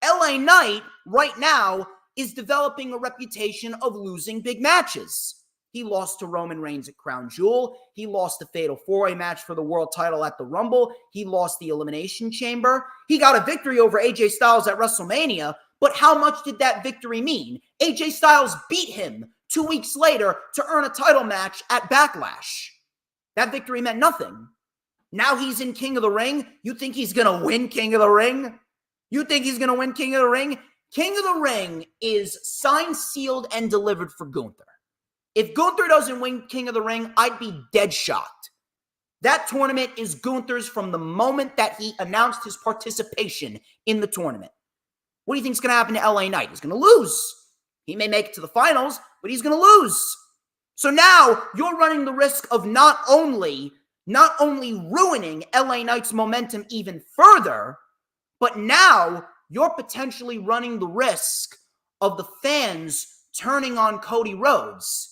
LA Knight right now is developing a reputation of losing big matches. He lost to Roman Reigns at Crown Jewel. He lost the Fatal 4-Way match for the world title at the Rumble. He lost the Elimination Chamber. He got a victory over AJ Styles at WrestleMania, but how much did that victory mean? AJ Styles beat him 2 weeks later to earn a title match at Backlash. That victory meant nothing. Now he's in King of the Ring. You think he's going to win King of the Ring? You think he's going to win King of the Ring? King of the Ring is signed, sealed, and delivered for Gunther. If Gunther doesn't win King of the Ring, I'd be dead shocked. That tournament is Gunther's from the moment that he announced his participation in the tournament. What do you think is going to happen to LA Knight? He's going to lose. He may make it to the finals, but he's going to lose. So now you're running the risk of not only ruining LA Knight's momentum even further, but now you're potentially running the risk of the fans turning on Cody Rhodes.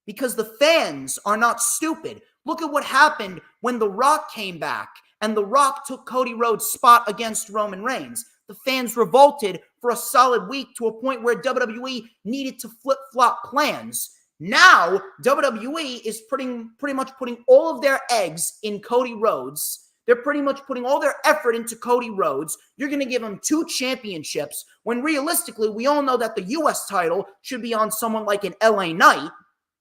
Because the fans are not stupid. Look at what happened when The Rock came back and The Rock took Cody Rhodes' spot against Roman Reigns. The fans revolted for a solid week to a point where WWE needed to flip-flop plans. Now, WWE is pretty much putting all of their eggs in Cody Rhodes. They're pretty much putting all their effort into Cody Rhodes. You're going to give him 2 championships when realistically, we all know that the U.S. title should be on someone like an LA Knight.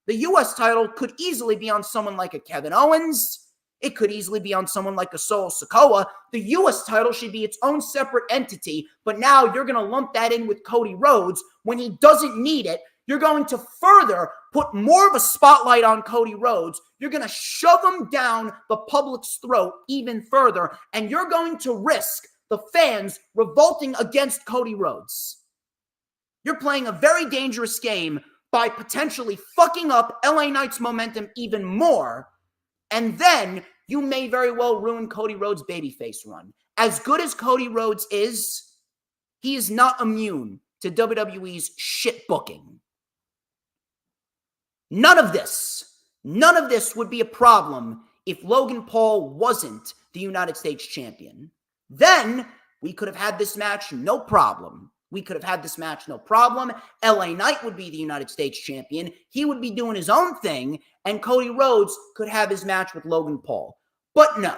The U.S. title could easily be on someone like a Kevin Owens. It could easily be on someone like a Solo Sikoa. The U.S. title should be its own separate entity, but now you're going to lump that in with Cody Rhodes when he doesn't need it. You're going to further put more of a spotlight on Cody Rhodes. You're going to shove him down the public's throat even further, and you're going to risk the fans revolting against Cody Rhodes. You're playing a very dangerous game by potentially fucking up LA Knight's momentum even more, and then you may very well ruin Cody Rhodes' babyface run. As good as Cody Rhodes is, he is not immune to WWE's shit booking. None of this would be a problem if Logan Paul wasn't the United States champion. Then we could have had this match, no problem. LA Knight would be the United States champion. He would be doing his own thing, and Cody Rhodes could have his match with Logan Paul. But no.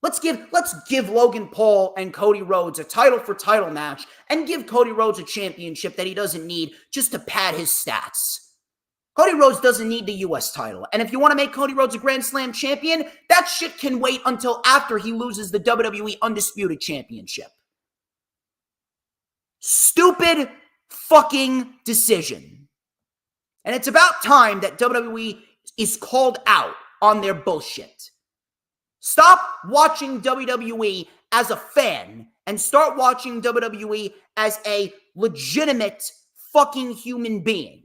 Let's give Logan Paul and Cody Rhodes a title-for-title match and give Cody Rhodes a championship that he doesn't need just to pad his stats. Cody Rhodes doesn't need the U.S. title. And if you want to make Cody Rhodes a Grand Slam champion, that shit can wait until after he loses the WWE Undisputed Championship. Stupid fucking decision. And it's about time that WWE is called out on their bullshit. Stop watching WWE as a fan and start watching WWE as a legitimate fucking human being.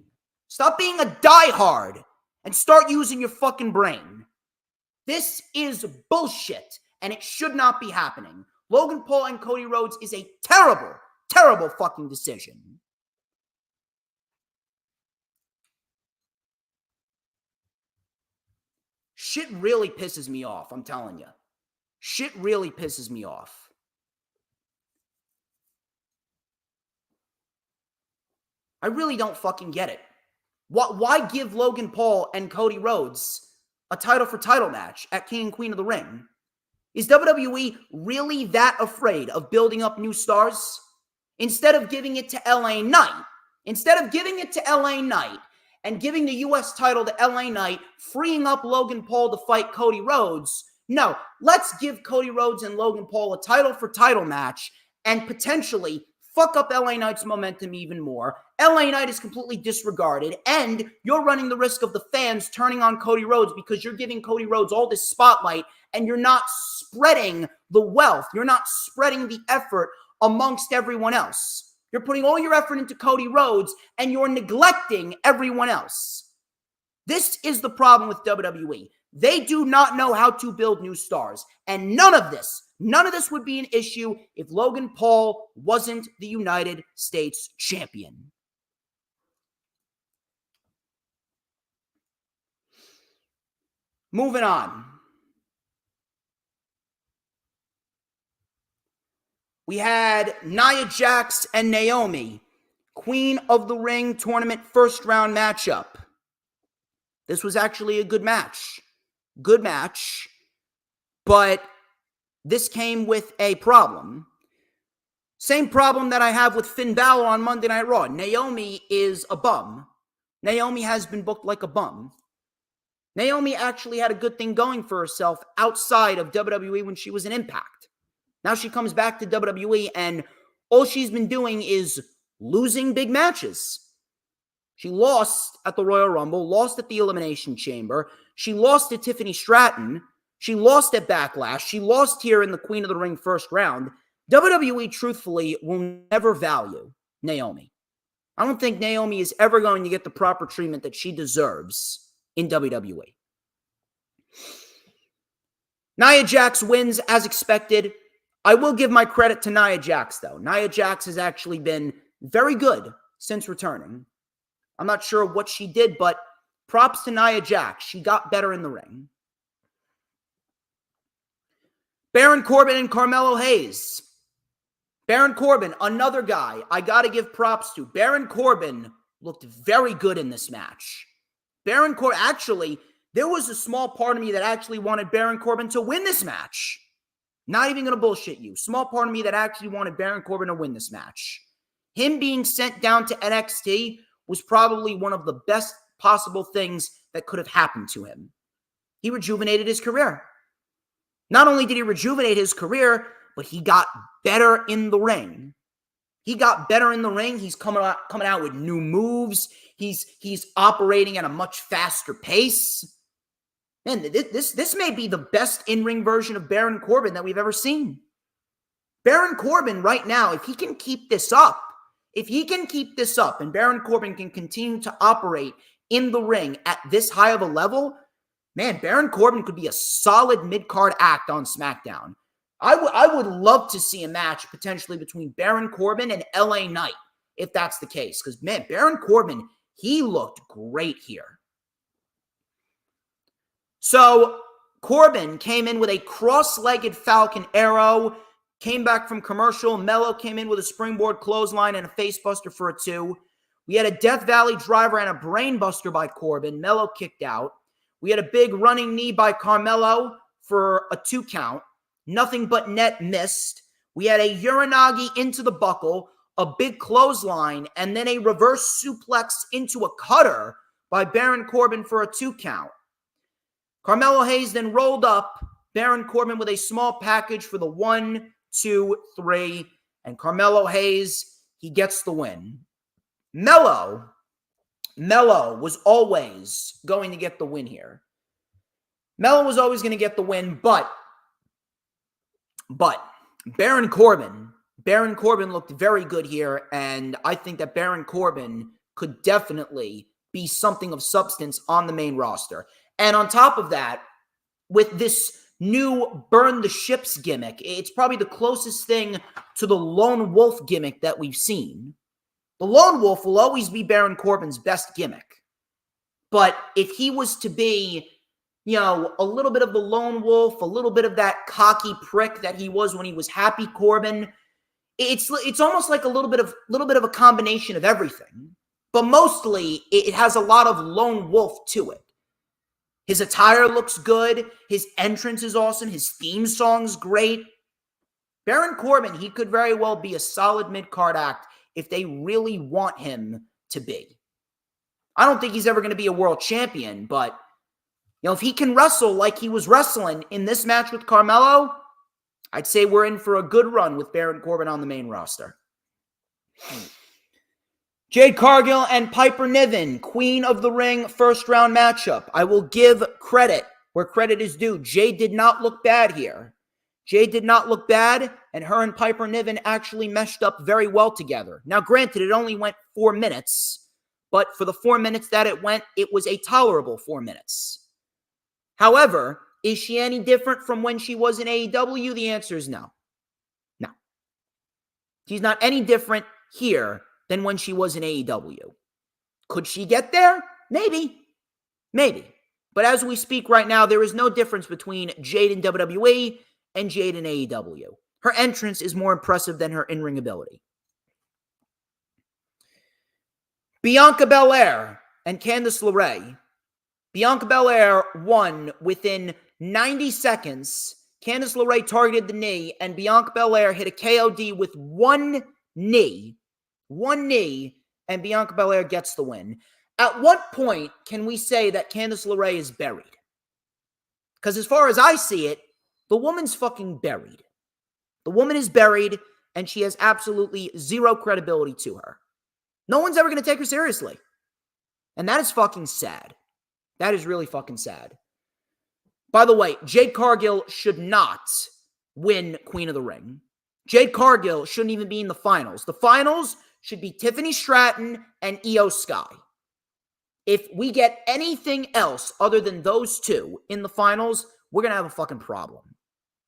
Stop being a diehard and start using your fucking brain. This is bullshit, and it should not be happening. Logan Paul and Cody Rhodes is a terrible, terrible fucking decision. Shit really pisses me off, I'm telling you. Shit really pisses me off. I really don't fucking get it. Why give Logan Paul and Cody Rhodes a title for title match at King and Queen of the Ring? Is WWE really that afraid of building up new stars? Instead of giving it to LA Knight, and giving the US title to LA Knight, freeing up Logan Paul to fight Cody Rhodes, no, let's give Cody Rhodes and Logan Paul a title for title match and potentially fuck up LA Knight's momentum even more. LA Knight is completely disregarded, and you're running the risk of the fans turning on Cody Rhodes because you're giving Cody Rhodes all this spotlight and you're not spreading the wealth. You're not spreading the effort amongst everyone else. You're putting all your effort into Cody Rhodes and you're neglecting everyone else. This is the problem with WWE. They do not know how to build new stars. And none of this would be an issue if Logan Paul wasn't the United States champion. Moving on. We had Nia Jax and Naomi, Queen of the Ring tournament first round matchup. This was actually a good match. But this came with a problem. Same problem that I have with Finn Balor on Monday Night Raw. Naomi is a bum. Naomi has been booked like a bum. Naomi actually had a good thing going for herself outside of WWE when she was in Impact. Now she comes back to WWE and all she's been doing is losing big matches. She lost at the Royal Rumble, lost at the Elimination Chamber. She lost to Tiffany Stratton. She lost at Backlash. She lost here in the Queen of the Ring first round. WWE, truthfully, will never value Naomi. I don't think Naomi is ever going to get the proper treatment that she deserves in WWE. Nia Jax wins as expected. I will give my credit to Nia Jax, though. Nia Jax has actually been very good since returning. I'm not sure what she did, but props to Nia Jax. She got better in the ring. Baron Corbin and Carmelo Hayes. Baron Corbin, another guy I got to give props to. Baron Corbin looked very good in this match. Baron Corbin, actually, there was a small part of me that actually wanted Baron Corbin to win this match. Not even going to bullshit you. Small part of me that actually wanted Baron Corbin to win this match. Him being sent down to NXT was probably one of the best possible things that could have happened to him. He rejuvenated his career. Not only did he rejuvenate his career, but he got better in the ring. He's coming out with new moves. He's operating at a much faster pace. Man, this may be the best in-ring version of Baron Corbin that we've ever seen. Baron Corbin right now, if he can keep this up, and Baron Corbin can continue to operate in the ring at this high of a level, man, Baron Corbin could be a solid mid-card act on SmackDown. I would love to see a match potentially between Baron Corbin and LA Knight, if that's the case. Because, man, Baron Corbin, he looked great here. So, Corbin came in with a cross-legged Falcon Arrow, came back from commercial. Mello came in with a springboard clothesline and a facebuster for a 2. We had a Death Valley driver and a brainbuster by Corbin. Mello kicked out. We had a big running knee by Carmelo for a 2 count. Nothing but net missed. We had a Uranagi into the buckle, a big clothesline, and then a reverse suplex into a cutter by Baron Corbin for a 2 count. Carmelo Hayes then rolled up Baron Corbin with a small package for the 1, 2, 3, and Carmelo Hayes, he gets the win. Mello was always going to get the win here. Mello was always going to get the win, but Baron Corbin Baron Corbin looked very good here, and I think that Baron Corbin could definitely be something of substance on the main roster. And on top of that, with this new burn the ships gimmick, it's probably the closest thing to the lone wolf gimmick that we've seen. The lone wolf will always be Baron Corbin's best gimmick. But if he was to be, a little bit of the lone wolf, a little bit of that cocky prick that he was when he was Happy Corbin, it's almost like a little bit of a combination of everything. But mostly, it has a lot of lone wolf to it. His attire looks good. His entrance is awesome. His theme song's great. Baron Corbin, he could very well be a solid mid-card act if they really want him to be. I don't think he's ever going to be a world champion, but if he can wrestle like he was wrestling in this match with Carmelo, I'd say we're in for a good run with Baron Corbin on the main roster. Jade Cargill and Piper Niven, Queen of the Ring, first round matchup. I will give credit where credit is due. Jade did not look bad here. Jade did not look bad, and her and Piper Niven actually meshed up very well together. Now, granted, it only went 4 minutes, but for the 4 minutes that it went, it was a tolerable 4 minutes. However, is she any different from when she was in AEW? The answer is no. No. She's not any different here than when she was in AEW. Could she get there? Maybe. Maybe. But as we speak right now, there is no difference between Jade in WWE and Jade in AEW. Her entrance is more impressive than her in-ring ability. Bianca Belair and Candice LeRae. Bianca Belair won within 90 seconds. Candice LeRae targeted the knee, and Bianca Belair hit a KOD with one knee, and Bianca Belair gets the win. At what point can we say that Candice LeRae is buried? Because as far as I see it, the woman's fucking buried. The woman is buried, and she has absolutely zero credibility to her. No one's ever going to take her seriously. And that is fucking sad. That is really fucking sad. By the way, Jade Cargill should not win Queen of the Ring. Jade Cargill shouldn't even be in the finals. The finals should be Tiffany Stratton and Io Sky. If we get anything else other than those two in the finals, we're going to have a fucking problem.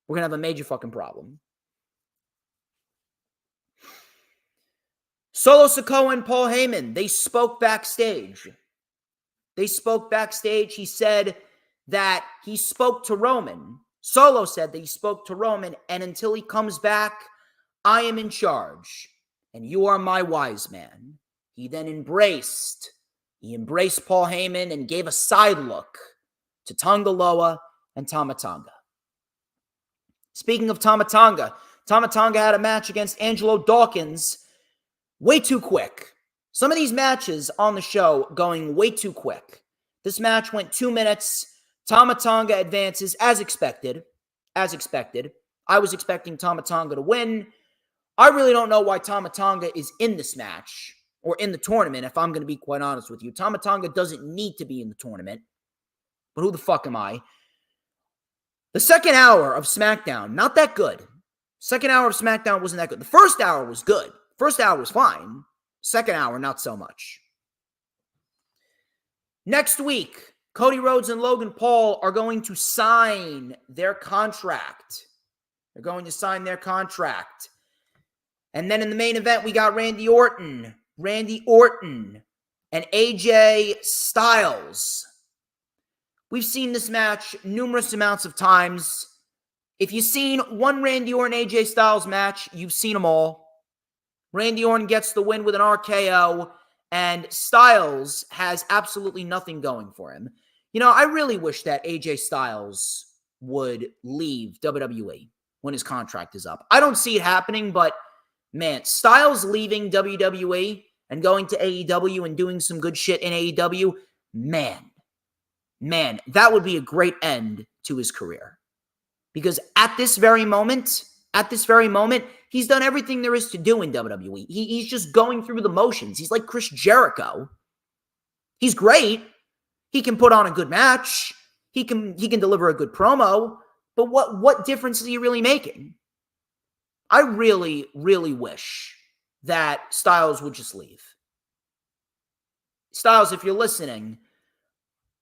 We're going to have a major fucking problem. Solo Sikoa and Paul Heyman, they spoke backstage. He said that he spoke to Roman. Solo said that he spoke to Roman, and until he comes back, I am in charge, and you are my wise man. He then embraced Paul Heyman and gave a side look to Tonga Loa and Tama Tonga. Speaking of Tama Tonga had a match against Angelo Dawkins way too quick. Some of these matches on the show going way too quick. This match went 2 minutes. Tama Tonga advances as expected. I was expecting Tama Tonga to win. I really don't know why Tama Tonga is in this match or in the tournament, if I'm going to be quite honest with you. Tama Tonga doesn't need to be in the tournament. But who the fuck am I? The second hour of SmackDown, not that good. Second hour of SmackDown wasn't that good. The first hour was good. First hour was fine. Second hour, not so much. Next week, Cody Rhodes and Logan Paul are going to sign their contract. And then in the main event, we got Randy Orton, and AJ Styles. We've seen this match numerous amounts of times. If you've seen one Randy Orton AJ Styles match, you've seen them all. Randy Orton gets the win with an RKO, and Styles has absolutely nothing going for him. I really wish that AJ Styles would leave WWE when his contract is up. I don't see it happening, but man, Styles leaving WWE and going to AEW and doing some good shit in AEW, man, that would be a great end to his career. Because at this very moment, he's done everything there is to do in WWE. He's just going through the motions. He's like Chris Jericho. He's great. He can put on a good match. He can deliver a good promo. But what difference is he really making? I really, really wish that Styles would just leave. Styles, if you're listening,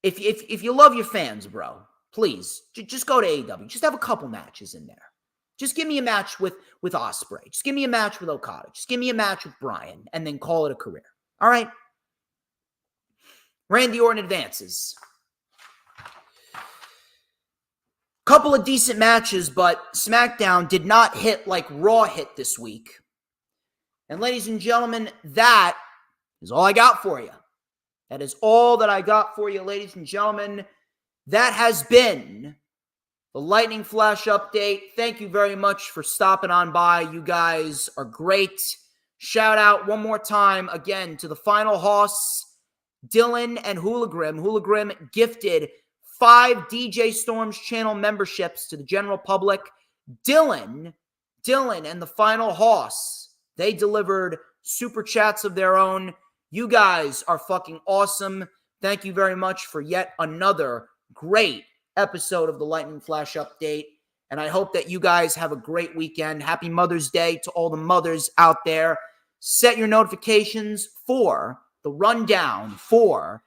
if you love your fans, bro, please, just go to AEW. Just have a couple matches in there. Just give me a match with Ospreay. Just give me a match with Okada. Just give me a match with Bryan, and then call it a career. All right? Randy Orton advances. Couple of decent matches, but SmackDown did not hit like Raw hit this week. And ladies and gentlemen, that is all I got for you. That is all that I got for you, ladies and gentlemen. That has been the Lightning Flash update. Thank you very much for stopping on by. You guys are great. Shout out one more time again to the Final Hoss, Dylan, and Hoolagrim. Hoolagrim gifted 5 DJ Storms channel memberships to the general public. Dylan, and the Final Hoss, they delivered super chats of their own. You guys are fucking awesome. Thank you very much for yet another great episode of the Lightning Flash update. And I hope that you guys have a great weekend. Happy Mother's Day to all the mothers out there. Set your notifications for the rundown for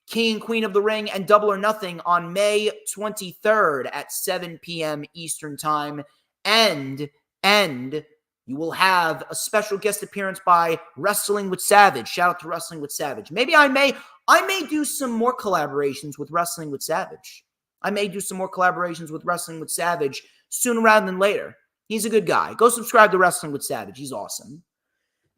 King and Queen of the Ring and Double or Nothing on May 23rd at 7 p.m. Eastern Time. And you will have a special guest appearance by Wrestling with Savage. Shout out to Wrestling with Savage. Maybe I may do some more collaborations with Wrestling with Savage. I may do some more collaborations with Wrestling with Savage sooner rather than later. He's a good guy. Go subscribe to Wrestling with Savage. He's awesome.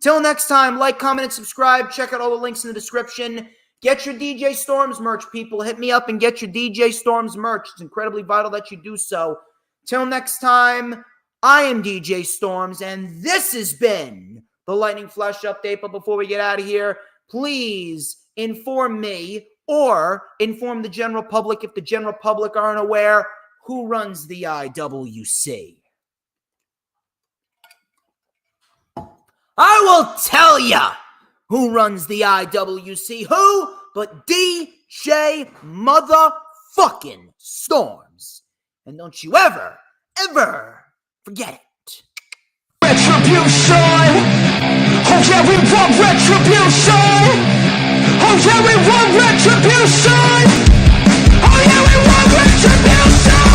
Till next time, like, comment, and subscribe. Check out all the links in the description. Get your DJ Storms merch, people. Hit me up and get your DJ Storms merch. It's incredibly vital that you do so. Till next time, I am DJ Storms, and this has been the Lightning Flash update. But before we get out of here, please inform me or inform the general public, if the general public aren't aware, who runs the IWC. I will tell ya who runs the IWC. Who but DJ motherfucking Storms. And don't you ever forget it. Retribution! Oh yeah, we want retribution! Oh yeah, we want retribution! Oh yeah, we want retribution!